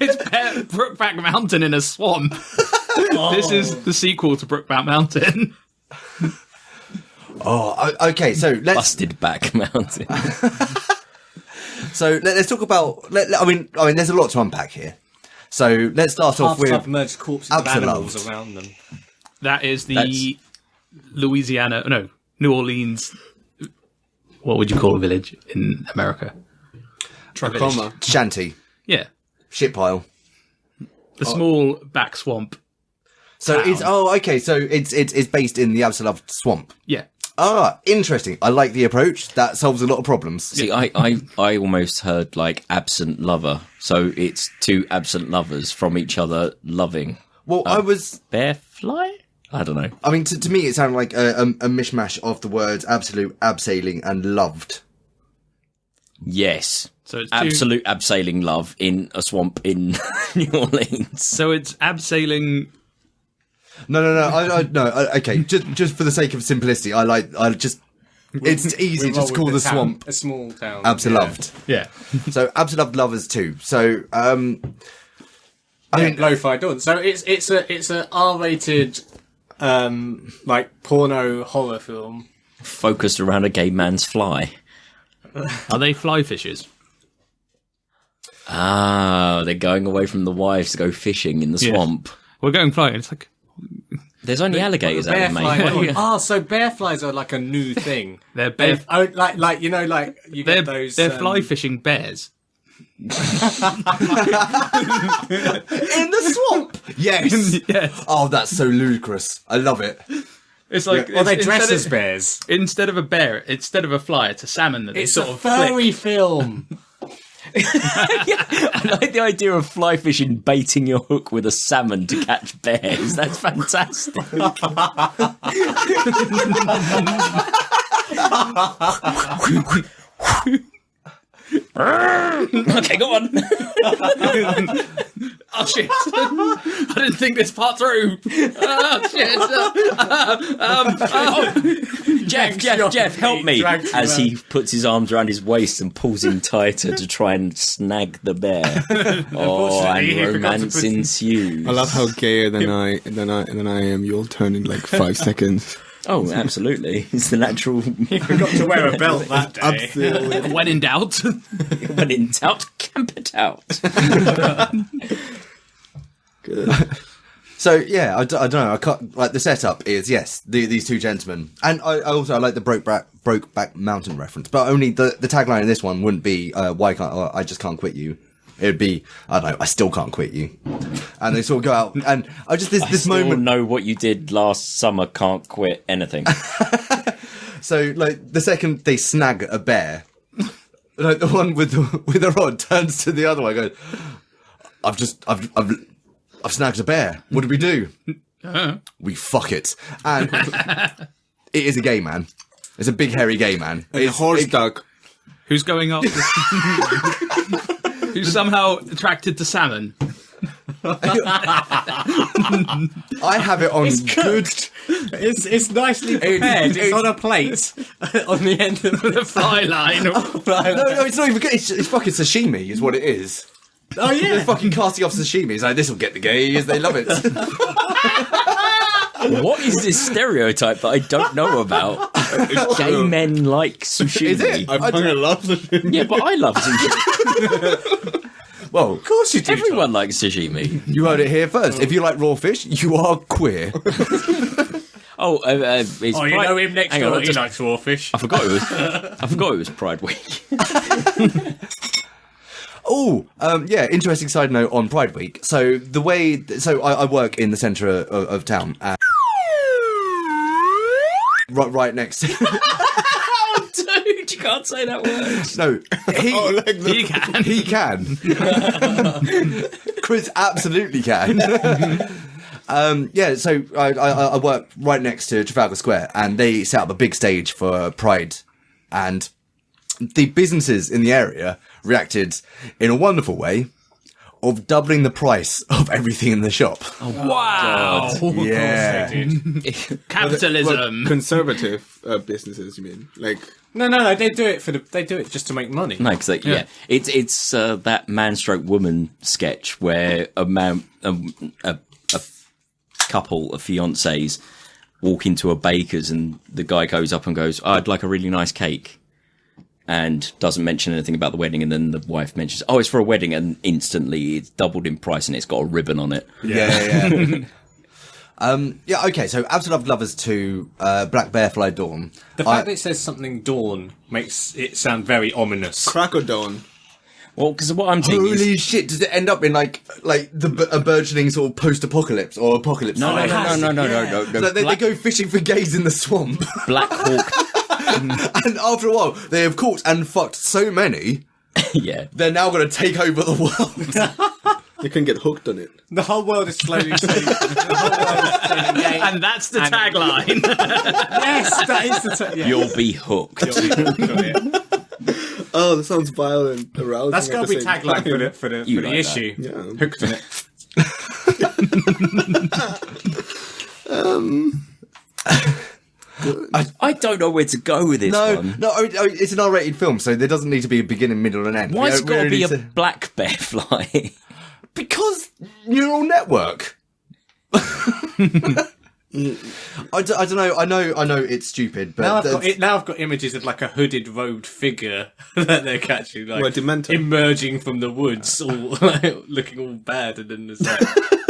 [SPEAKER 6] It's Brookback Mountain in a swamp. This is the sequel to Brookback Mountain.
[SPEAKER 1] Okay, so let's
[SPEAKER 2] Busted back mountain.
[SPEAKER 1] let's talk about. I mean, there's a lot to unpack here. So let's start off with
[SPEAKER 7] Half-submerged corpses of
[SPEAKER 1] Absiloved.
[SPEAKER 7] animals around them.
[SPEAKER 6] That is the New Orleans. What would you call a village in America?
[SPEAKER 5] Trachoma.
[SPEAKER 1] Shanty,
[SPEAKER 6] Yeah.
[SPEAKER 1] shit pile.
[SPEAKER 6] The small back swamp.
[SPEAKER 1] So it's So it's based in the Absiloved swamp.
[SPEAKER 6] Yeah.
[SPEAKER 1] Ah, interesting. I like the approach. That solves a lot of problems.
[SPEAKER 2] See, I almost heard like absent lover. So it's two absent lovers from each other loving.
[SPEAKER 1] Well, I was
[SPEAKER 2] Bear fly? I don't know.
[SPEAKER 1] I mean, to me, it sounded like a mishmash of the words absolute, abseiling, and loved.
[SPEAKER 2] Yes.
[SPEAKER 6] So it's
[SPEAKER 2] absolute abseiling love in a swamp in New Orleans.
[SPEAKER 6] So it's abseiling.
[SPEAKER 1] No. Okay, just for the sake of simplicity, it's easy
[SPEAKER 7] We
[SPEAKER 1] just
[SPEAKER 7] roll
[SPEAKER 1] call
[SPEAKER 7] with
[SPEAKER 1] the
[SPEAKER 7] town,
[SPEAKER 1] swamp
[SPEAKER 7] a small town.
[SPEAKER 1] Absiloved.
[SPEAKER 6] Yeah.
[SPEAKER 1] So Absiloved Lovers too. So
[SPEAKER 7] I mean, Lo-Fi Dawn. So it's a R-rated like porno horror film.
[SPEAKER 2] Focused around a gay man's fly.
[SPEAKER 6] Are they fly fishers?
[SPEAKER 2] Ah, they're going away from the wives to go fishing in the swamp.
[SPEAKER 6] We're going flying. It's like
[SPEAKER 2] There's only alligators out there, mate.
[SPEAKER 7] So bear flies are like a new thing.
[SPEAKER 6] they're bear.
[SPEAKER 7] Like you know, like you
[SPEAKER 6] They're
[SPEAKER 7] get those.
[SPEAKER 6] they're fly fishing bears.
[SPEAKER 1] in the swamp. Yes.
[SPEAKER 6] Yes.
[SPEAKER 1] Oh, that's so ludicrous. I love it.
[SPEAKER 6] It's like
[SPEAKER 7] Or they dress
[SPEAKER 6] instead
[SPEAKER 7] as bears.
[SPEAKER 6] Instead of a bear, instead of a fly, it's a salmon that
[SPEAKER 7] It's
[SPEAKER 6] they
[SPEAKER 7] a
[SPEAKER 6] sort of
[SPEAKER 7] furry
[SPEAKER 6] flick.
[SPEAKER 7] film.
[SPEAKER 2] I like the idea of fly fishing baiting your hook with a salmon to catch bears. That's fantastic. Okay, go on.
[SPEAKER 6] Oh shit! I didn't think this part through. Oh shit!
[SPEAKER 2] Jeff, help me! As he puts his arms around his waist and pulls him tighter to try and snag the bear. Oh, and
[SPEAKER 7] he forgot to
[SPEAKER 2] romance
[SPEAKER 7] put-
[SPEAKER 2] ensues.
[SPEAKER 5] I love how gayer than I am. You'll turn in like 5 seconds.
[SPEAKER 2] Oh, absolutely. It's the natural.
[SPEAKER 7] Forgot to wear a belt that day.
[SPEAKER 5] Absolutely.
[SPEAKER 6] When in doubt.
[SPEAKER 2] When in doubt, camp it out.
[SPEAKER 1] So yeah, I don't know. I can't, like the setup is these two gentlemen, and I like the Brokeback Mountain reference, but only the tagline in this one wouldn't be why can't I just can't quit you. It would be I don't know, I still can't quit you. And they sort of go out, and I just this moment
[SPEAKER 2] know what you did last summer. Can't quit anything.
[SPEAKER 1] So like the second they snag a bear, like the one with the rod turns to the other one, and goes, I've snagged a bear. What do we do? We fuck it. And it is a gay man. It's a big hairy gay man.
[SPEAKER 5] A horse duck.
[SPEAKER 6] Who's going up? Who's somehow attracted to salmon?
[SPEAKER 1] I have it on good.
[SPEAKER 7] It's nicely prepared. It's on a plate on the end of
[SPEAKER 6] The fly line.
[SPEAKER 1] No, it's not even good. It's fucking sashimi, is what it is.
[SPEAKER 7] Oh yeah.
[SPEAKER 1] They're fucking casting off sashimi. It's like, this will get the gays. They love it.
[SPEAKER 2] What is this stereotype that I don't know about? Gay men like sushi.
[SPEAKER 1] Is it?
[SPEAKER 5] I fucking love sashimi.
[SPEAKER 2] Yeah, but I love sushi.
[SPEAKER 1] Well,
[SPEAKER 7] Of course you do.
[SPEAKER 2] Everyone likes sashimi.
[SPEAKER 1] you heard it here first. If you like raw fish, you are queer.
[SPEAKER 2] It's
[SPEAKER 7] Oh, you
[SPEAKER 2] Pride-
[SPEAKER 7] know him next
[SPEAKER 2] Hang on,
[SPEAKER 7] door.
[SPEAKER 2] I
[SPEAKER 7] He
[SPEAKER 2] just-
[SPEAKER 7] likes raw fish.
[SPEAKER 2] I forgot it was Pride Week.
[SPEAKER 1] Oh, yeah, interesting side note on Pride Week. So I work in the centre of town. Right next to...
[SPEAKER 2] Dude, you can't say that word.
[SPEAKER 1] No,
[SPEAKER 6] He can.
[SPEAKER 1] he can. Chris absolutely can. Yeah, so I work right next to Trafalgar Square, and they set up a big stage for Pride, and the businesses in the area reacted in a wonderful way of doubling the price of everything in the shop.
[SPEAKER 6] Wow.
[SPEAKER 1] Yeah.
[SPEAKER 6] Capitalism.
[SPEAKER 5] Conservative businesses, you mean? Like,
[SPEAKER 7] No, they do it they do it just to make money.
[SPEAKER 2] No, because it's that man-stroke woman sketch where a man, a couple of fiancés walk into a baker's and the guy goes up and goes, oh, I'd like a really nice cake. And doesn't mention anything about the wedding, and then the wife mentions, "Oh, it's for a wedding," and instantly it's doubled in price, and it's got a ribbon on it.
[SPEAKER 1] Yeah. Yeah. Okay. So, Absiloved Lovers 2, Black Bearfly Dawn.
[SPEAKER 7] The fact that it says something dawn makes it sound very ominous.
[SPEAKER 5] Crackodon.
[SPEAKER 2] Well, because what I'm saying is...
[SPEAKER 1] Holy shit! Does it end up in like a burgeoning sort of post-apocalypse or apocalypse?
[SPEAKER 2] No.
[SPEAKER 1] So they go fishing for gays in the swamp,
[SPEAKER 2] Black Hawk...
[SPEAKER 1] and after a while, they have caught and fucked so many.
[SPEAKER 2] Yeah.
[SPEAKER 1] They're now going to take over the world.
[SPEAKER 5] You can get hooked on it.
[SPEAKER 7] The whole world is slowly turning. The whole world is turning gay.
[SPEAKER 6] And that's the tagline.
[SPEAKER 7] Yes, that is the yeah.
[SPEAKER 2] You'll be hooked.
[SPEAKER 5] Oh, that sounds violent, arousing.
[SPEAKER 7] That's got to be tagline for the
[SPEAKER 2] like
[SPEAKER 7] issue.
[SPEAKER 5] Yeah.
[SPEAKER 7] Hooked on it.
[SPEAKER 2] I don't know where to go with this one.
[SPEAKER 1] No, it's an R-rated film, so there doesn't need to be a beginning, middle, and end.
[SPEAKER 2] Why has it got to be a
[SPEAKER 1] need
[SPEAKER 2] black bear fly?
[SPEAKER 1] Because neural network. I don't know. I know it's stupid, but
[SPEAKER 7] Now I've got images of like a hooded, robed figure that they're catching, like
[SPEAKER 5] Dementor.
[SPEAKER 7] emerging from the woods, all like, looking all bad, and then there's like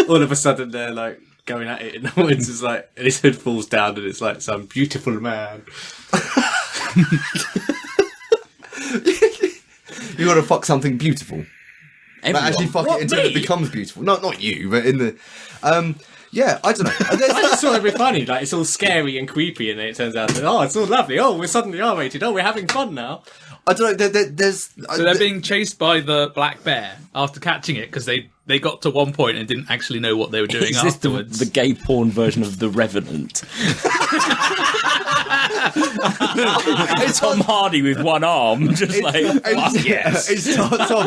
[SPEAKER 7] all of a sudden they're like going at it in the woods. It's like and his hood falls down, and it's like some beautiful man.
[SPEAKER 1] you got to fuck something beautiful. But
[SPEAKER 2] Everyone.
[SPEAKER 1] actually fuck it until it becomes beautiful. Not you, but in the... yeah, I don't know.
[SPEAKER 7] I just thought it'd be funny, like it's all scary and creepy, and then it turns out that it's all lovely. Oh, we're suddenly R-rated. Oh, we're having fun now.
[SPEAKER 1] I don't know. There's...
[SPEAKER 6] So they're being chased by the black bear after catching it because they got to one point and didn't actually know what they were doing
[SPEAKER 2] Is this
[SPEAKER 6] afterwards.
[SPEAKER 2] the gay porn version of The Revenant? It's Tom Hardy with one arm, just like, fuck yes.
[SPEAKER 1] It starts off...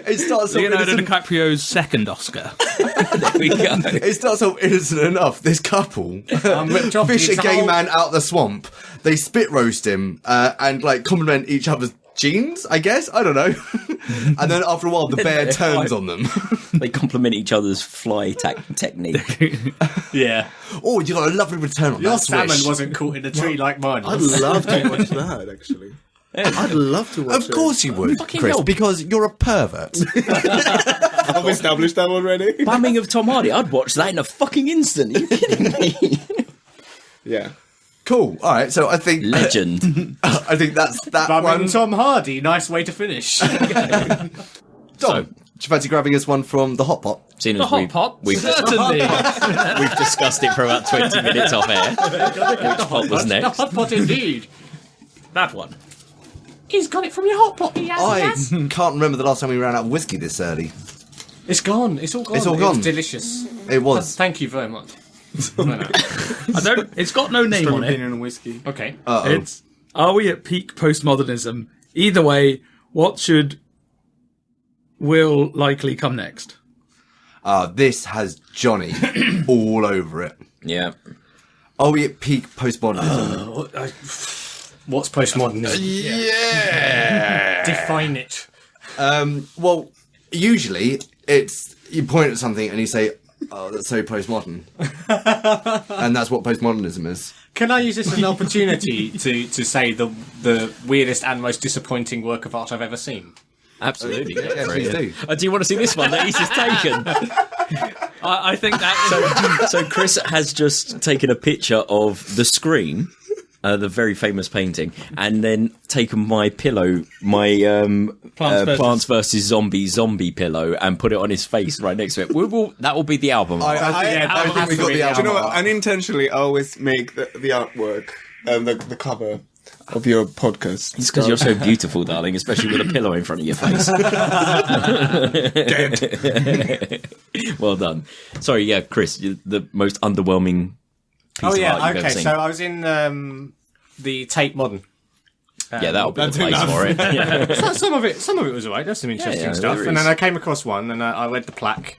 [SPEAKER 1] it starts off...
[SPEAKER 6] Leonardo
[SPEAKER 1] innocent-
[SPEAKER 6] DiCaprio's second Oscar.
[SPEAKER 2] There we go.
[SPEAKER 1] It starts off innocent enough. This couple
[SPEAKER 7] ripped off
[SPEAKER 1] fish a
[SPEAKER 7] his
[SPEAKER 1] gay
[SPEAKER 7] whole-
[SPEAKER 1] man out the swamp. They spit roast him and like compliment each other's jeans, I guess. I don't know. And then after a while, the bear turns on them.
[SPEAKER 2] They compliment each other's fly technique.
[SPEAKER 7] Yeah,
[SPEAKER 1] Oh, you got a lovely return on
[SPEAKER 7] your
[SPEAKER 1] that
[SPEAKER 7] salmon
[SPEAKER 1] swish.
[SPEAKER 7] wasn't caught in a tree like mine.
[SPEAKER 5] I'd
[SPEAKER 7] was.
[SPEAKER 5] love to watch that, actually. I'd love to watch
[SPEAKER 1] Of course you would,
[SPEAKER 2] Fucking
[SPEAKER 1] Chris,
[SPEAKER 2] hell.
[SPEAKER 1] because you're a pervert.
[SPEAKER 5] I've established that already.
[SPEAKER 2] Bumming of Tom Hardy, I'd watch that in a fucking instant. Are you kidding me?
[SPEAKER 5] Yeah.
[SPEAKER 1] Cool. All right. So I think
[SPEAKER 2] Legend.
[SPEAKER 1] I think that's that
[SPEAKER 7] Bumming
[SPEAKER 1] one.
[SPEAKER 7] Tom Hardy, nice way to finish.
[SPEAKER 1] Dom, do you fancy grabbing us one from the hot pot?
[SPEAKER 2] Seeing
[SPEAKER 6] The
[SPEAKER 2] as
[SPEAKER 6] hot pot, certainly.
[SPEAKER 2] we've discussed it for about 20 minutes off air. Which pot was
[SPEAKER 7] The
[SPEAKER 2] next?
[SPEAKER 7] hot pot indeed.
[SPEAKER 6] That one.
[SPEAKER 7] He's got it from your hot pot. He has.
[SPEAKER 1] I can't remember the last time we ran out of whiskey this early.
[SPEAKER 7] It's gone. It's all gone.
[SPEAKER 1] It's all gone.
[SPEAKER 7] It was delicious.
[SPEAKER 1] It was.
[SPEAKER 7] Thank you very much.
[SPEAKER 6] It's got no name
[SPEAKER 5] Strong
[SPEAKER 6] on it.
[SPEAKER 5] opinion on whiskey.
[SPEAKER 7] Okay.
[SPEAKER 1] Uh-oh.
[SPEAKER 6] It's are we at peak postmodernism? Either way, what should will likely come next?
[SPEAKER 1] This has Johnny all over it.
[SPEAKER 2] Yeah.
[SPEAKER 1] Are we at peak postmodernism?
[SPEAKER 7] What's postmodernism?
[SPEAKER 1] Yeah.
[SPEAKER 7] Define it.
[SPEAKER 1] Well, usually it's you point at something and you say, "Oh, that's so postmodern," and that's what postmodernism is.
[SPEAKER 7] Can I use this as an opportunity to say the weirdest and most disappointing work of art I've ever seen?
[SPEAKER 2] Absolutely.
[SPEAKER 1] Yeah, please do.
[SPEAKER 2] Do you want to see this one that he's just taken?
[SPEAKER 6] I think that
[SPEAKER 2] So Chris has just taken a picture of the screen, the very famous painting, and then taken my pillow, my Plants vs Zombie pillow, and put it on his face right next to it. That will be the album.
[SPEAKER 1] I think we got the
[SPEAKER 5] Do
[SPEAKER 1] album.
[SPEAKER 5] you know what?
[SPEAKER 1] art.
[SPEAKER 5] Unintentionally, I always make the artwork, the cover of your podcast.
[SPEAKER 2] It's because you're so beautiful, darling, especially with a pillow in front of your face. Well done. Sorry, yeah, Chris, you're the most underwhelming piece of art you've ever seen.
[SPEAKER 7] So I was in the Tate Modern.
[SPEAKER 2] Yeah, that'll be the place for it. Yeah.
[SPEAKER 7] So some of it was alright. There's some interesting
[SPEAKER 2] yeah,
[SPEAKER 7] stuff.
[SPEAKER 2] there
[SPEAKER 7] And
[SPEAKER 2] is.
[SPEAKER 7] then I came across one, and I read the plaque.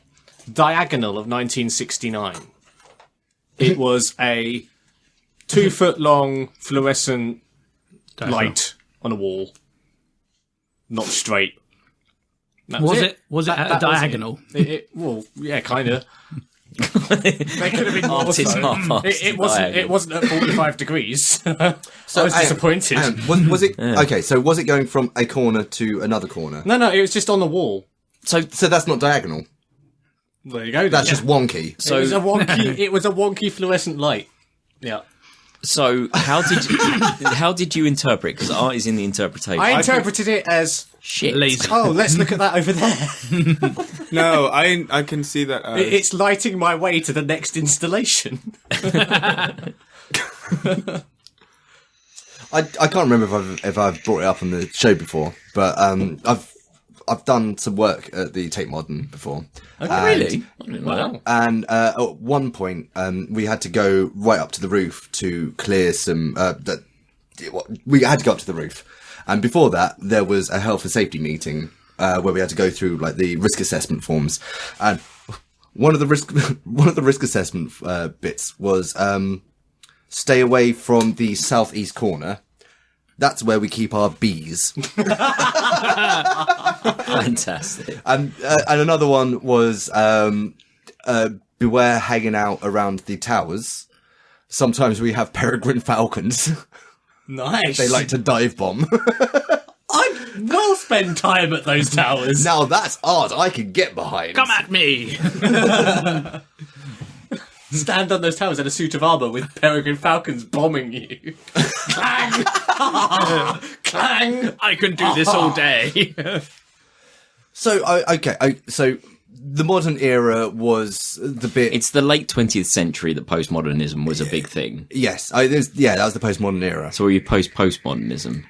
[SPEAKER 7] Diagonal of 1969. It was a 2 foot long fluorescent light on a wall, not straight. That
[SPEAKER 6] was it at a
[SPEAKER 7] That was
[SPEAKER 6] diagonal.
[SPEAKER 7] Well, yeah, kind of. They could have been more
[SPEAKER 2] Artist
[SPEAKER 7] so.
[SPEAKER 2] half-assed
[SPEAKER 7] It
[SPEAKER 2] diagonal.
[SPEAKER 7] wasn't at 45 degrees. So I was
[SPEAKER 1] hang on,
[SPEAKER 7] disappointed.
[SPEAKER 1] hang on. Was it okay? So was it going from a corner to another corner?
[SPEAKER 7] No, it was just on the wall.
[SPEAKER 1] So that's not diagonal.
[SPEAKER 7] There you go.
[SPEAKER 1] That's just wonky.
[SPEAKER 2] So
[SPEAKER 7] it was a wonky fluorescent light. Yeah.
[SPEAKER 2] So how did you interpret? Because art is in the interpretation.
[SPEAKER 7] I interpreted it as
[SPEAKER 2] Shit.
[SPEAKER 6] Lazy.
[SPEAKER 7] Oh, let's look at that over there.
[SPEAKER 5] No, I can see that.
[SPEAKER 7] It's lighting my way to the next installation.
[SPEAKER 1] I can't remember if I've brought it up on the show before, but I've done some work at the Tate Modern before.
[SPEAKER 2] Oh, really? Wow.
[SPEAKER 1] And at one point, we had to go right up to the roof to clear some. We had to go up to the roof, and before that, there was a health and safety meeting where we had to go through like the risk assessment forms, and one of the risk assessment bits was stay away from the southeast corner. That's where we keep our bees.
[SPEAKER 2] Fantastic.
[SPEAKER 1] And another one was beware hanging out around the towers. Sometimes we have peregrine falcons.
[SPEAKER 7] Nice.
[SPEAKER 1] They like to dive bomb.
[SPEAKER 7] I will spend time at those towers.
[SPEAKER 1] Now that's art I can get behind.
[SPEAKER 6] Come at me!
[SPEAKER 7] Stand on those towers in a suit of armour with peregrine falcons bombing you. Clang! Clang!
[SPEAKER 6] I can do this all day.
[SPEAKER 1] So so the modern era was the bit.
[SPEAKER 2] It's the late 20th century that postmodernism was a big thing.
[SPEAKER 1] Yes, that was the postmodern era.
[SPEAKER 2] So are you postmodernism?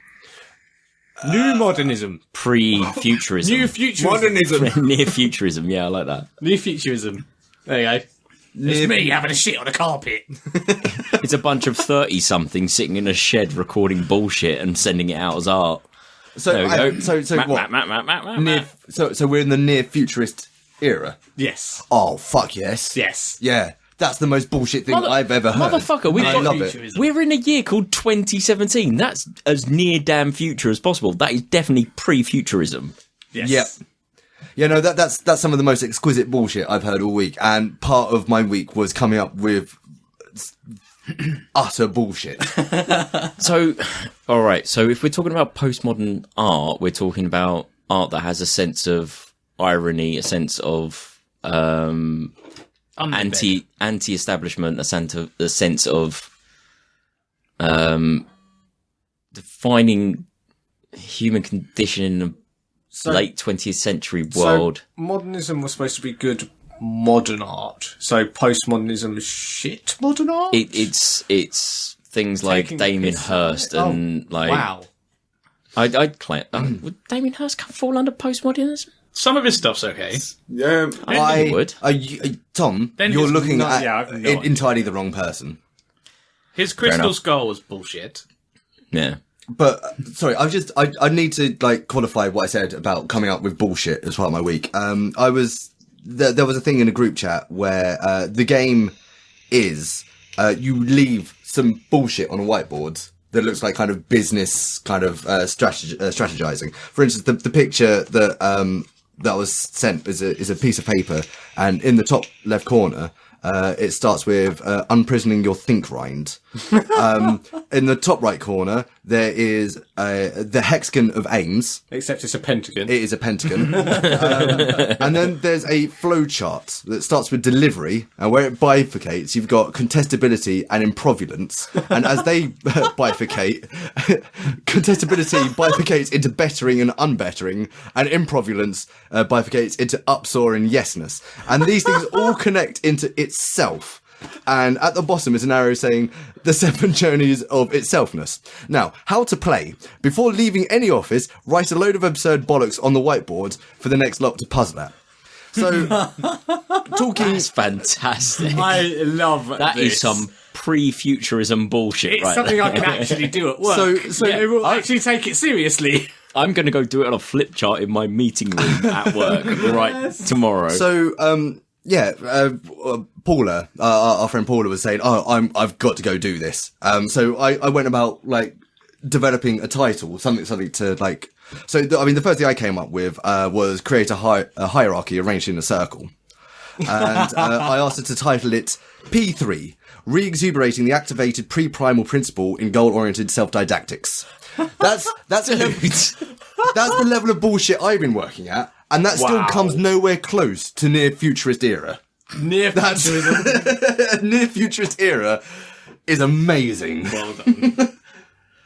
[SPEAKER 7] New modernism.
[SPEAKER 2] Pre-futurism.
[SPEAKER 7] New futurism.
[SPEAKER 5] Modernism.
[SPEAKER 2] Near futurism, yeah, I like that.
[SPEAKER 7] New futurism. There you go. It's me having a shit on a carpet.
[SPEAKER 2] It's a bunch of 30-somethings sitting in a shed recording bullshit and sending it out as art.
[SPEAKER 1] So
[SPEAKER 2] There we go.
[SPEAKER 1] so what? So we're in the near futurist era.
[SPEAKER 7] Yes.
[SPEAKER 1] Oh fuck yes.
[SPEAKER 7] Yes.
[SPEAKER 1] Yeah. That's the most bullshit thing I've ever heard.
[SPEAKER 2] Motherfucker, we've
[SPEAKER 1] I
[SPEAKER 2] got
[SPEAKER 1] love it.
[SPEAKER 7] futurism.
[SPEAKER 2] We're in a year called 2017. That's as near damn future as possible. That is definitely pre-futurism.
[SPEAKER 7] Yes.
[SPEAKER 1] Yep. Yeah, no, that's some of the most exquisite bullshit I've heard all week, and part of my week was coming up with utter bullshit.
[SPEAKER 2] So, all right. So, if we're talking about postmodern art, we're talking about art that has a sense of irony, a sense of anti-establishment, a sense of defining human condition in a late 20th century world.
[SPEAKER 7] So modernism was supposed to be good modern art. So postmodernism is shit modern art?
[SPEAKER 2] It's things like
[SPEAKER 7] Taking
[SPEAKER 2] Damien
[SPEAKER 7] piss.
[SPEAKER 2] Hirst and like.
[SPEAKER 7] Wow.
[SPEAKER 2] I'd claim. Would Damien Hirst fall under postmodernism?
[SPEAKER 6] Some of his stuff's okay.
[SPEAKER 5] Yeah.
[SPEAKER 2] I think it would.
[SPEAKER 1] Tom,
[SPEAKER 6] Then
[SPEAKER 1] you're
[SPEAKER 6] it's
[SPEAKER 1] looking
[SPEAKER 7] not-
[SPEAKER 1] at
[SPEAKER 7] yeah, I've no idea.
[SPEAKER 1] entirely the wrong person.
[SPEAKER 6] His crystal
[SPEAKER 2] enough.
[SPEAKER 6] skull was bullshit.
[SPEAKER 2] Yeah.
[SPEAKER 1] But sorry, I need to like qualify what I said about coming up with bullshit as part of my week. There was a thing in a group chat where the game is you leave some bullshit on a whiteboard that looks like kind of business kind of strategizing. For instance, the picture that was sent is a piece of paper, and in the top left corner it starts with unprisoning your think rind. In the top right corner there is the hexagon of aims.
[SPEAKER 7] Except it's a pentagon.
[SPEAKER 1] It is a pentagon. And then there's a flow chart that starts with delivery, and where it bifurcates, you've got contestability and improvidence. And as they bifurcate, contestability bifurcates into bettering and unbettering, and improvidence bifurcates into upsoar and yesness. And these things all connect into itself. And at the bottom is an arrow saying the 7 journeys of itselfness. Now, how to play. Before leaving any office, write a load of absurd bollocks on the whiteboard for the next lot to puzzle at. So, talking...
[SPEAKER 2] That's fantastic.
[SPEAKER 7] I love
[SPEAKER 2] That
[SPEAKER 7] this.
[SPEAKER 2] is some pre-futurism bullshit
[SPEAKER 7] It's
[SPEAKER 2] right
[SPEAKER 7] something
[SPEAKER 2] there.
[SPEAKER 7] I can actually do at work.
[SPEAKER 1] So
[SPEAKER 7] it will actually take it seriously.
[SPEAKER 2] I'm going to go do it on a flip chart in my meeting room at work right tomorrow.
[SPEAKER 1] So, Paula, our friend Paula was saying, I've got to go do this. So I went about like developing a title, something to like, the first thing I came up with, was create a hierarchy arranged in a circle. And, I asked her to title it P3, re-exuberating the activated pre-primal principle in goal-oriented self-didactics. That's the level of bullshit I've been working at. And that still comes nowhere close to near futurist era.
[SPEAKER 7] Near futurism.
[SPEAKER 1] Near futurist era is amazing.
[SPEAKER 6] Well done.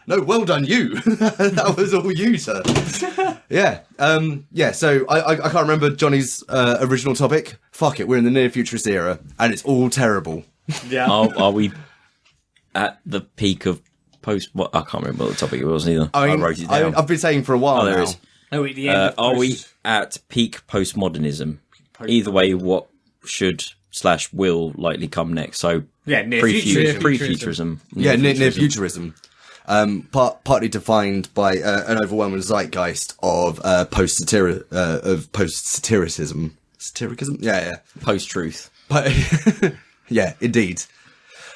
[SPEAKER 1] No, well done, you. That was all you, sir. Yeah. So I can't remember Johnny's original topic. Fuck it, we're in the near futurist era, and it's all terrible.
[SPEAKER 7] Yeah.
[SPEAKER 2] Are we at the peak of what? I can't remember what the topic it was either. I wrote it down.
[SPEAKER 1] I've been saying for a while
[SPEAKER 2] there
[SPEAKER 1] now.
[SPEAKER 2] is.
[SPEAKER 7] Are we at the end of
[SPEAKER 2] Are we at peak postmodernism? Either way, what should / will likely come next? So
[SPEAKER 7] Yeah, near
[SPEAKER 2] pre-futurism.
[SPEAKER 1] Yeah, near futurism. Partly defined by an overwhelming zeitgeist of post-satiricism. Satiricism? Yeah.
[SPEAKER 2] Post-truth.
[SPEAKER 1] Yeah, indeed.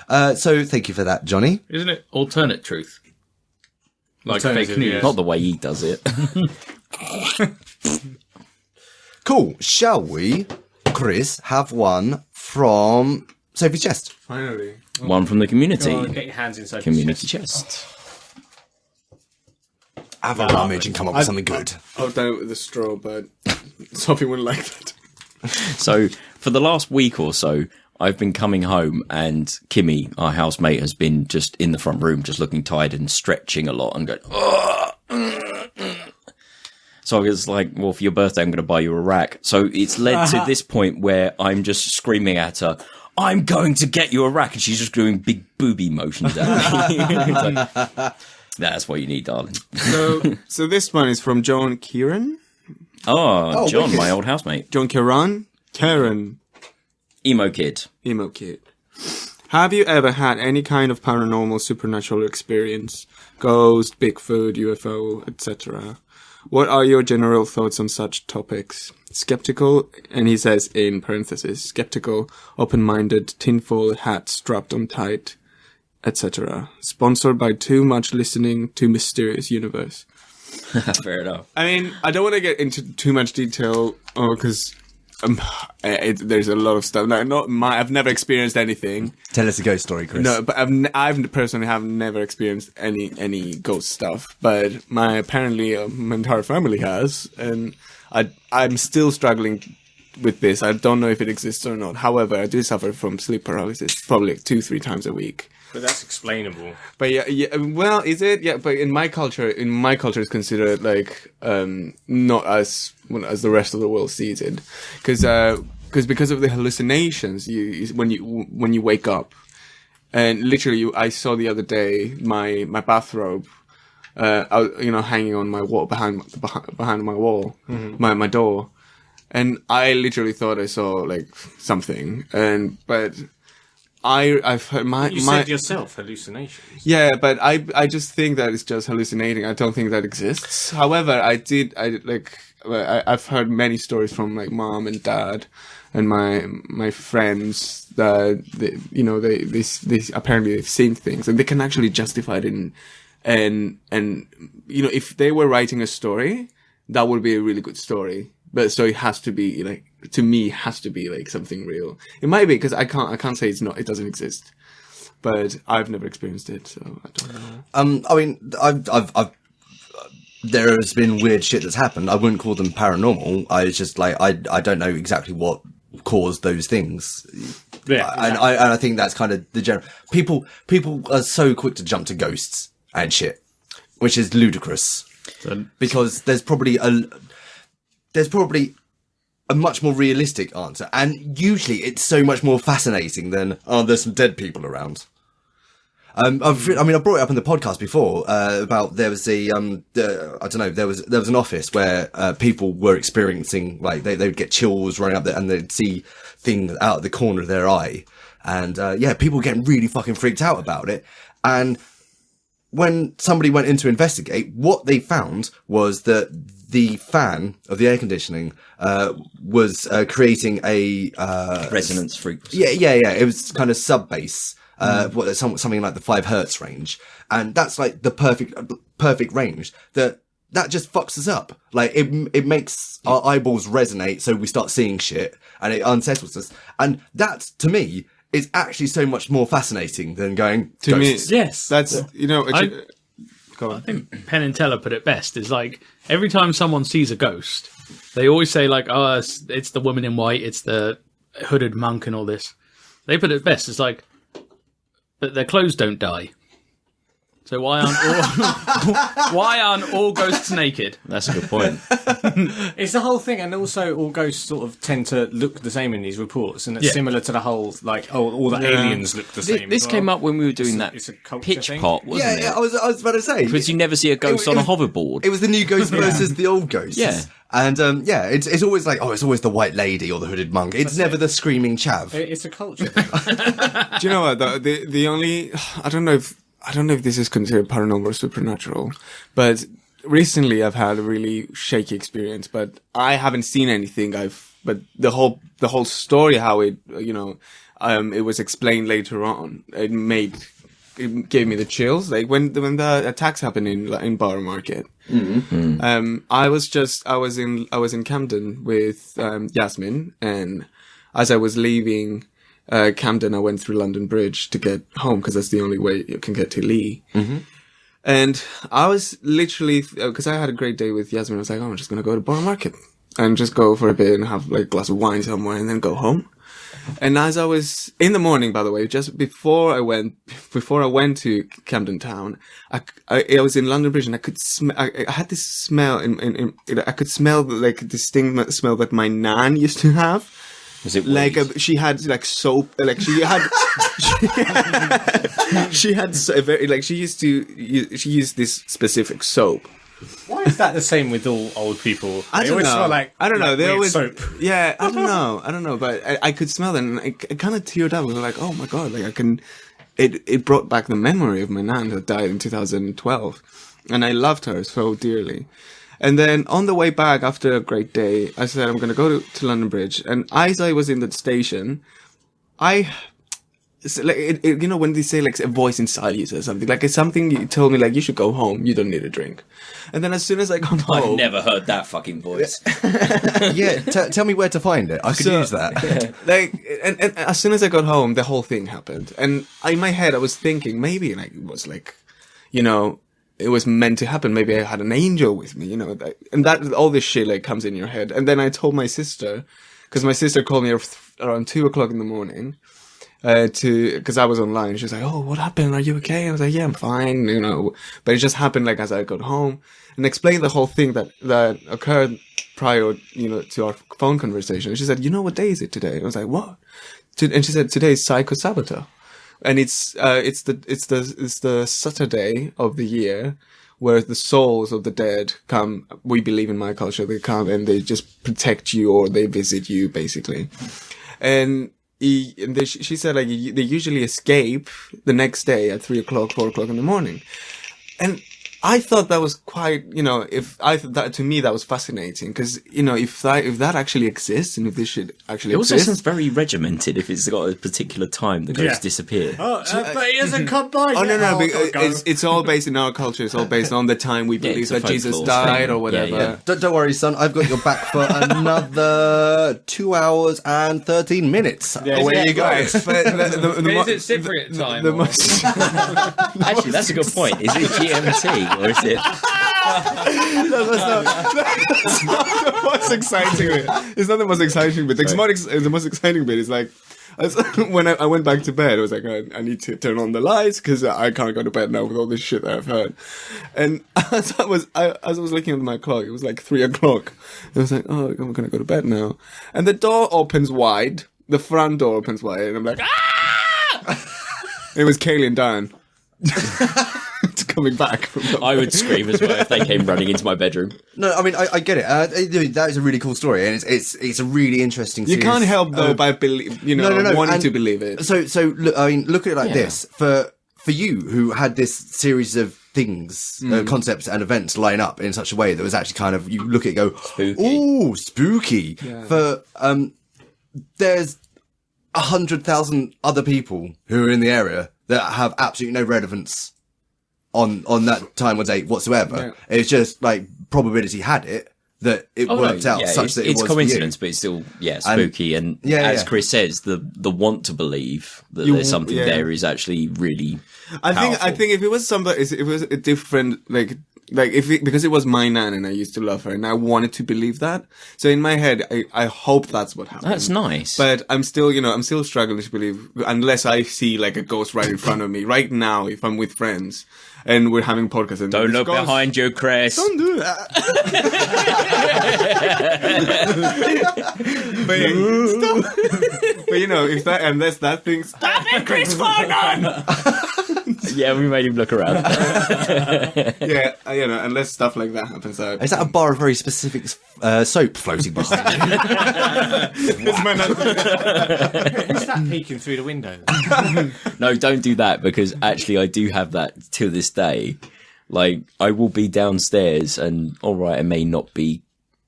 [SPEAKER 1] So thank you for that, Johnny.
[SPEAKER 6] Isn't it alternate truth? Like fake news.
[SPEAKER 2] Not the way he does it.
[SPEAKER 1] Cool. Shall we, Chris, have one from Sophie's Chest?
[SPEAKER 5] Finally.
[SPEAKER 2] One from the community.
[SPEAKER 7] Go on, get your hands inside
[SPEAKER 2] Community
[SPEAKER 7] the chest.
[SPEAKER 2] chest.
[SPEAKER 1] Have a rummage and come up with something good.
[SPEAKER 5] I've done it with a straw, but Sophie wouldn't like that.
[SPEAKER 2] So, for the last week or so, I've been coming home and Kimmy, our housemate, has been just in the front room, just looking tired and stretching a lot and going, So I was like, well, for your birthday, I'm going to buy you a rack. So it's led to this point where I'm just screaming at her, I'm going to get you a rack. And she's just doing big booby motions at me. Like, that's what you need, darling.
[SPEAKER 5] So this one is from John Kerans.
[SPEAKER 2] Oh, John,
[SPEAKER 1] wicked.
[SPEAKER 2] my old housemate.
[SPEAKER 5] John Kerans. Karen.
[SPEAKER 2] Emo kid.
[SPEAKER 5] Emo kid. Have you ever had any kind of paranormal supernatural experience? Ghost, Bigfoot, UFO, etc. What are your general thoughts on such topics? Skeptical, and he says in parentheses, skeptical, open-minded, tinfoil hat strapped on tight, etc. Sponsored by Too Much Listening to Mysterious Universe.
[SPEAKER 2] Fair enough.
[SPEAKER 5] I mean, I don't want to get into too much detail, because there's a lot of stuff. Like, I've never experienced anything.
[SPEAKER 1] Tell us a ghost story, Chris.
[SPEAKER 5] No, but I've personally have never experienced any ghost stuff. But my entire family has, and I'm still struggling with this. I don't know if it exists or not. However, I do suffer from sleep paralysis probably 2-3 times a week.
[SPEAKER 7] But that's explainable.
[SPEAKER 5] But yeah. Well, is it? Yeah. But in my culture, it's considered like not as the rest of the world sees it, because of the hallucinations, when you wake up, and literally, I saw the other day my bathrobe, hanging on my wall behind my wall, my door, and I literally thought I saw like something, but. I've heard
[SPEAKER 7] You said yourself hallucinations.
[SPEAKER 5] Yeah, but I just think that it's just hallucinating. I don't think that exists. However, I've heard many stories from like mom and dad and my friends that they apparently they've seen things and they can actually justify it and if they were writing a story, that would be a really good story. But so it has to be like, to me, it has to be like something real. It might be because I can't say it doesn't exist, but I've never experienced it, so I don't know.
[SPEAKER 1] I mean, I've there has been weird shit that's happened. I wouldn't call them paranormal. I was just like, I don't know exactly what caused those things.
[SPEAKER 7] Yeah,
[SPEAKER 1] and I think that's kind of the general. People are so quick to jump to ghosts and shit, which is ludicrous. Because there's probably a much more realistic answer, and usually it's so much more fascinating than there's some dead people around. I brought it up in the podcast before about there was there was an office where people were experiencing like they would get chills running up there and they'd see things out of the corner of their eye, and people were getting really fucking freaked out about it. And when somebody went in to investigate, what they found was that the fan of the air conditioning was creating a
[SPEAKER 2] resonance frequency.
[SPEAKER 1] Yeah. It was kind of sub bass, something like the 5 hertz range, and that's like the perfect range. That just fucks us up. Like it makes our eyeballs resonate, so we start seeing shit, and it unsettles us. And that, to me, is actually so much more fascinating than going to ghosts.
[SPEAKER 5] Me.
[SPEAKER 7] Yes,
[SPEAKER 5] that's
[SPEAKER 6] Go on. I think Penn and Teller put it best. Is like every time someone sees a ghost, they always say like, "Oh, it's the woman in white, it's the hooded monk, and all this." They put it best. It's like, but their clothes don't die. So why aren't all ghosts naked?
[SPEAKER 2] That's a good point.
[SPEAKER 7] It's the whole thing, and also all ghosts sort of tend to look the same in these reports, and it's similar to the whole, like, all the aliens look the same.
[SPEAKER 2] This came up when we were doing
[SPEAKER 7] it's a culture
[SPEAKER 2] pitch
[SPEAKER 7] thing.
[SPEAKER 2] pot, wasn't it?
[SPEAKER 1] Yeah, I was about to say.
[SPEAKER 2] Because you never see a ghost on a hoverboard.
[SPEAKER 1] It was the new ghost versus the old ghosts.
[SPEAKER 2] Yeah.
[SPEAKER 1] And, it's always like, it's always the white lady or the hooded monk. It's never the screaming chav.
[SPEAKER 7] It's a culture thing.
[SPEAKER 5] Do you know what? The only, I don't know if this is considered paranormal or supernatural, but recently I've had a really shaky experience, but I haven't seen anything. But the whole story, how it, it was explained later on. It gave me the chills. Like when the attacks happened in Borough Market. Mm-hmm. I was in Camden with, Yasmin, and as I was leaving, Camden, I went through London Bridge to get home because that's the only way you can get to Lee. Mm-hmm. And I was literally, because I had a great day with Yasmin, I was like, I'm just going to go to Borough Market and just go for a bit and have like a glass of wine somewhere and then go home. And as I was in the morning, by the way, just before I went to Camden Town, I was in London Bridge and I could I had this smell I could smell like the distinct smell that my nan used to have.
[SPEAKER 2] Was it
[SPEAKER 5] like she had like soap, like she used this specific soap.
[SPEAKER 7] Why is that the same with all old people?
[SPEAKER 5] I don't know. I don't know. They always
[SPEAKER 7] soap.
[SPEAKER 5] Yeah, I don't know. But I could smell it, and I kind of teared up. I was like, oh my god! Like I can. It brought back the memory of my nan who died in 2012, and I loved her so dearly. And then on the way back after a great day, I said I'm going to go to London Bridge. And as I was in the station, when they say like a voice inside you says something, like it's something you told me like you should go home, you don't need a drink. And then as soon as I got home,
[SPEAKER 2] I've never heard that fucking voice.
[SPEAKER 1] Yeah, tell me where to find it. I could use that.
[SPEAKER 5] Like, and as soon as I got home, the whole thing happened. And in my head, I was thinking maybe like it was like, it was meant to happen. Maybe I had an angel with me, and that all this shit like comes in your head. And then I told my sister, because my sister called me around 2:00 in the morning, because I was online. She was like, "Oh, what happened? Are you okay?" I was like, "Yeah, I'm fine," But it just happened like as I got home, and explained the whole thing that occurred prior, to our phone conversation. And she said, "You know what day is it today?" And I was like, "What?" And she said, "Today is Psychosavato." And it's the Saturday of the year where the souls of the dead come. We believe in my culture, they come and they just protect you or they visit you basically. And she said like they usually escape the next day at 3:00, 4:00 in the morning. And I thought that was quite, to me that was fascinating because, if that actually exists and if this shit actually
[SPEAKER 2] It also
[SPEAKER 5] exists.
[SPEAKER 2] sounds very regimented if it's got a particular time the ghosts disappear.
[SPEAKER 7] But he hasn't come by yet.
[SPEAKER 5] Oh, no,
[SPEAKER 7] go.
[SPEAKER 5] it's all based in our culture. It's all based on the time we believe
[SPEAKER 2] it's a
[SPEAKER 5] that Jesus
[SPEAKER 2] folklore
[SPEAKER 5] died
[SPEAKER 2] thing.
[SPEAKER 5] or whatever.
[SPEAKER 2] Yeah.
[SPEAKER 1] Don't worry, son. I've got your back for another 2 hours and 13 minutes. Away you go.
[SPEAKER 5] Right, but
[SPEAKER 4] Is it Cypriot time?
[SPEAKER 5] the most
[SPEAKER 2] Actually, that's a good point. Is it GMT or is it...
[SPEAKER 5] That's not the most exciting bit. It's not the most exciting bit. The most exciting bit is like, when I went back to bed, I was like, I need to turn on the lights because I can't go to bed now with all this shit that I've heard. And as I was looking at my clock, it was like 3:00. I was like, oh, I'm gonna go to bed now. And the door opens wide. The front door opens wide, and I'm like, ah! It was Kaylee and Dan. Coming back from
[SPEAKER 2] I would scream as well if they came running into my bedroom.
[SPEAKER 1] No, I mean, I get it. That is a really cool story, and it's a really interesting series.
[SPEAKER 5] You can't help though by wanting to believe it.
[SPEAKER 1] So look, I mean, look at it like this. For you, who had this series of things, concepts and events line up in such a way that was actually kind of, you look at it and go,
[SPEAKER 2] Spooky.
[SPEAKER 1] ooh, spooky. Yeah. For, there's 100,000 other people who are in the area that have absolutely no relevance on that time or date whatsoever. Yeah. It's just like probability had it that it worked out such that it was
[SPEAKER 2] coincidence, but it's still spooky. And as Chris says, the want to believe that there's something there is actually really.
[SPEAKER 5] I think if it was somebody, if it was a different, like like because it was my nan and I used to love her and I wanted to believe that. So in my head, I hope that's what happened.
[SPEAKER 2] That's nice.
[SPEAKER 5] But I'm still, I'm still struggling to believe unless I see like a ghost right in front of me right now. If I'm with friends and we're having podcasts, and
[SPEAKER 2] don't look behind you, Chris.
[SPEAKER 5] Don't do that. but if that unless that thing.
[SPEAKER 2] Stop it, Chris Farnon! Yeah, we made him look around.
[SPEAKER 5] Yeah, unless stuff like that happens.
[SPEAKER 1] Is that a bar of very specific soap floating behind you?
[SPEAKER 7] Who's that peeking through the window?
[SPEAKER 2] No, don't do that, because actually I do have that to this day. Like, I will be downstairs and, alright, I may not be,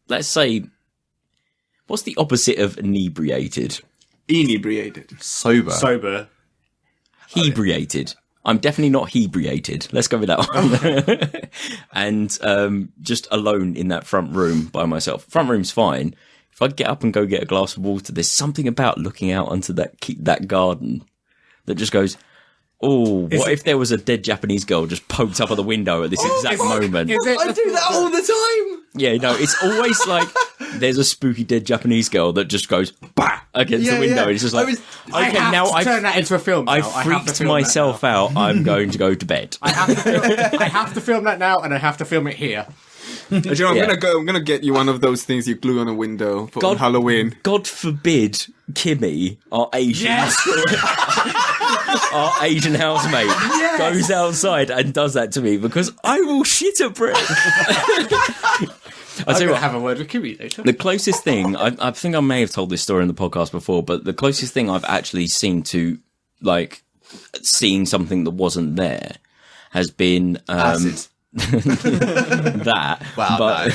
[SPEAKER 2] let's say, what's the opposite of inebriated?
[SPEAKER 5] Inebriated.
[SPEAKER 1] Sober.
[SPEAKER 2] Hebriated. I'm definitely not hebriated. Let's go with that one. And just alone in that front room by myself. Front room's fine. If I get up and go get a glass of water, there's something about looking out onto that garden that just goes, oh, what if there was a dead Japanese girl just poked up at the window at this exact moment?
[SPEAKER 1] I do that all the time.
[SPEAKER 2] Yeah, no, it's always like there's a spooky dead Japanese girl that just goes bah against the window. And it's just like,
[SPEAKER 7] I've turn that into a film.
[SPEAKER 2] I freaked myself out. I'm going to go to bed.
[SPEAKER 7] I have to film that now, and I have to film it here.
[SPEAKER 5] I'm gonna get you one of those things you glue on a window for Halloween.
[SPEAKER 2] God forbid Kimmy, our Asian our Asian housemate, goes outside and does that to me, because I will shit a brick.
[SPEAKER 7] I'm going to have a word with Kimmy later.
[SPEAKER 2] The closest thing, I think I may have told this story in the podcast before, but the closest thing I've actually seen to, like, seeing something that wasn't there has been
[SPEAKER 1] Acid.
[SPEAKER 2] that.
[SPEAKER 1] Wow,
[SPEAKER 2] but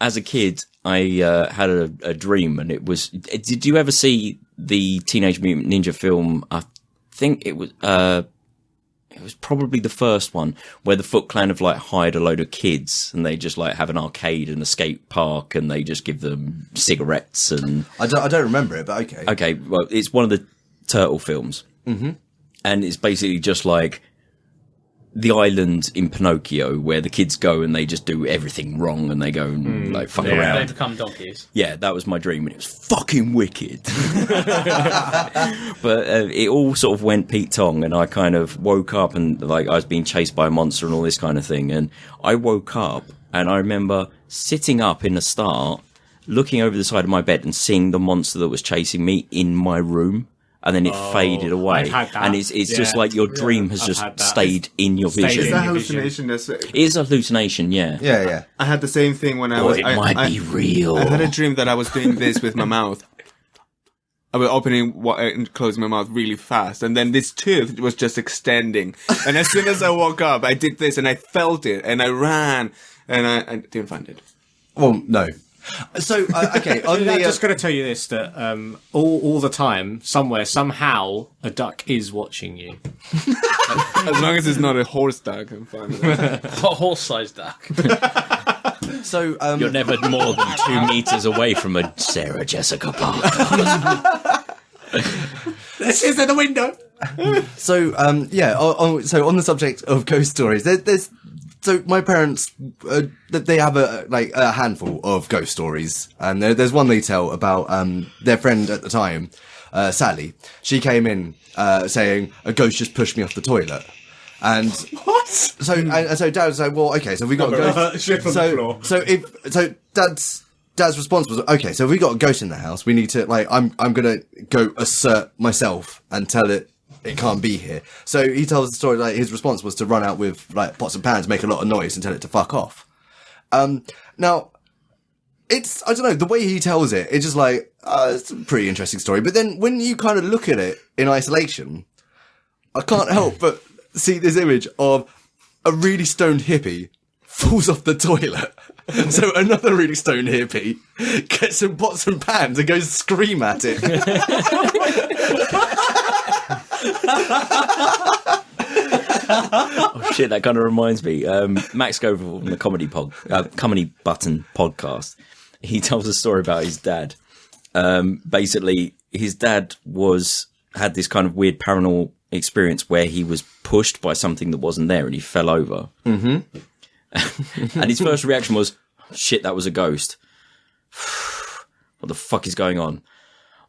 [SPEAKER 2] as a kid, I had a dream, and it was. Did you ever see the Teenage Mutant Ninja film? I think it was. It was probably the first one where the Foot Clan have like hired a load of kids, and they just like have an arcade and a skate park, and they just give them cigarettes and.
[SPEAKER 1] I don't remember it, but okay.
[SPEAKER 2] Okay, well, it's one of the Turtle films, and it's basically just like the island in Pinocchio where the kids go and they just do everything wrong and they go and like fuck
[SPEAKER 6] They
[SPEAKER 2] around.
[SPEAKER 6] become donkeys.
[SPEAKER 2] Yeah, that was my dream, and it was fucking wicked. But it all sort of went Pete Tong, and I kind of woke up and like I was being chased by a monster and all this kind of thing. And I woke up and I remember sitting up in the start, looking over the side of my bed and seeing the monster that was chasing me in my room. And then it faded away.
[SPEAKER 7] I've had that.
[SPEAKER 2] And it's just like your dream has just stayed in your vision.
[SPEAKER 5] Is that hallucination?
[SPEAKER 2] It is a hallucination, yeah.
[SPEAKER 1] Yeah.
[SPEAKER 5] I had the same thing when I
[SPEAKER 2] Or
[SPEAKER 5] was.
[SPEAKER 2] it might be real.
[SPEAKER 5] I had a dream that I was doing this with my mouth. I was opening and closing my mouth really fast, and then this tooth was just extending. And as soon as I woke up, I did this, and I felt it, and I ran, and I didn't find it.
[SPEAKER 1] Well, no. So, okay, on
[SPEAKER 7] I'm
[SPEAKER 1] the...
[SPEAKER 7] just going to tell you this, that all the time, somewhere, somehow, a duck is watching you.
[SPEAKER 5] As long as it's not a horse duck, I'm fine with that.
[SPEAKER 6] A horse-sized duck.
[SPEAKER 1] So,
[SPEAKER 2] You're never more than 2 meters away from a Sarah Jessica Parker.
[SPEAKER 7] This is in the window!
[SPEAKER 1] so, so on the subject of ghost stories, there's so my parents, they have a handful of ghost stories, and there's one they tell about their friend at the time, Sally. She came in saying a ghost just pushed me off the toilet, and
[SPEAKER 7] What?
[SPEAKER 1] so Dad was like, well, okay, so we got a ghost.
[SPEAKER 7] Shit on the floor.
[SPEAKER 1] So Dad's response was, okay, so if we got a ghost in the house, we need to I'm gonna go assert myself and tell it can't be here. So he tells the story, like his response was to run out with like pots and pans, make a lot of noise and tell it to fuck off. Now it's, I don't know, the way he tells it, it's just like, it's a pretty interesting story. But then when you kind of look at it in isolation, I can't help but see this image of a really stoned hippie falls off the toilet. So another really stoned hippie gets some pots and pans and goes scream at it.
[SPEAKER 2] Oh shit, that kind of reminds me. Max Scoville from the Comedy Button podcast, he tells a story about his dad. Basically, his dad had this kind of weird paranormal experience where he was pushed by something that wasn't there and he fell over. Mm-hmm. And his first reaction was, shit, that was a ghost. What the fuck is going on?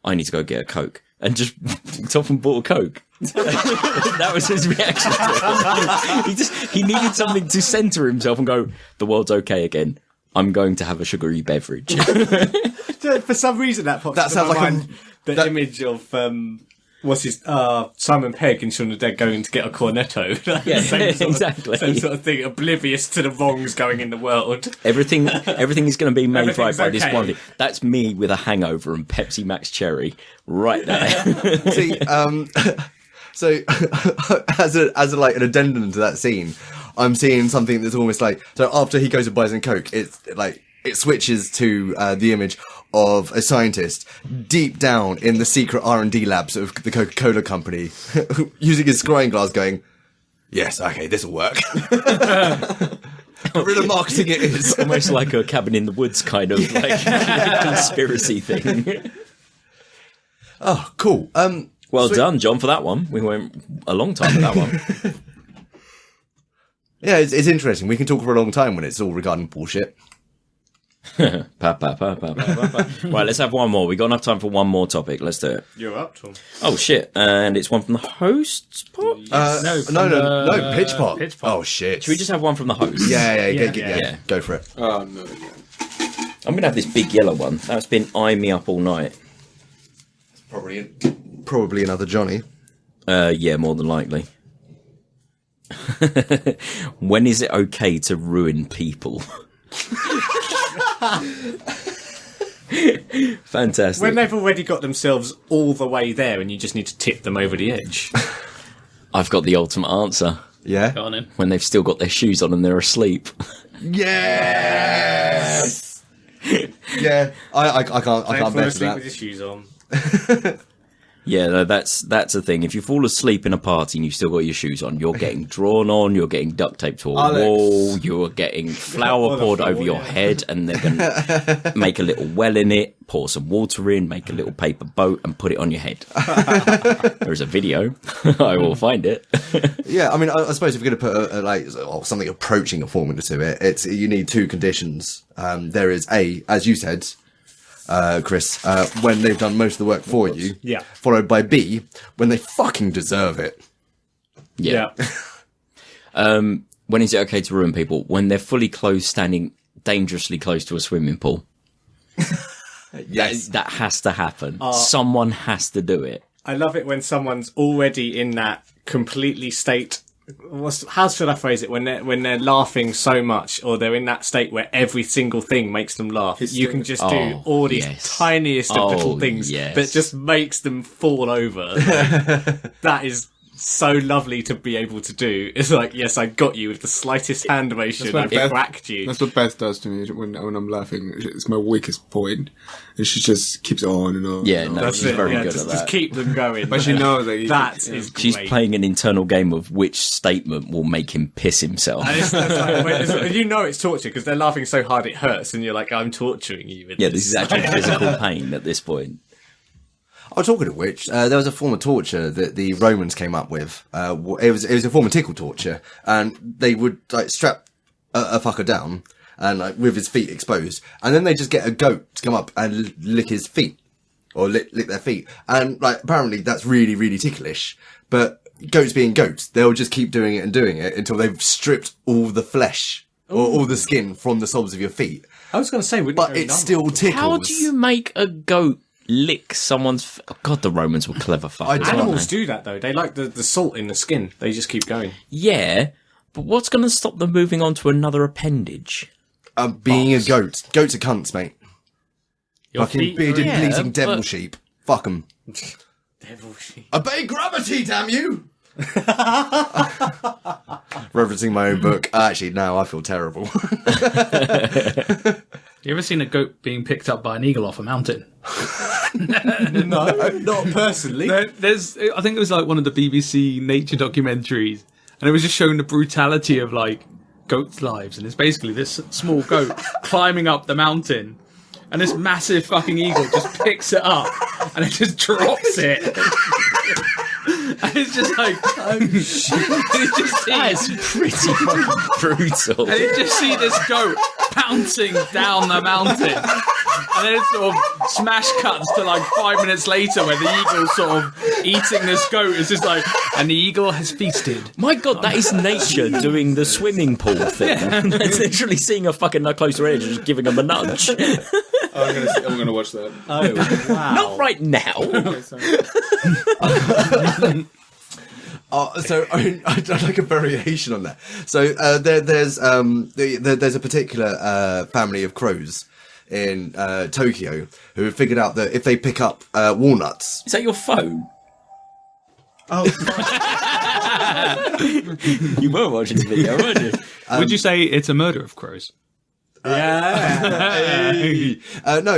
[SPEAKER 2] I need to go get a Coke. And just walked off and bought a Coke. That was his reaction to it. He needed something to centre himself and go, the world's okay again. I'm going to have a sugary beverage.
[SPEAKER 7] For some reason, that pops into my mind. The image of Simon Pegg in Shaun of the Dead going to get a cornetto.
[SPEAKER 2] Exactly.
[SPEAKER 7] Same sort of thing, oblivious to the wrongs going in the world.
[SPEAKER 2] Everything is going to be made right by this one. That's me with a hangover and Pepsi Max Cherry right there.
[SPEAKER 1] See, so as an addendum to that scene, I'm seeing something that's almost like, so after he goes and buys a Coke, it's like it switches to the image of a scientist deep down in the secret R&D labs of the Coca-Cola company, using his scrying glass, going, "Yes, okay, this will work." Guerrilla marketing it is.
[SPEAKER 2] Almost like a cabin in the woods kind of like conspiracy thing.
[SPEAKER 1] Oh, cool.
[SPEAKER 2] Well done, John, for that one. We went a long time for that one.
[SPEAKER 1] Yeah, it's interesting. We can talk for a long time when it's all regarding bullshit.
[SPEAKER 2] Right, let's have one more. We got enough time for one more topic. Let's do it.
[SPEAKER 7] You're up, Tom.
[SPEAKER 2] Oh shit! And it's one from the host's pot.
[SPEAKER 1] No, pitch pot. Oh shit!
[SPEAKER 2] Should we just have one from the host?
[SPEAKER 1] Yeah. Go for it.
[SPEAKER 5] Oh no! Yeah.
[SPEAKER 2] I'm gonna have this big yellow one. That's been eyeing me up all night.
[SPEAKER 1] Probably another Johnny.
[SPEAKER 2] Yeah, more than likely. When is it okay to ruin people? Fantastic.
[SPEAKER 7] When they've already got themselves all the way there and you just need to tip them over the edge.
[SPEAKER 2] I've got the ultimate answer.
[SPEAKER 1] Yeah?
[SPEAKER 6] Go on in.
[SPEAKER 2] When they've still got their shoes on and they're asleep.
[SPEAKER 1] Yes! Yeah, I can't bet
[SPEAKER 7] asleep
[SPEAKER 1] that.
[SPEAKER 7] with your shoes on.
[SPEAKER 2] Yeah, no, that's a thing. If you fall asleep in a party and you've still got your shoes on, you're getting drawn on, you're getting duct taped to a wall, you're getting flour poured over your head, and they're going to make a little well in it, pour some water in, make a little paper boat, and put it on your head. There's a video. I will find it.
[SPEAKER 1] Yeah, I mean, I suppose if you're going to put something approaching a formula to it, you need two conditions. There is A, as you said, Chris, when they've done most of the work for you.
[SPEAKER 7] Yeah.
[SPEAKER 1] Followed by B, when they fucking deserve it.
[SPEAKER 2] Yeah. When is it okay to ruin people? When they're fully clothed, standing dangerously close to a swimming pool.
[SPEAKER 1] Yes.
[SPEAKER 2] That has to happen. Someone has to do it.
[SPEAKER 7] I love it when someone's already in that completely state. How should I phrase it? When they're laughing so much, or they're in that state where every single thing makes them laugh. You can just do all these tiniest of little things that just makes them fall over. That is so lovely to be able to do. It's like, yes, I got you with the slightest hand motion. I've cracked you.
[SPEAKER 5] That's what Beth does to me when I'm laughing. It's my weakest point, and she just keeps on and on.
[SPEAKER 2] Yeah, no, she's very good at that.
[SPEAKER 7] Just keep them going.
[SPEAKER 5] But she knows that
[SPEAKER 7] is
[SPEAKER 2] she's
[SPEAKER 7] great.
[SPEAKER 2] playing an internal game of which statement will make him piss himself.
[SPEAKER 7] You know it's torture because they're laughing so hard it hurts, and you're like, I'm torturing you.
[SPEAKER 2] Yeah, this is actually physical pain at this point.
[SPEAKER 1] Oh, talking of which, there was a form of torture that the Romans came up with. It was a form of tickle torture, and they would strap a fucker down and with his feet exposed, and then they just get a goat to come up and lick his feet or lick their feet, and apparently that's really, really ticklish. But goats being goats, they'll just keep doing it until they've stripped all the flesh or all the skin from the soles of your feet.
[SPEAKER 7] I was going to say,
[SPEAKER 1] but it still tickles.
[SPEAKER 2] How do you make a goat lick someone's... Oh, God, the Romans were clever fuckers.
[SPEAKER 7] Animals do that, though. They like the salt in the skin. They just keep going.
[SPEAKER 2] Yeah, but what's going to stop them moving on to another appendage?
[SPEAKER 1] Being a goat. Goats are cunts, mate.
[SPEAKER 6] Your
[SPEAKER 1] Fucking
[SPEAKER 6] feet
[SPEAKER 1] bearded,
[SPEAKER 2] yeah,
[SPEAKER 1] bleating devil
[SPEAKER 2] but-
[SPEAKER 1] sheep. Fuck them.
[SPEAKER 7] Devil sheep.
[SPEAKER 1] Obey gravity, damn you! Referencing my own book. Actually, now I feel terrible.
[SPEAKER 6] You ever seen a goat being picked up by an eagle off a mountain?
[SPEAKER 7] No, not personally.
[SPEAKER 6] I think it was like one of the BBC nature documentaries, and it was just showing the brutality of goats' lives, and it's basically this small goat climbing up the mountain, and this massive fucking eagle just picks it up and it just drops it. And it's just like,
[SPEAKER 2] That is pretty fucking brutal.
[SPEAKER 6] and you just see this goat pouncing down the mountain. And then it sort of smash cuts to like 5 minutes later where the eagle's sort of eating this goat. It's just like, and the eagle has feasted.
[SPEAKER 2] My God, that is nature doing the swimming pool thing. It's literally seeing a fucking closer edge and just giving them a nudge.
[SPEAKER 5] I'm gonna watch that.
[SPEAKER 7] Oh, wow.
[SPEAKER 2] Not right now.
[SPEAKER 5] Okay, sorry.
[SPEAKER 1] So I'd like a variation on that. So there's a particular family of crows in Tokyo who have figured out that if they pick up walnuts.
[SPEAKER 2] Is that your phone?
[SPEAKER 1] Oh,
[SPEAKER 2] You were watching the video, weren't you?
[SPEAKER 6] Would you say it's a murder of crows?
[SPEAKER 1] no,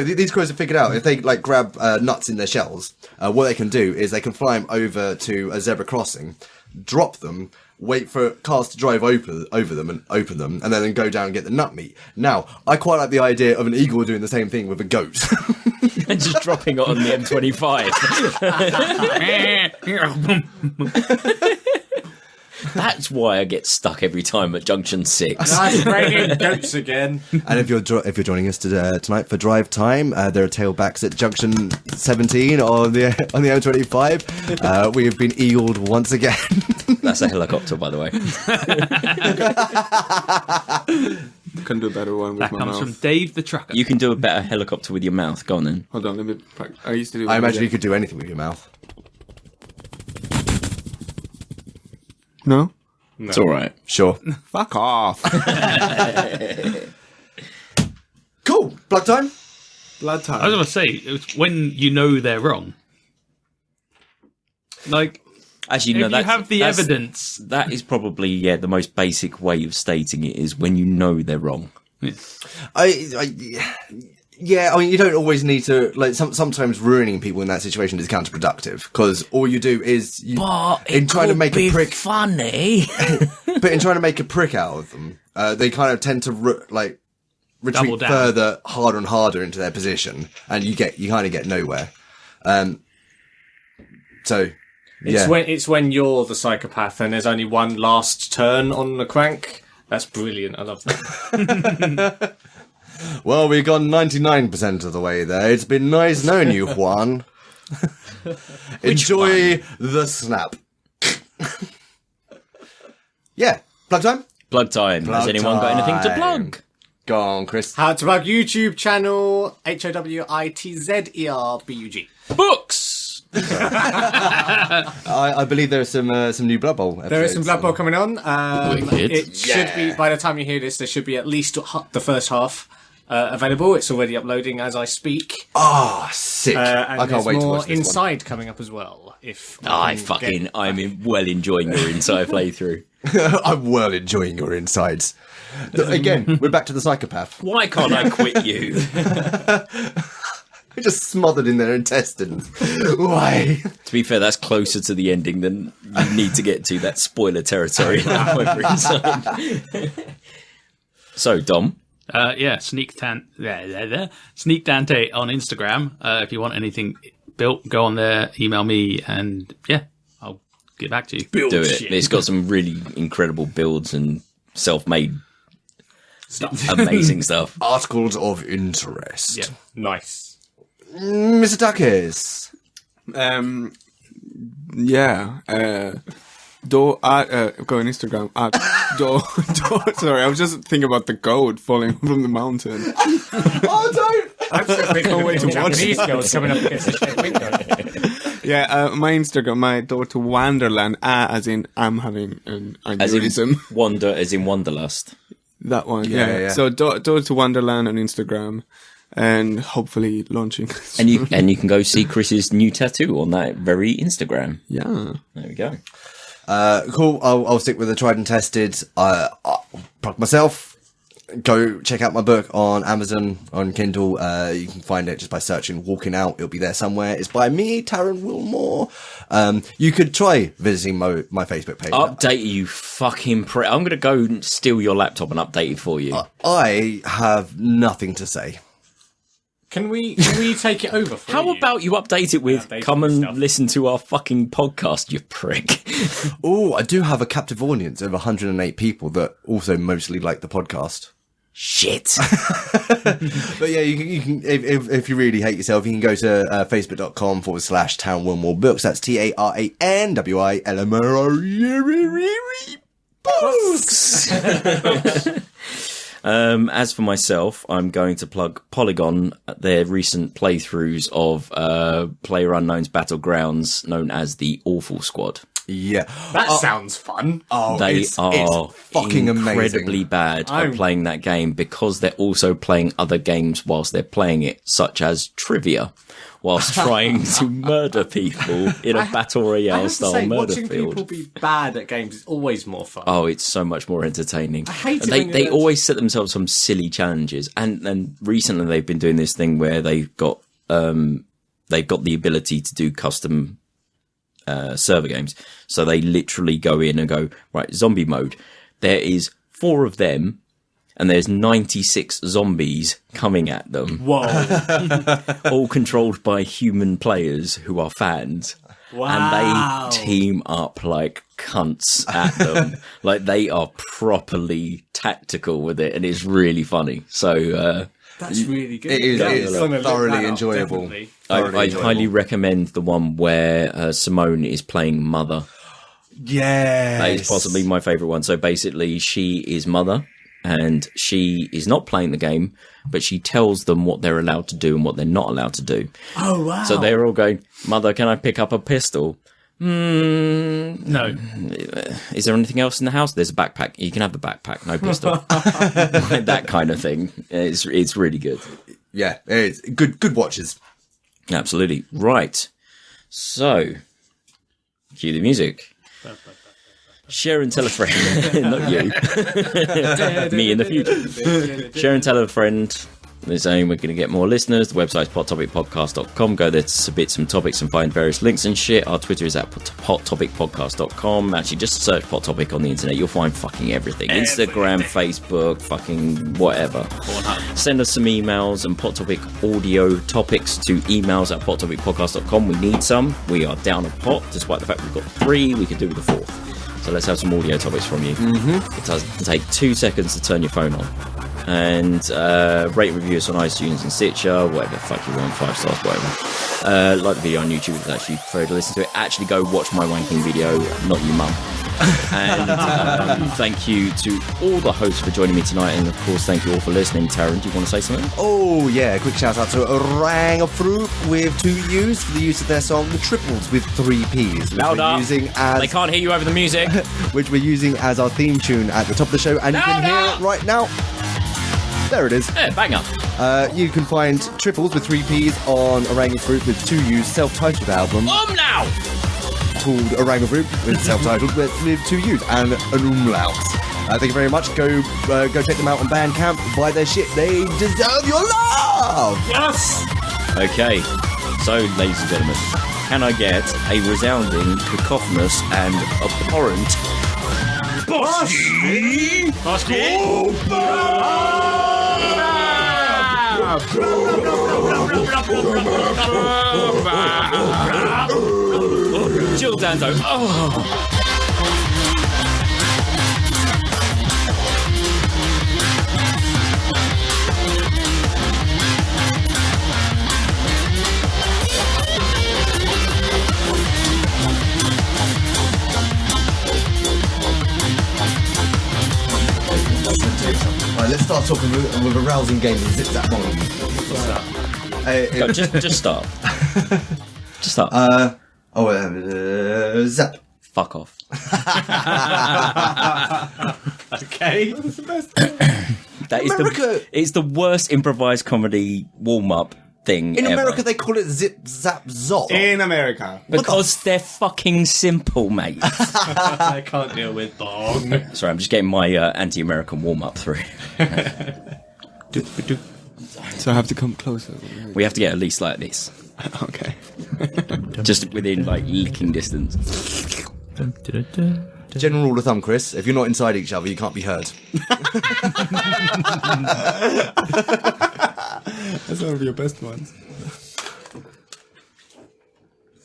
[SPEAKER 1] these crows have figured out if they like grab nuts in their shells, what they can do is they can fly them over to a zebra crossing, drop them, wait for cars to drive over them and open them, and then go down and get the nut meat. Now, I quite like the idea of an eagle doing the same thing with a goat.
[SPEAKER 2] And just dropping it on the M25. That's why I get stuck every time at Junction 6.
[SPEAKER 7] Nice bringing goats again.
[SPEAKER 1] And if you're joining us tonight for drive time, there are tailbacks at Junction 17 on the M25. We have been eagled once again.
[SPEAKER 2] That's a helicopter, by the way.
[SPEAKER 5] Can do a better one with
[SPEAKER 6] That
[SPEAKER 5] my
[SPEAKER 6] comes
[SPEAKER 5] mouth.
[SPEAKER 6] from Dave the Trucker.
[SPEAKER 2] You can do a better helicopter with your mouth. Go on then.
[SPEAKER 5] Hold on, let me practice. I used to do.
[SPEAKER 1] I imagine you could do anything with your mouth.
[SPEAKER 5] No.
[SPEAKER 2] It's all right.
[SPEAKER 1] Sure.
[SPEAKER 5] Fuck off.
[SPEAKER 1] Cool. Plug time.
[SPEAKER 5] Blood time.
[SPEAKER 6] I was going to say, it's when you know they're wrong. Like,
[SPEAKER 2] Actually,
[SPEAKER 6] if
[SPEAKER 2] no.
[SPEAKER 6] you have the
[SPEAKER 2] that's-
[SPEAKER 6] evidence.
[SPEAKER 2] That is probably the most basic way of stating it is when you know they're wrong.
[SPEAKER 1] Yeah, I mean, you don't always need to, like, sometimes ruining people in that situation is counterproductive, because all you do is, in trying to make a prick,
[SPEAKER 2] funny.
[SPEAKER 1] but in trying to make a prick out of them, they kind of tend to, retreat
[SPEAKER 6] Double down.
[SPEAKER 1] further, harder and harder into their position, and you kind of get nowhere. So, yeah.
[SPEAKER 7] It's when you're the psychopath and there's only one last turn on the crank. That's brilliant. I love that.
[SPEAKER 1] Well, we've gone 99% of the way there. It's been nice knowing you, Juan. Enjoy the snap. Yeah, plug time?
[SPEAKER 2] Plug time. Has
[SPEAKER 1] Plug
[SPEAKER 2] anyone got anything to
[SPEAKER 1] time.
[SPEAKER 2] plug?
[SPEAKER 1] Go on, Chris.
[SPEAKER 7] Howitzerbug YouTube channel, HOWITZERBUG.
[SPEAKER 2] Books.
[SPEAKER 1] I believe there are some new Blood Bowl episodes.
[SPEAKER 7] There is some Blood Bowl coming on.
[SPEAKER 2] Wicked.
[SPEAKER 7] It should be, by the time you hear this, there should be at least the first half available. It's already uploading as I speak.
[SPEAKER 1] Ah, sick.
[SPEAKER 7] And
[SPEAKER 1] I can't wait to
[SPEAKER 7] more
[SPEAKER 1] watch this
[SPEAKER 7] Inside coming up as well. If
[SPEAKER 2] I'm well enjoying your entire playthrough.
[SPEAKER 1] one. I'm well enjoying your insides. Again, we're back to the psychopath.
[SPEAKER 2] Why can't I quit you?
[SPEAKER 1] We're just smothered in their intestines. Why?
[SPEAKER 2] To be fair, that's closer to the ending than you need to get to. That spoiler territory. However, inside. So, Dom.
[SPEAKER 6] Sneak Dante on Instagram. If you want anything built, go on there, email me, and I'll get back to you.
[SPEAKER 2] Do it. It's got some really incredible builds and self-made stuff. Amazing stuff.
[SPEAKER 1] Articles of interest.
[SPEAKER 6] Yeah.
[SPEAKER 7] Nice.
[SPEAKER 1] Mr. Takis.
[SPEAKER 5] Go on Instagram sorry, I was just thinking about the goat falling from the mountain.
[SPEAKER 1] Oh, don't!
[SPEAKER 7] I'm still thinking
[SPEAKER 5] can't wait to watch
[SPEAKER 7] Japanese girls coming up against the shed window.
[SPEAKER 5] My Instagram, my door to Wanderland, as in I'm having an
[SPEAKER 2] As in
[SPEAKER 5] aneurysm.
[SPEAKER 2] as in Wanderlust.
[SPEAKER 5] That one,
[SPEAKER 1] Yeah, yeah.
[SPEAKER 5] So door to Wanderland on Instagram, and hopefully launching.
[SPEAKER 2] And you can go see Chris's new tattoo on that very Instagram.
[SPEAKER 5] Yeah.
[SPEAKER 2] There we go.
[SPEAKER 1] Cool. I'll stick with the tried and tested. I'll plug myself. Go check out my book on Amazon, on Kindle. You can find it just by searching Walking Out. It'll be there somewhere. It's by me, Taryn Wilmore. You could try visiting my Facebook page.
[SPEAKER 2] Update you fucking I'm going to go and steal your laptop and update it for you.
[SPEAKER 1] I have nothing to say.
[SPEAKER 7] Can we take it over for
[SPEAKER 2] How
[SPEAKER 7] you?
[SPEAKER 2] about you update it with,
[SPEAKER 7] update
[SPEAKER 2] come
[SPEAKER 7] it with
[SPEAKER 2] and
[SPEAKER 7] stuff.
[SPEAKER 2] listen to our fucking podcast, you prick.
[SPEAKER 1] Oh, I do have a captive audience of 108 people that also mostly like the podcast.
[SPEAKER 2] Shit.
[SPEAKER 1] But yeah, you can if you really hate yourself, you can go to facebook.com/townwilmore-books. That's TARANWILMORE books.
[SPEAKER 2] As for myself, I'm going to plug Polygon, their recent playthroughs of PlayerUnknown's Battlegrounds, known as the Awful Squad.
[SPEAKER 1] Yeah.
[SPEAKER 7] That sounds fun.
[SPEAKER 1] Oh,
[SPEAKER 2] They
[SPEAKER 1] it's
[SPEAKER 2] are
[SPEAKER 1] fucking
[SPEAKER 2] incredibly
[SPEAKER 1] amazing.
[SPEAKER 2] bad at playing that game because they're also playing other games whilst they're playing it, such as trivia, whilst trying to murder people in a battle
[SPEAKER 7] I
[SPEAKER 2] royale
[SPEAKER 7] have to
[SPEAKER 2] style
[SPEAKER 7] say,
[SPEAKER 2] murder
[SPEAKER 7] watching
[SPEAKER 2] field.
[SPEAKER 7] people be bad at games is always more fun.
[SPEAKER 2] Oh, it's so much more entertaining. I
[SPEAKER 7] hate it
[SPEAKER 2] They
[SPEAKER 7] when
[SPEAKER 2] they
[SPEAKER 7] you're-
[SPEAKER 2] always set themselves some silly challenges, and recently they've been doing this thing where they've got the ability to do custom server games. So they literally go in and go, right, zombie mode. There is 4 of them, and there's 96 zombies coming at them,
[SPEAKER 7] Whoa.
[SPEAKER 2] all controlled by human players who are fans.
[SPEAKER 7] Wow.
[SPEAKER 2] And they team up like cunts at them. Like, they are properly tactical with it, and it's really funny. So,
[SPEAKER 7] That's really good.
[SPEAKER 1] It is
[SPEAKER 7] I'm gonna look
[SPEAKER 1] thoroughly
[SPEAKER 7] that up,
[SPEAKER 1] enjoyable.
[SPEAKER 7] definitely.
[SPEAKER 2] I highly recommend the one where Simone is playing Mother.
[SPEAKER 1] Yes.
[SPEAKER 2] That is possibly my favourite one. So basically, she is Mother, and she is not playing the game, but she tells them what they're allowed to do and what they're not allowed to do.
[SPEAKER 7] Oh, wow.
[SPEAKER 2] So they're all going, Mother, can I pick up a pistol?
[SPEAKER 6] No.
[SPEAKER 2] Is there anything else in the house? There's a backpack. You can have the backpack, no pistol. That kind of thing. It's really good.
[SPEAKER 1] Yeah, it's good watches.
[SPEAKER 2] Absolutely. Right. So, cue the music. Share and tell a friend. Not you. Me in the future. Share and tell a friend. They're saying we're going to get more listeners. The website's pottopicpodcast.com. Go there to submit some topics and find various links and shit. Our Twitter is at pottopicpodcast.com. Actually, just search Pot Topic on the internet. You'll find fucking everything. Instagram, Facebook, fucking whatever. Send us some emails and Pot Topic audio topics to emails@pottopicpodcast.com. We need some. We are down a pot, despite the fact we've got 3. We could do with a 4th. So let's have some audio topics from you. It does take 2 seconds to turn your phone on. And rate and review us on iTunes and Stitcher, whatever the fuck you want, 5 stars, whatever. Like the video on YouTube, it's actually prefer to listen to it. Actually go watch my wanking video, not you mum. And thank you to all the hosts for joining me tonight, and of course thank you all for listening. Taryn, do you want to say something?
[SPEAKER 1] Oh yeah, quick shout out to Orangafruüp with 2 U's for the use of their song The Trippples with 3 P's, which
[SPEAKER 2] Louder.
[SPEAKER 1] we're using as
[SPEAKER 2] They can't hear you over the music.
[SPEAKER 1] which we're using as our theme tune at the top of the show, and you can hear it right now. There it is.
[SPEAKER 2] Yeah, bang up.
[SPEAKER 1] You can find Trippples with 3 P's on Orangafruüp with 2 U's self-titled album
[SPEAKER 2] Now!
[SPEAKER 1] called Orangafruüp with self-titled with 2 U's and an umlaut. Thank you very much. Go check them out on Bandcamp. Buy their shit. They deserve your love.
[SPEAKER 7] Yes!
[SPEAKER 2] Okay, so ladies and gentlemen, can I get a resounding, cacophonous, and abhorrent Jill Dando? Oh.
[SPEAKER 1] Right, let's start talking with a rousing game of Zip Zap Bong.
[SPEAKER 2] Go, just start. Just start.
[SPEAKER 1] Zap.
[SPEAKER 2] Fuck off.
[SPEAKER 7] Okay.
[SPEAKER 2] That is
[SPEAKER 1] America.
[SPEAKER 2] it's the worst improvised comedy warm-up thing
[SPEAKER 1] In
[SPEAKER 2] ever.
[SPEAKER 1] America, they call it Zip Zap Zop.
[SPEAKER 5] In America.
[SPEAKER 2] Because they're fucking simple, mate.
[SPEAKER 7] I can't deal with bong.
[SPEAKER 2] Sorry, I'm just getting my anti-American warm-up through.
[SPEAKER 5] So I have to come closer.
[SPEAKER 2] We have to get at least like this.
[SPEAKER 5] Okay.
[SPEAKER 2] Just within, like, licking distance.
[SPEAKER 1] General rule of thumb, Chris, if you're not inside each other, you can't be heard.
[SPEAKER 5] That's one of your best ones.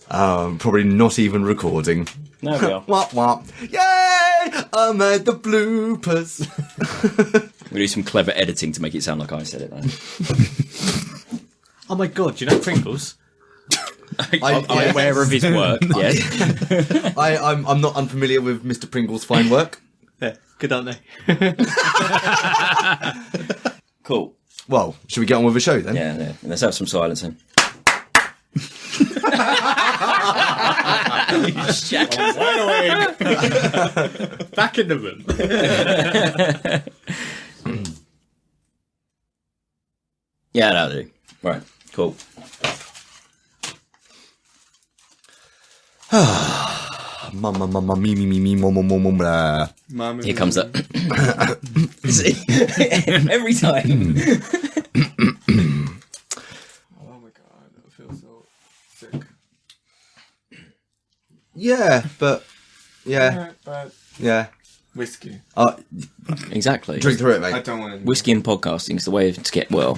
[SPEAKER 1] Probably not even recording.
[SPEAKER 2] There we are.
[SPEAKER 1] Wop wop. Yay! I made the bloopers.
[SPEAKER 2] We do some clever editing to make it sound like I said it, though.
[SPEAKER 7] Oh my god, do you know Pringles?
[SPEAKER 2] I'm aware of his work, yes.
[SPEAKER 1] I'm not unfamiliar with Mr. Pringle's fine work.
[SPEAKER 7] Yeah, good, aren't they?
[SPEAKER 2] Cool.
[SPEAKER 1] Well, should we get on with the show then?
[SPEAKER 2] Yeah. Let's have some silence then.
[SPEAKER 7] Back in the room.
[SPEAKER 2] Yeah, that'll do. Right, cool.
[SPEAKER 1] Mama, me, blah.
[SPEAKER 2] Here comes that. See? Every time.
[SPEAKER 5] Oh my god, I feel so sick.
[SPEAKER 1] Yeah, but yeah.
[SPEAKER 5] Whiskey.
[SPEAKER 2] Exactly.
[SPEAKER 1] Drink through it,
[SPEAKER 5] I
[SPEAKER 1] mate.
[SPEAKER 5] don't want to.
[SPEAKER 2] Whiskey and podcasting is the way to get well.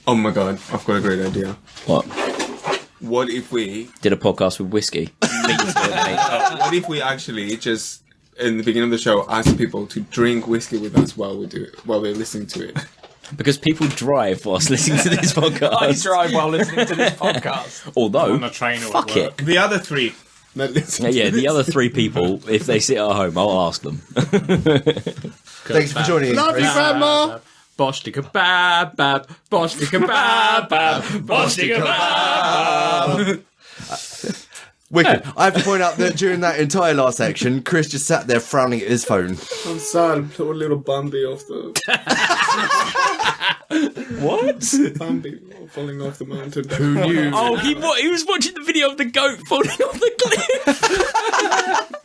[SPEAKER 5] Oh my god, I've got a great idea.
[SPEAKER 2] What?
[SPEAKER 5] What if we?
[SPEAKER 2] Did a podcast with whiskey?
[SPEAKER 5] What if we actually just in the beginning of the show ask people to drink whiskey with us while they're listening to it?
[SPEAKER 2] Because people drive whilst listening to this podcast.
[SPEAKER 7] I drive while listening to this podcast.
[SPEAKER 2] Although,
[SPEAKER 7] On a train or
[SPEAKER 2] fuck
[SPEAKER 7] at work.
[SPEAKER 2] it.
[SPEAKER 5] The other three. Not listening.
[SPEAKER 2] Yeah, the other three people, if they sit at home, I'll ask them.
[SPEAKER 1] Thanks for joining us.
[SPEAKER 5] Love you, Grandma.
[SPEAKER 7] Bosh the kebab, bab. Bosh the kebab, bab. Bosh the kebab.
[SPEAKER 1] Wicked. I have to point out that during that entire last section, Chris just sat there frowning at his phone.
[SPEAKER 5] I'm sad. Poor little Bambi off the.
[SPEAKER 2] What?
[SPEAKER 5] Bambi falling off the mountain.
[SPEAKER 1] Who knew?
[SPEAKER 2] Oh, he was watching the video of the goat falling off the cliff.